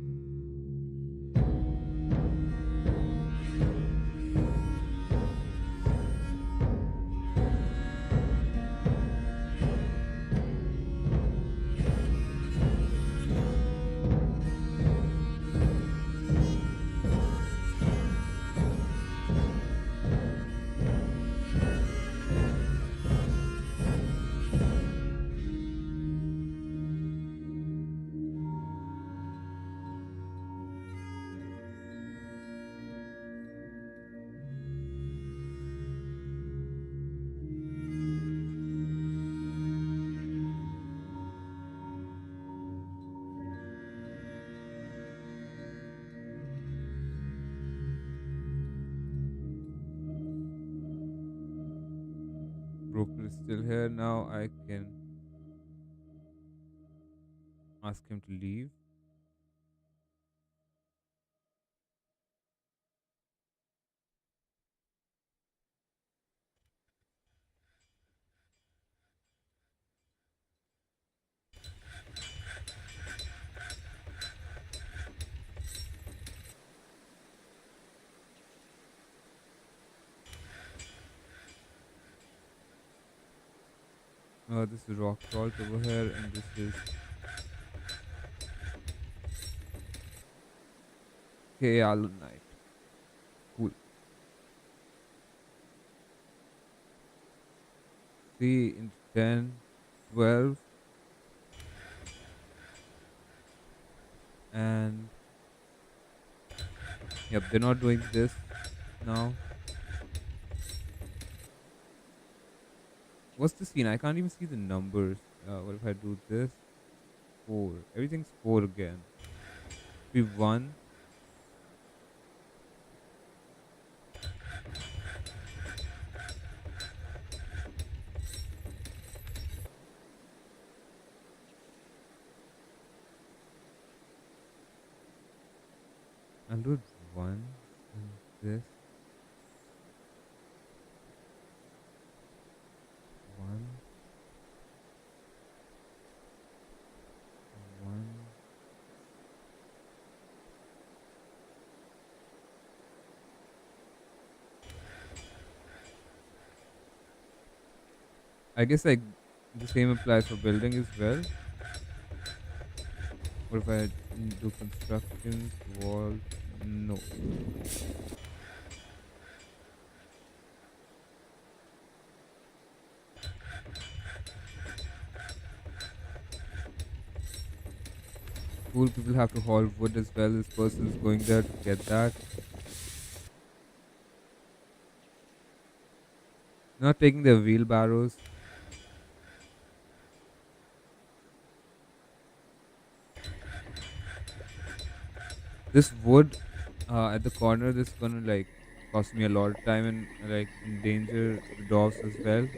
Broker is still here. Now I can ask him to leave. This is rock salt over here, and this is kaolinite. Cool. See, in 10, 12, and yep, they're not doing this now. What's the scene? I can't even see the numbers. What if I do this? 4. Everything's 4 again. We 1. I'll do it 1 and this 1 1. I guess like the same applies for building as well. What if I do construction wall? No. Cool, people have to haul wood as well. This person is going there to get that. Not taking their wheelbarrows. This wood at the corner, this is gonna like cost me a lot of time and like endanger the dogs as well.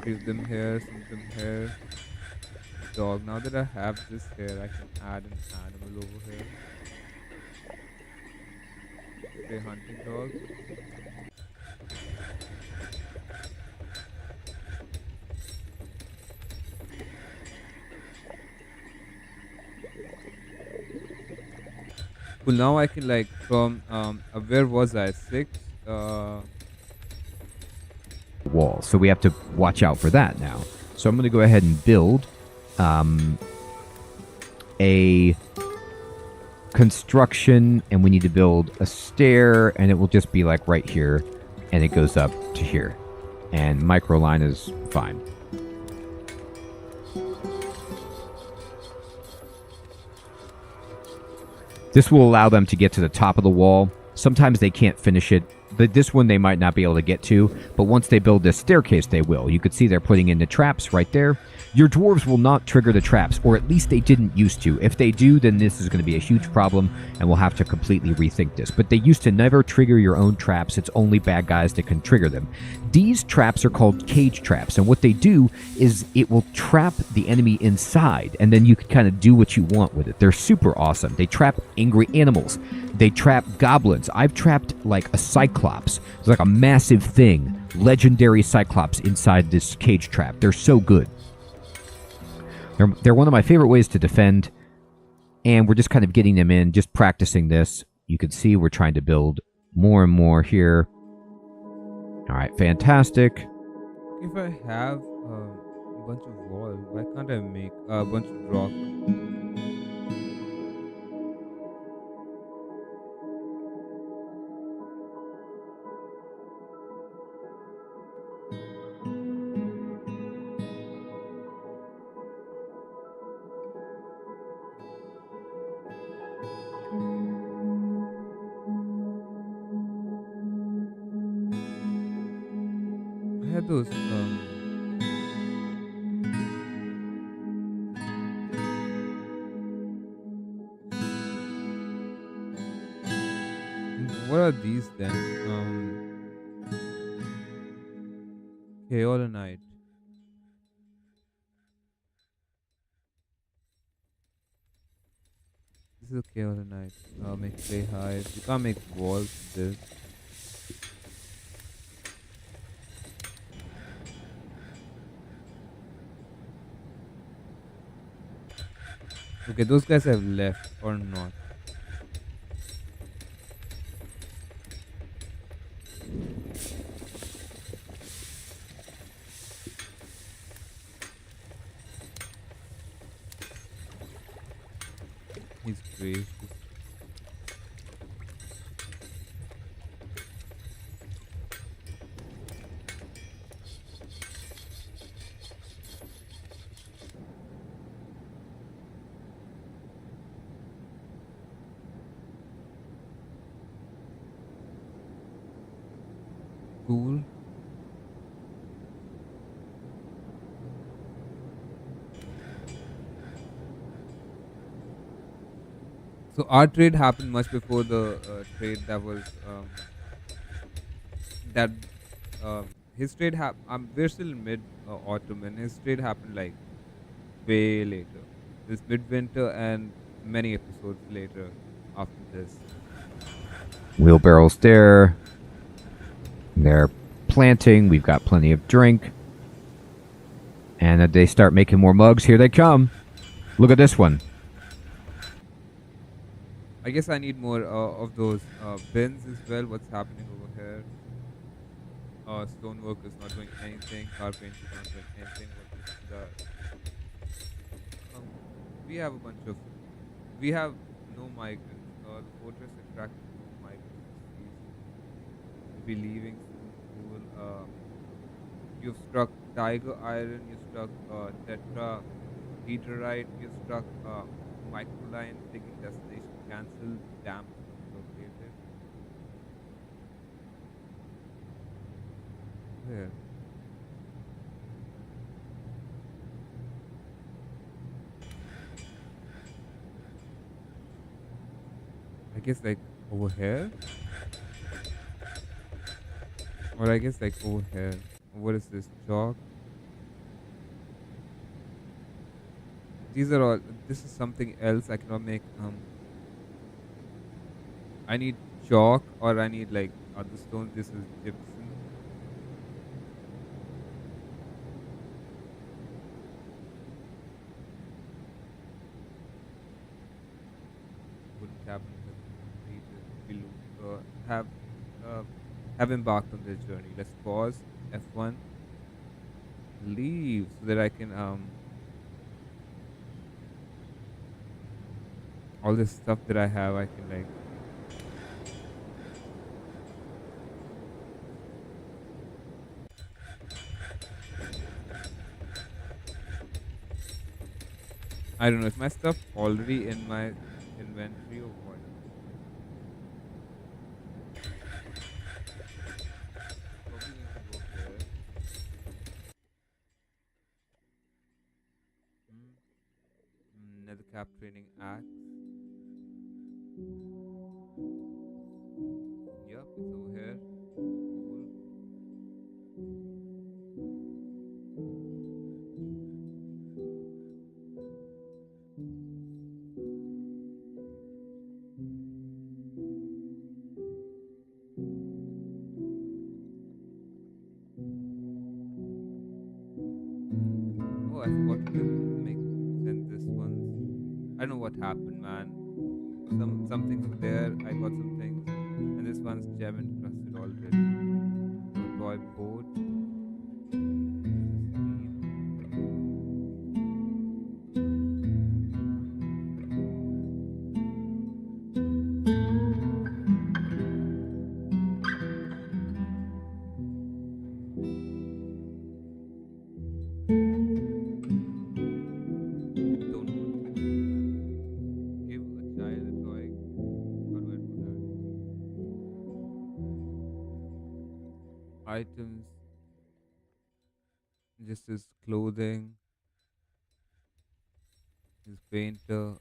Few of them here, some of them here. Dog. Now that I have this here, I can add an animal over here. Okay, hunting dog. Well, now I can like from where was I? 6. Wall. So we have to watch out for that now. So I'm going to go ahead and build a construction, and we need to build a stair, and it will just be like right here, and it goes up to here. And microline is fine. This will allow them to get to the top of the wall. Sometimes they can't finish it. This one they might not be able to get to, but once they build this staircase, they will. You can see they're putting in the traps right there. Your dwarves will not trigger the traps, or at least they didn't used to. If they do, then this is going to be a huge problem, and we'll have to completely rethink this. But they used to never trigger your own traps. It's only bad guys that can trigger them. These traps are called cage traps, and what they do is it will trap the enemy inside, and then you can kind of do what you want with it. They're super awesome. They trap angry animals. They trap goblins. I've trapped like a cyclops. It's like a massive thing. Legendary cyclops inside this cage trap. They're so good. They're one of my favorite ways to defend, and we're just kind of getting them in, just practicing this. You can see we're trying to build more and more here. All right, fantastic. If I have a bunch of wall, why can't I make a bunch of rock? I had those what are these then? Kaolinite. This is a kaolinite. I'll make clay hive. You can't make walls with this. Okay, those guys have left or not. He's gracious. Cool. So our trade happened much before the trade that was that his trade we're still in mid autumn, and his trade happened like way later. This midwinter and many episodes later after this. Wheelbarrows there. They're planting. We've got plenty of drink. And they start making more mugs. Here they come. Look at this one. I guess I need more of those bins as well. What's happening over here? Stonework is not doing anything. Carpenter is not doing anything. What is that? Um, we have a bunch of. We have no migrants. The fortress attracted no migrants. We'll be leaving soon. Cool. You've struck tiger iron. You struck tetra heterite. You struck microline. Digging destination cancelled. Dam located. Where? I guess like over here, or I guess like over here. What is this? Chalk. These are all. This is something else. I cannot make. I need chalk, or I need like other stones. This is gypsum. Wooden cabinet has been completed. We'll uh, have embarked on this journey. Let's pause. F1. Leave so that I can all this stuff that I have, I can like. I don't know, is my stuff already in my inventory or what? Probably need to go here. Nether cap training axe. Yep, it's over here. Cool. Oh, I forgot to make send this once. I don't know what happened, man. Some things were there. I got some things, and this one's gem encrusted already. So toy boat. What does this mean? Don't know what this means, man. Give a child a toy. How do I do that? Items. Just his clothing. His painter.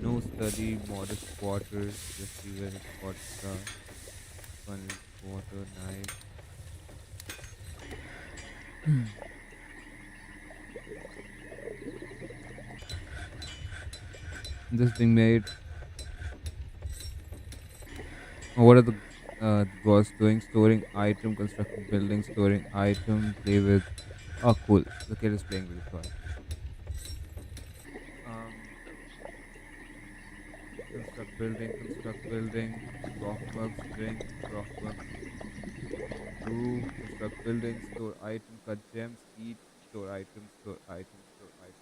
No study. Modest quarters. Let's see where his quarters are. One is water. Nice. This being made. What are the gods doing? Storing item, constructing buildings, storing item, play with. Oh, cool. The kid is playing with the toy. Um, construct building, rock bugs, drink, rock bugs, brew, construct building, store item, cut gems, eat, store items, store items, store items.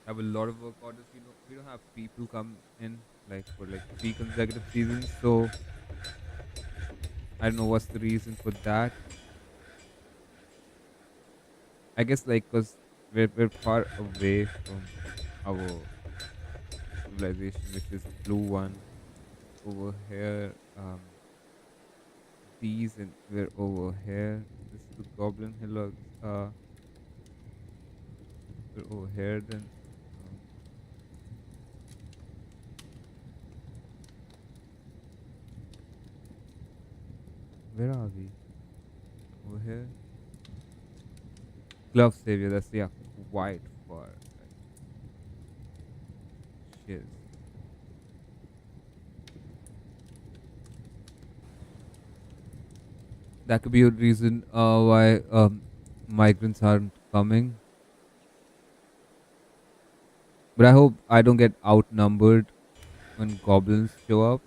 have a lot of work orders. We don't have people come in like for like 3 consecutive seasons. So I don't know what's the reason for that. I guess like because we're far away from our civilization, which is the blue one over here. These and we're over here. This is the Goblin Hillocks. We're over here then. Um, where are we? Over here. Glove Savior. That's quite far. Right? Shiz. That could be a reason why migrants aren't coming. But I hope I don't get outnumbered when goblins show up.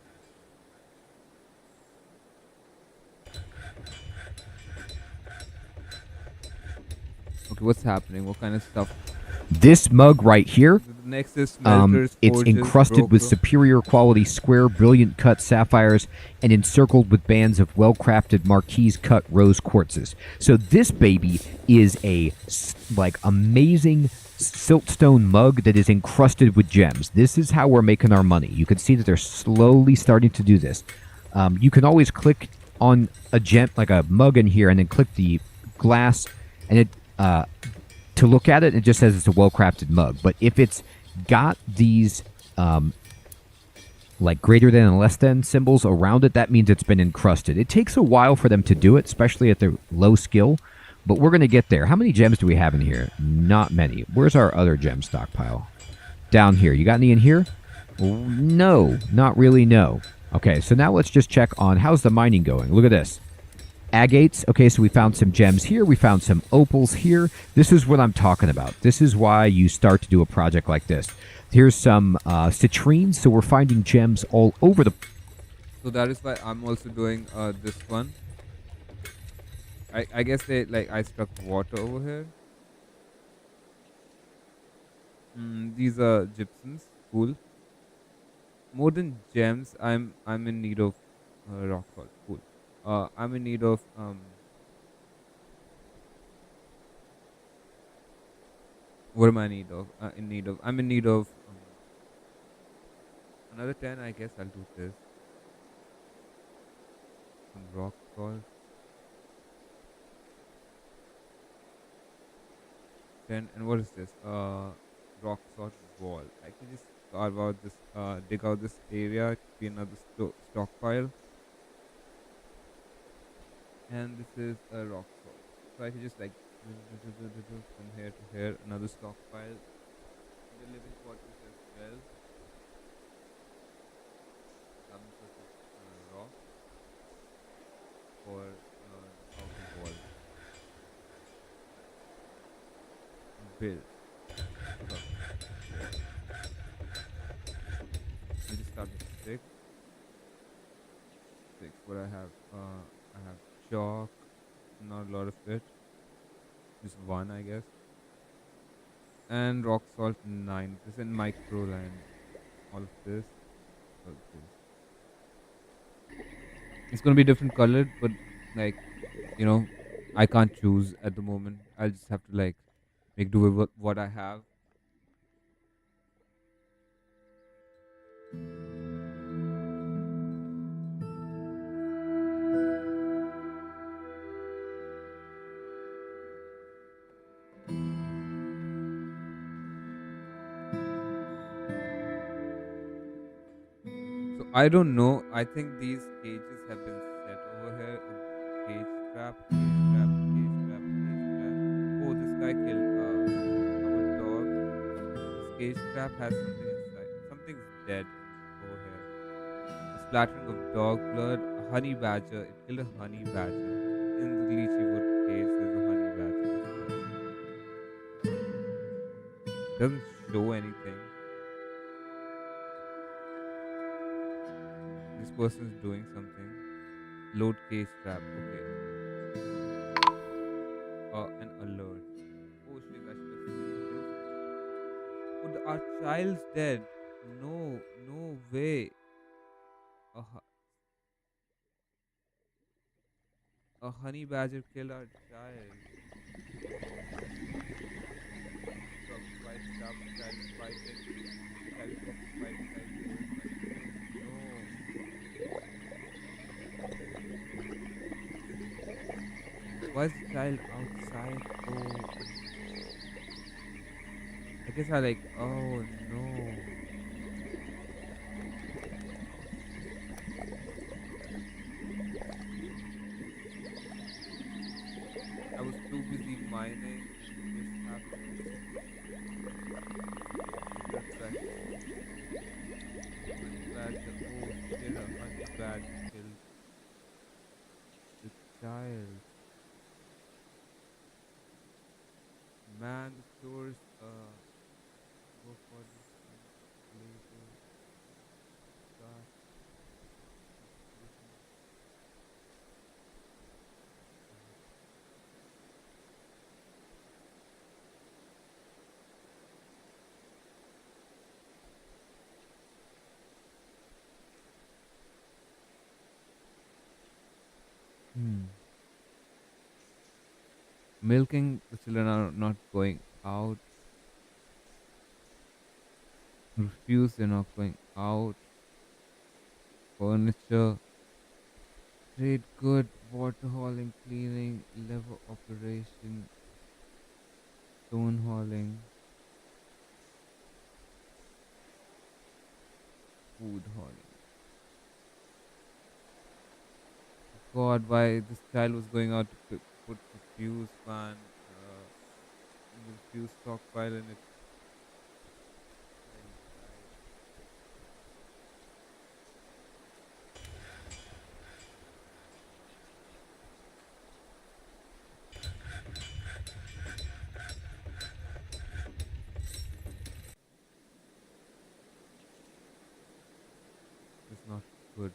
Okay, what's happening? What kind of stuff? This mug right here, The next is smelters, it's forges, encrusted with broker. superior quality square, brilliant cut sapphires and encircled with bands of well-crafted marquise cut rose quartzes. So this baby is a like amazing siltstone mug that is encrusted with gems. This is how we're making our money. You can see that they're slowly starting to do this. You can always click on a gem, like a mug in here, and then click the glass, and it to look at it, it just says it's a well-crafted mug. But if it's got these like greater than and less than symbols around it, that means it's been encrusted. It takes a while for them to do it, especially at their low skill, but we're going to get there. How many gems do we have in here? Not many. Where's our other gem stockpile? Down here. You got any in here? No, not really, no. Okay, so now let's just check on how's the mining going. Look at this. Agates. Okay, so we found some gems here. We found some opals here. This is what I'm talking about. This is why you start to do a project like this. Here's some citrines. So we're finding gems all over the... So that is why I'm also doing this one. I guess I struck water over here. These are gypsums. Cool. More than gems, I'm in need of rock salt. Cool. I'm in need of what am I in need of? I'm in need of another 10. I guess I'll do this. Some rock salt. 10. And what is this? Rock salt wall. I can just carve out this. Dig out this area. It could be another stockpile. And this is a rock salt. So I can just like from here to here, another stockpile. The living quarters as well. Some sort of rock for the outer wall. Build. I'll just start with 6. What I have? I have chalk. Not a lot of it. Just 1, I guess. And rock salt 9. This is in micro line. All of this. All of this. It's gonna be different colored, but like, I can't choose at the moment. I'll just have to like make do with what I have. So I don't know. I think these cages have been set over here. A cage trap, cage trap, cage trap, cage trap. Oh, this guy killed our dog. This cage trap has something inside. Something's dead over here. A splattering of dog blood. A honey badger. It killed a honey badger. In the lychee wood cage, there's a honey badger as well. Doesn't show anything. This person is doing something. Load case trap. Okay. An alert. Oh shit! I should have seen this. Oh, Our child's dead. No, no way. A, hu- a honey badger killed our child. Dog spiced up, child fighting. Child occupied, child horrified. Oh no. Why is the child outside? Oh, I guess I like. Oh no. I was too busy mining and this happened. That's right. Honey badger. Oh shit, a honey badger killed the child. Man, the stores go for this labor. God, listen. Milking, the children are not going out. Refuse, they're not going out. Furniture, trade good, water hauling, cleaning, lever operation, stone hauling, food hauling. God, why this child was going out to put the fuse, man, in the fuse stockpile and it child died. It's not good.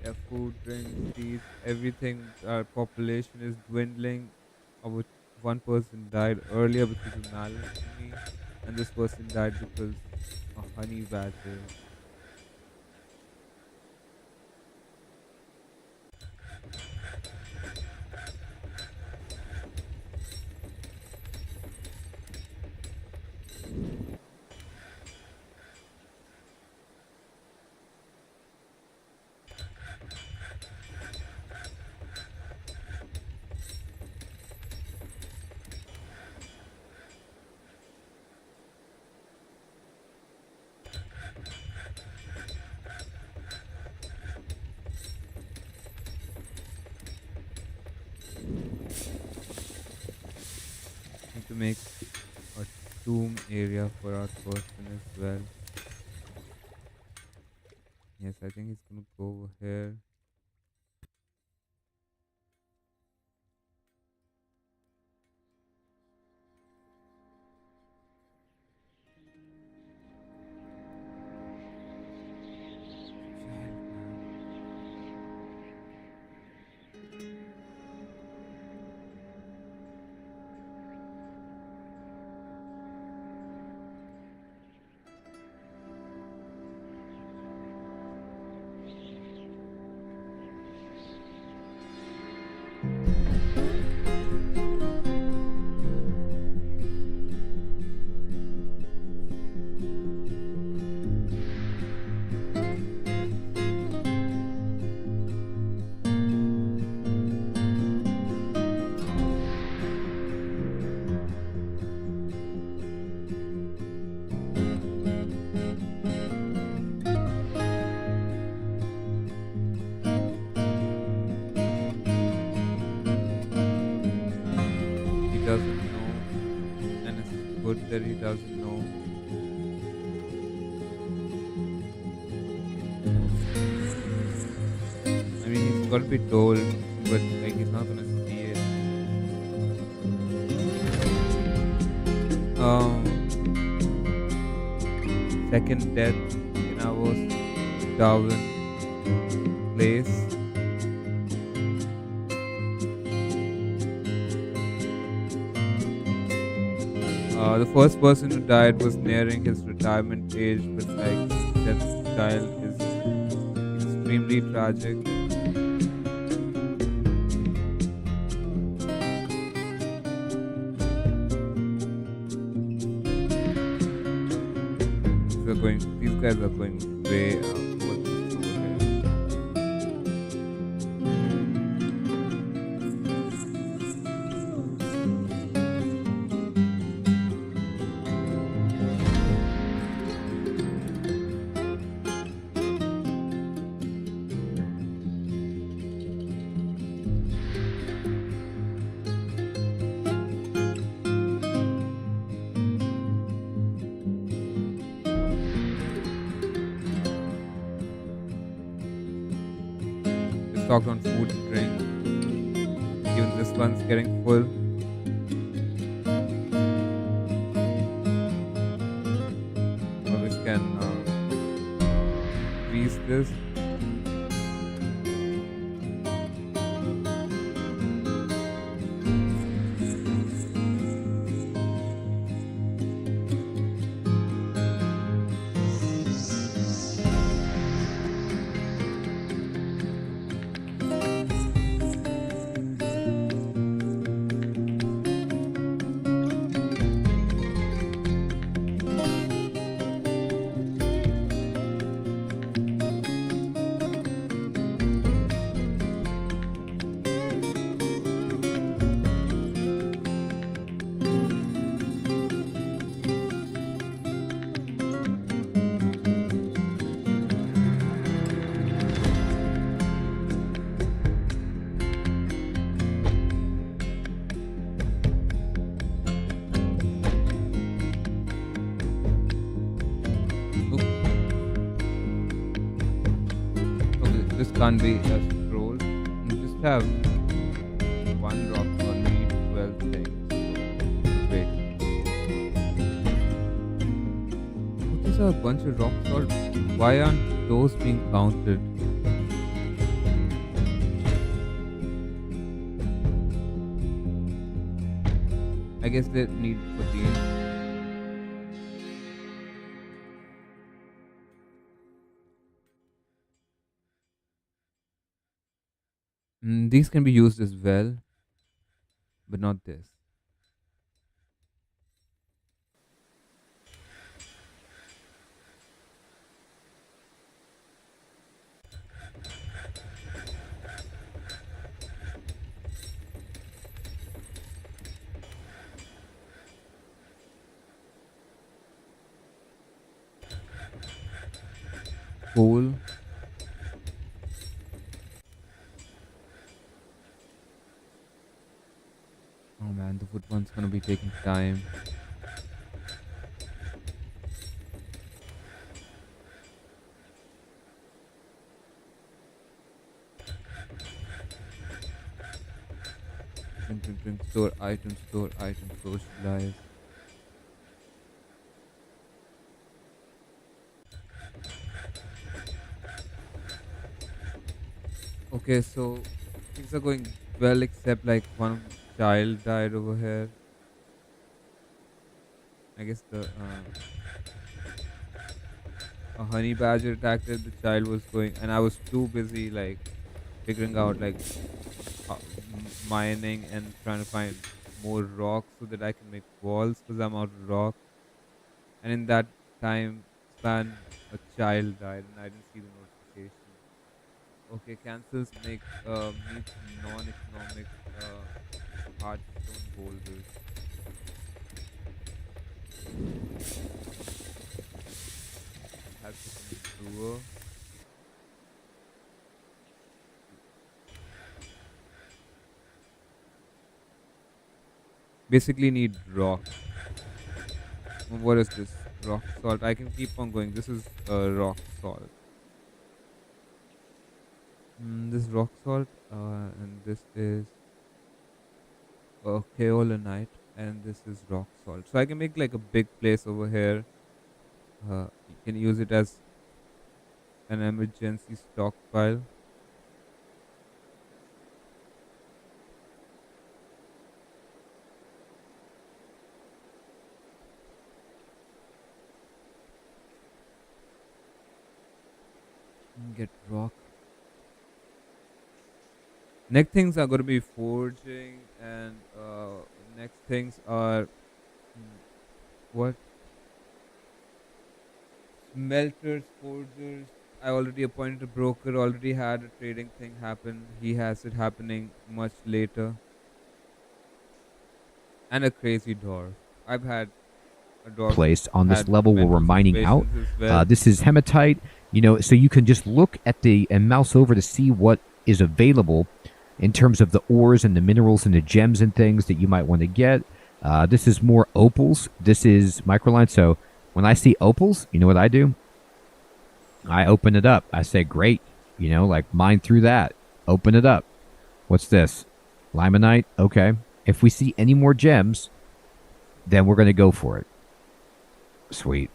Yeah, food, drink, seeds, everything. Our population is dwindling. Our one person died earlier because of malady, and this person died because a honey badger. Need to make a tomb area for our person as well. Yes, I think it's gonna go over here. Child, man. He doesn't know, and it's good that he doesn't know. I mean, he's got to be told, but like he's not gonna see it. Um, second death in our Darwin Place. The first person who died was nearing his retirement age, but like death of a child is extremely tragic. These guys are going way out. What's this over here? Just talked on food and drink. Even this one's getting full. Always can grease this. Okay, this can't be a scroll. You just have one rock or need 12 things. Wait. Oh, these are a bunch of rock salt. Why aren't those being counted? I guess they need for these. These can be used as well, but not this. Cool. Oh man, the foot one's gonna be taking time. Drink, store items, socialize. Okay, so things are going well, except like one child died over here. I guess a honey badger attacked it. The child was going, and I was too busy like figuring out like mining and trying to find more rocks so that I can make walls because I'm out of rock. And in that time span, a child died, and I didn't see the notification. Okay, cancels make meet non-economic hard stone boulders. Has to become brewer. Basically need rock. What is this? Rock salt. I can keep on going. This is rock salt. This rock salt, and this is kaolinite, and this is rock salt. So I can make like a big place over here. You can use it as an emergency stockpile. Get rock. Next things are going to be forging, and next things are what? Smelters, forgers. I already appointed a broker. Already had a trading thing happen. He has it happening much later. And a crazy dwarf. I've had a dwarf Place on this had level where we're mental mining out. situations as well. This is hematite, so you can just look at and mouse over to see what is available in terms of the ores and the minerals and the gems and things that you might want to get. This is more opals. This is microline. So when I see opals, you know what I do? I open it up. I say, great, like mine through that. Open it up. What's this? Limonite? Okay. If we see any more gems, then we're going to go for it. Sweet.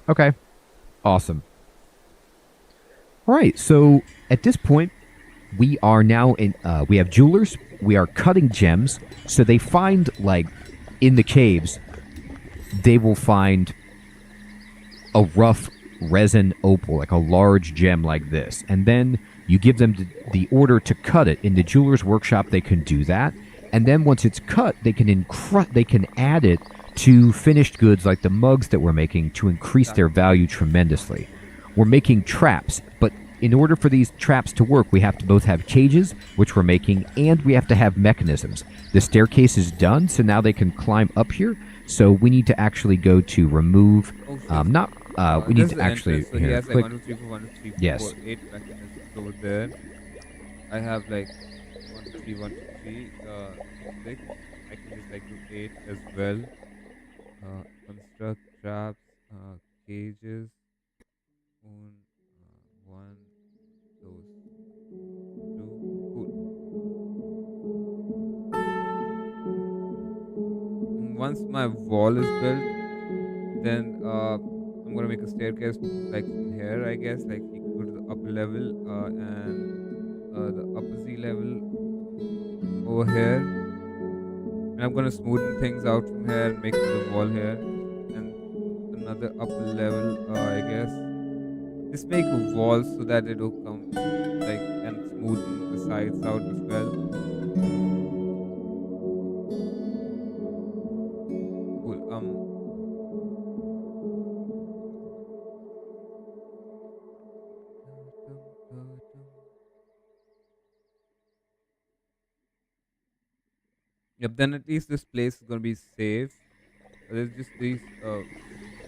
Okay. Awesome. All right. So at this point, we are now we have jewelers. We are cutting gems. So they find, like, in the caves, they will find a rough resin opal, like a large gem like this. And then you give them the order to cut it. In the jeweler's workshop, they can do that. And then once it's cut, they can add it to finished goods like the mugs that we're making to increase their value tremendously. We're making traps, but in order for these traps to work, we have to both have cages, which we're making, and we have to have mechanisms. The staircase is done, so now they can climb up here. So we need to actually go to remove, we need to actually, So he here, has like click, 1, 2, 3, 4, 1, 2, 3, 4, Yes. 8 mechanisms over there. I have like 1, 2, 3, 1, 2, 3, 6. I can just like do 8 as well. Construct traps, cages, own, 1, those 2. Cool. Once my wall is built, then I'm gonna make a staircase like from here, I guess. Like he could go to the upper level, and the upper Z level over here. And I'm gonna smoothen things out from here and make another wall here, and another upper level, I guess. Just make a wall so that it'll come like and smoothen the sides out as well. Cool. Yep. Then at least this place is gonna be safe. There's just these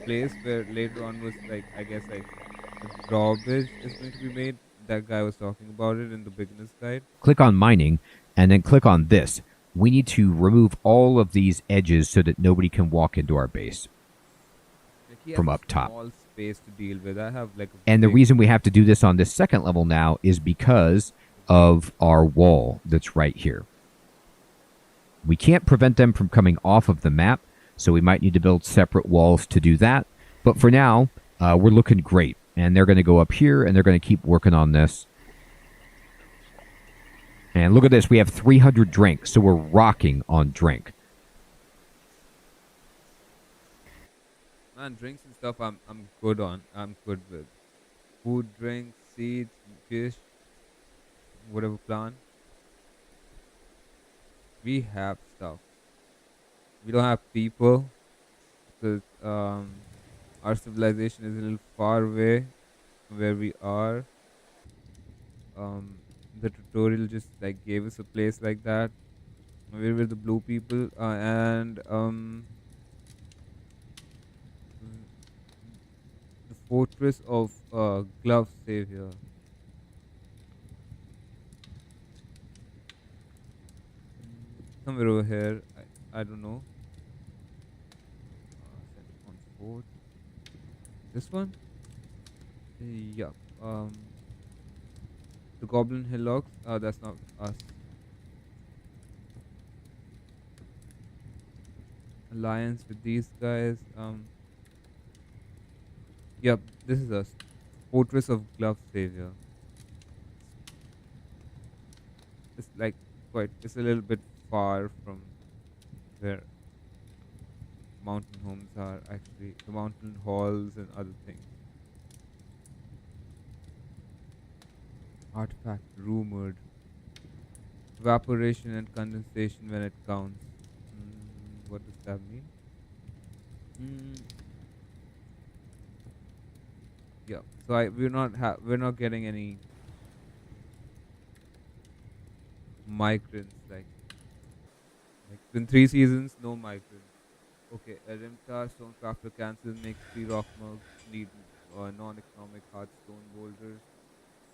place where later on was like, I guess, like a drawbridge is going to be made. That guy was talking about it in the beginner's guide. click on mining, and then click on this. We need to remove all of these edges so that nobody can walk into our base. Like he has From a up top. small space to deal with. I have like a And the big- reason we have to do this on this second level now is because of our wall that's right here. We can't prevent them from coming off of the map, so we might need to build separate walls to do that. But for now, we're looking great. And they're going to go up here, and they're going to keep working on this. And look at this. We have 300 drink, so we're rocking on drink. Man, drinks and stuff I'm good on. I'm good with. Food, drinks, seeds, fish, whatever plant. We have stuff. We don't have people because our civilization is a little far away from where we are. The tutorial just like gave us a place like that. We were the blue people, and mm, the fortress of Glove Savior. Somewhere over here. I don't know. Set on fort. This one? Yup. The Goblin Hillocks. That's not us. Alliance with these guys. Yep, this is a Fortress of Glove Savior. It's like quite. It's a little bit far from where mountain homes are actually. The mountain halls and other things. Artifact rumored. Evaporation and condensation when it counts. What does that mean? Mm, yeah. So we're not getting any migrants like in 3 seasons, no migrants. Okay, a Rimtar Stonecrafter cancel makes 3 rock mugs need non-economic hard stone boulders.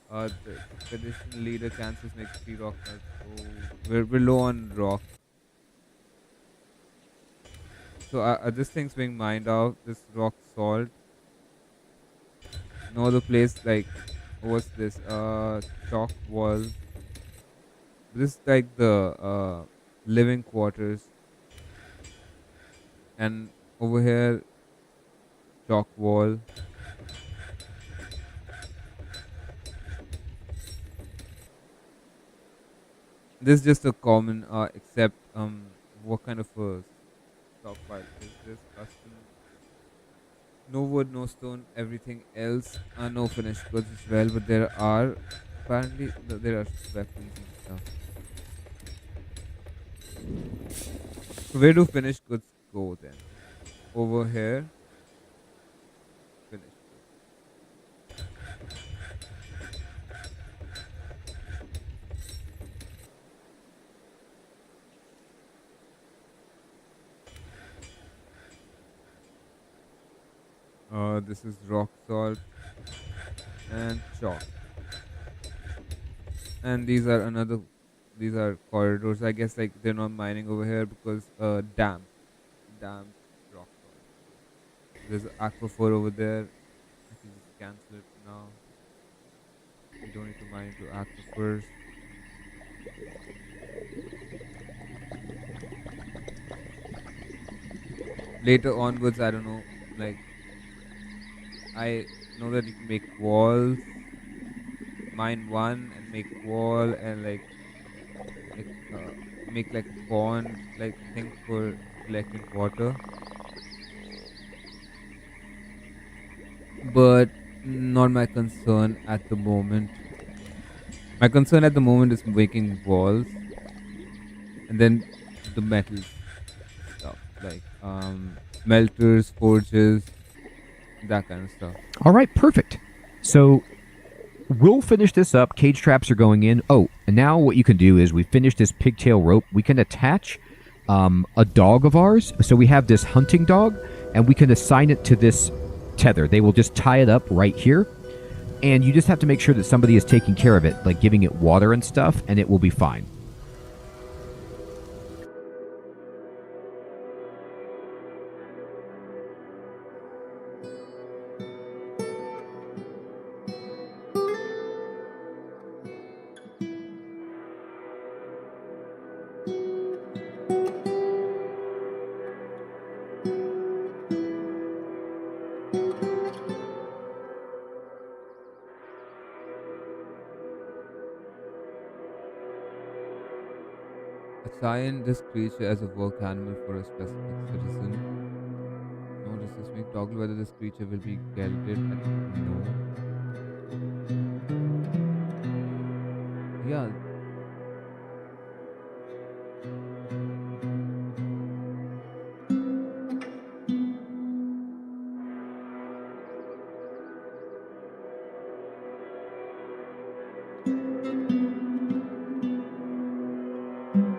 The expedition leader cancels makes 3 rock mugs. So we're low on rock. So this thing's being mined out. This rock salt. No other place like what's this? Chalk wall. This is like the living quarters, and over here chalk wall. This is just a common except what kind of a stockpile is this? Custom. No wood, no stone, everything else. No finished goods as well, but there are apparently there are weapons and stuff. So where do finished goods go then? Over here, finished goods. This is rock salt and chalk, and these are corridors. I guess like they're not mining over here because damp rock salt. There's an aquifer over there. I can just cancel it now. We don't need to mine into aquifers. Later onwards, I don't know. Like I know that you can make walls, mine one and make wall and like make like a pond like thing for collecting water. But not my concern at the moment. My concern at the moment is making walls and then the metals stuff like smelters, forges, that kind of stuff. All right, perfect. So we'll finish this up. Cage traps are going in. Oh, and now what you can do is we finish this pigtail rope. We can attach a dog of ours. So we have this hunting dog, and we can assign it to this tether. They will just tie it up right here, and you just have to make sure that somebody is taking care of it, like giving it water and stuff, and it will be fine. Assign this creature as a work animal for a specific citizen. Notice this week. Toggle whether this creature will be gelded at no. Yeah.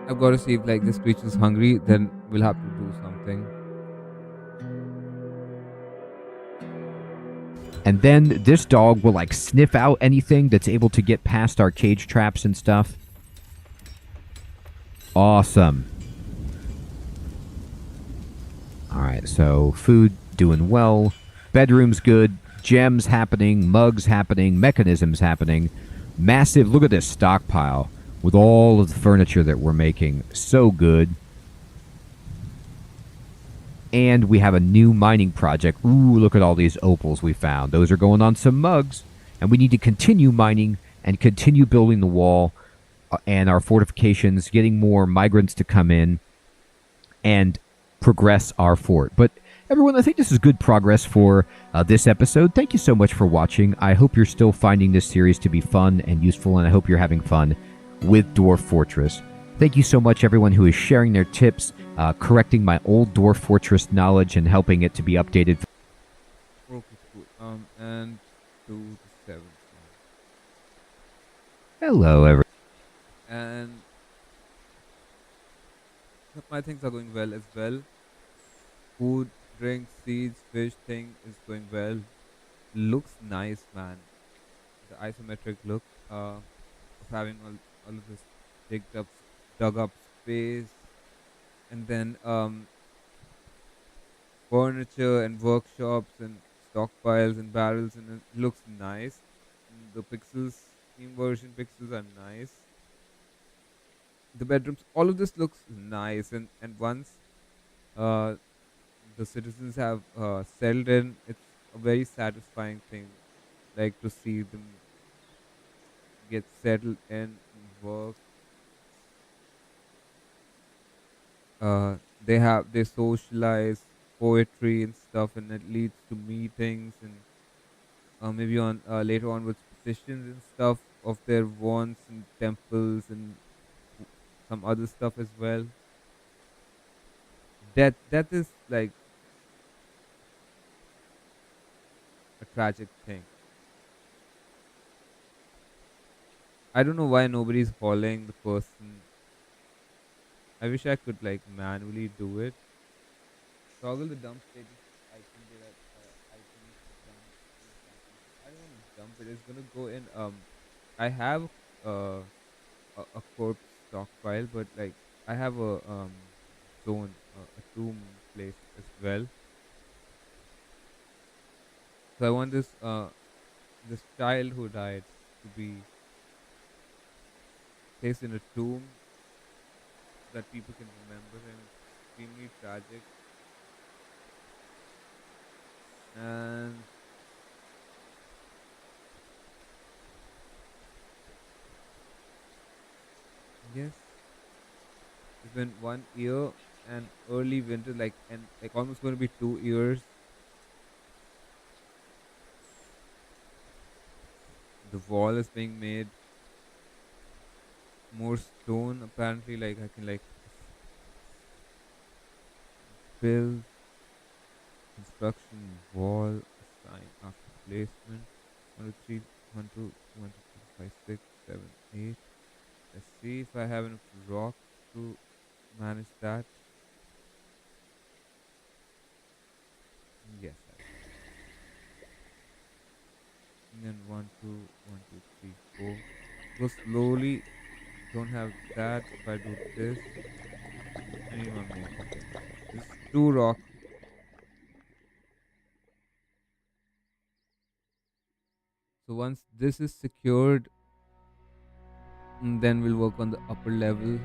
I've got to see if like this creature's hungry, then we'll have to do something. And then this dog will like sniff out anything that's able to get past our cage traps and stuff. Awesome. All right, so food doing well. Bedroom's good. Gems happening. Mugs happening. Mechanisms happening. Massive. Look at this stockpile with all of the furniture that we're making. So good. And we have a new mining project. Ooh, look at all these opals we found. Those are going on some mugs. And we need to continue mining and continue building the wall and our fortifications, getting more migrants to come in and progress our fort. But everyone, I think this is good progress for this episode. Thank you so much for watching. I hope you're still finding this series to be fun and useful, and I hope you're having fun with Dwarf Fortress. Thank you so much, everyone who is sharing their tips, correcting my old Dwarf Fortress knowledge, and helping it to be updated. Okay, cool. And 2 to 7. Hello, everyone. And my things are going well as well. Food, drink, seeds, fish thing is going well. Looks nice, man. The isometric look of having all of this dug up space, and then furniture and workshops and stockpiles and barrels, and it looks nice. The pixels, Steam version pixels are nice. The bedrooms, all of this looks nice, and once uh, the citizens have settled in, it's a very satisfying thing, like to see them get settled in and work. They socialize poetry and stuff, and it leads to meetings and maybe on later on with petitions and stuff of their wants and temples and some other stuff as well. Death is like a tragic thing. I don't know why nobody's following the person. I wish I could like manually do it. Toggle the dump status icon there at items dump is dump. I don't want to dump it. It's gonna go in. I have uh a corpse stockpile, but like I have a zone, a tomb place as well. So I want this child who died to be placed in a tomb so that people can remember him. It's extremely tragic. And yes, it's been 1 year and early winter, like and like almost going to be 2 years. The wall is being made, more stone apparently. Like I can like build construction wall assign after placement. 1 2 3 1 2 1 2 3 5 6 7 8. Let's see if I have enough rock to manage that. Yes, I do. And then 1 2 1 2 3 4. Go slowly. Don't have that. If I do this, I need one more. Okay, this is 2 rock. So once this is secured, then we'll work on the upper level.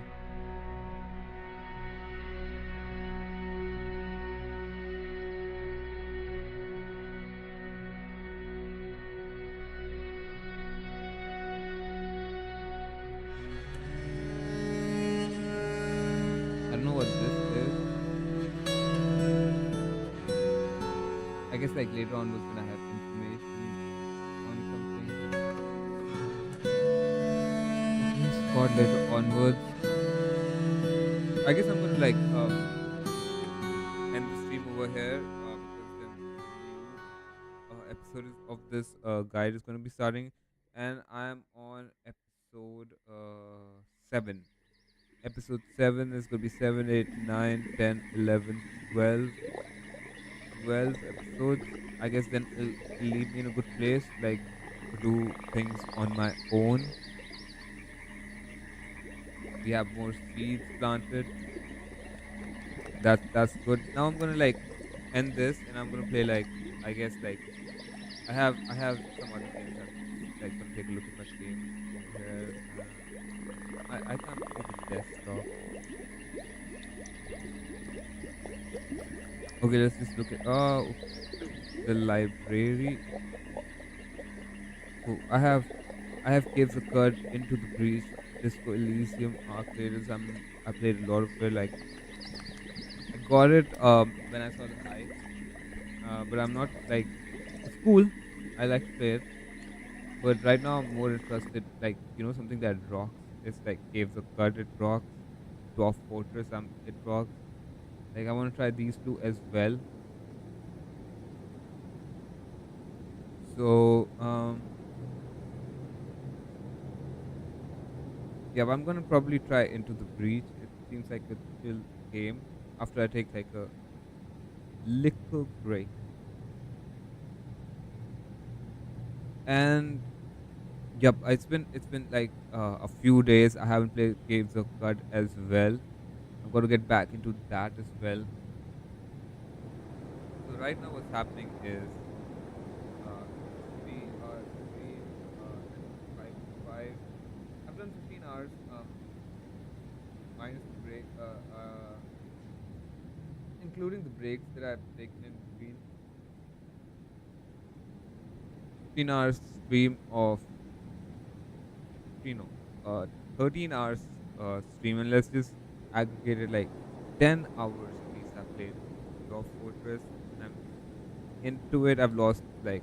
I don't know what this is. I guess like later on was gonna have information on something. Okay, spot later onwards. I guess I'm gonna like end the stream over here because then new episode of this guide is gonna be starting, and I'm on episode 7. Episode 7 is gonna be 7, 8, 9, 10, 11, 12 episodes. I guess then it'll leave me in a good place, like to do things on my own. We have more seeds planted. That's good. Now I'm gonna like end this, and I'm gonna play like I guess like I have some other games. I'm like gonna take a look at my games over here. I can't see the desktop. Okay, let's just look at the library. Oh, I have caves occurred into the breach, Disco Elysium, Arc Raiders. I played a lot of it. Like I got it when I saw the hype. But I'm not like it's cool. I like to play it. But right now I'm more interested like something that rocks. It's like Caves occurred, it rocks. Dwarf Fortress, it rocks. Like I want to try these two as well. So yeah, but I'm gonna probably try Into the Breach. It seems like a chill game after I take like a little break. And yep, it's been like a few days. I haven't played Caves of God as well. I'm gonna get back into that as well. So right now, what's happening is uh, we are stream at 5 to 5. I've done 15 hours minus the break, including the breaks that I've taken in between. 15 hours stream of 15, no, 13 hours stream, and let's just aggregate it like 10 hours at least I've played Dwarf Fortress, and I'm into it. I've lost like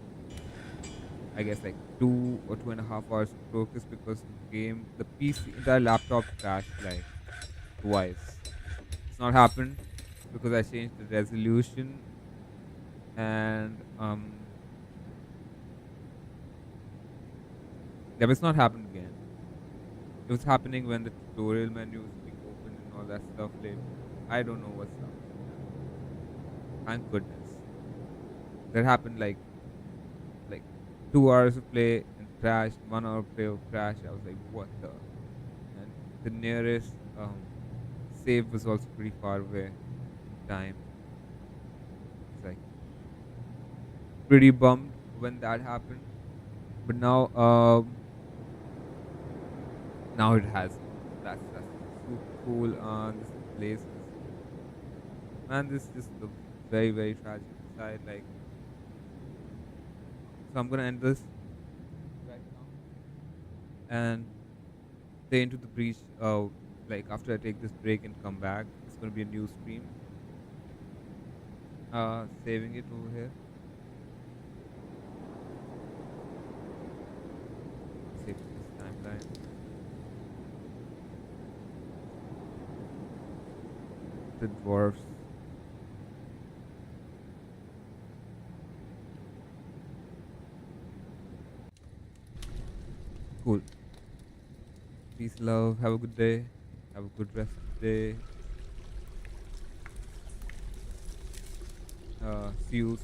I guess like 2 or 2.5 hours of focus because the PC, entire laptop crashed like twice. It's not happened because I changed the resolution, and yeah, but it's not happened again. It was happening when the tutorial menu was being opened and all that stuff later. I don't know what's up. Thank goodness. That happened like 2 hours of play and crashed, 1 hour of play of crash. I was like, what the? And the nearest save was also pretty far away in time. It's like pretty bummed when that happened. But now it hasn't. That's super cool. This place is, man, this just looks very very tragic inside. Like, so I'm gonna end this right now and stay Into the Breach. Like after I take this break and come back, it's gonna be a new stream. Saving it over here. Save this timeline. The dwarfs. Cool. Peace, love. Have a good day. Have a good rest of the day. See you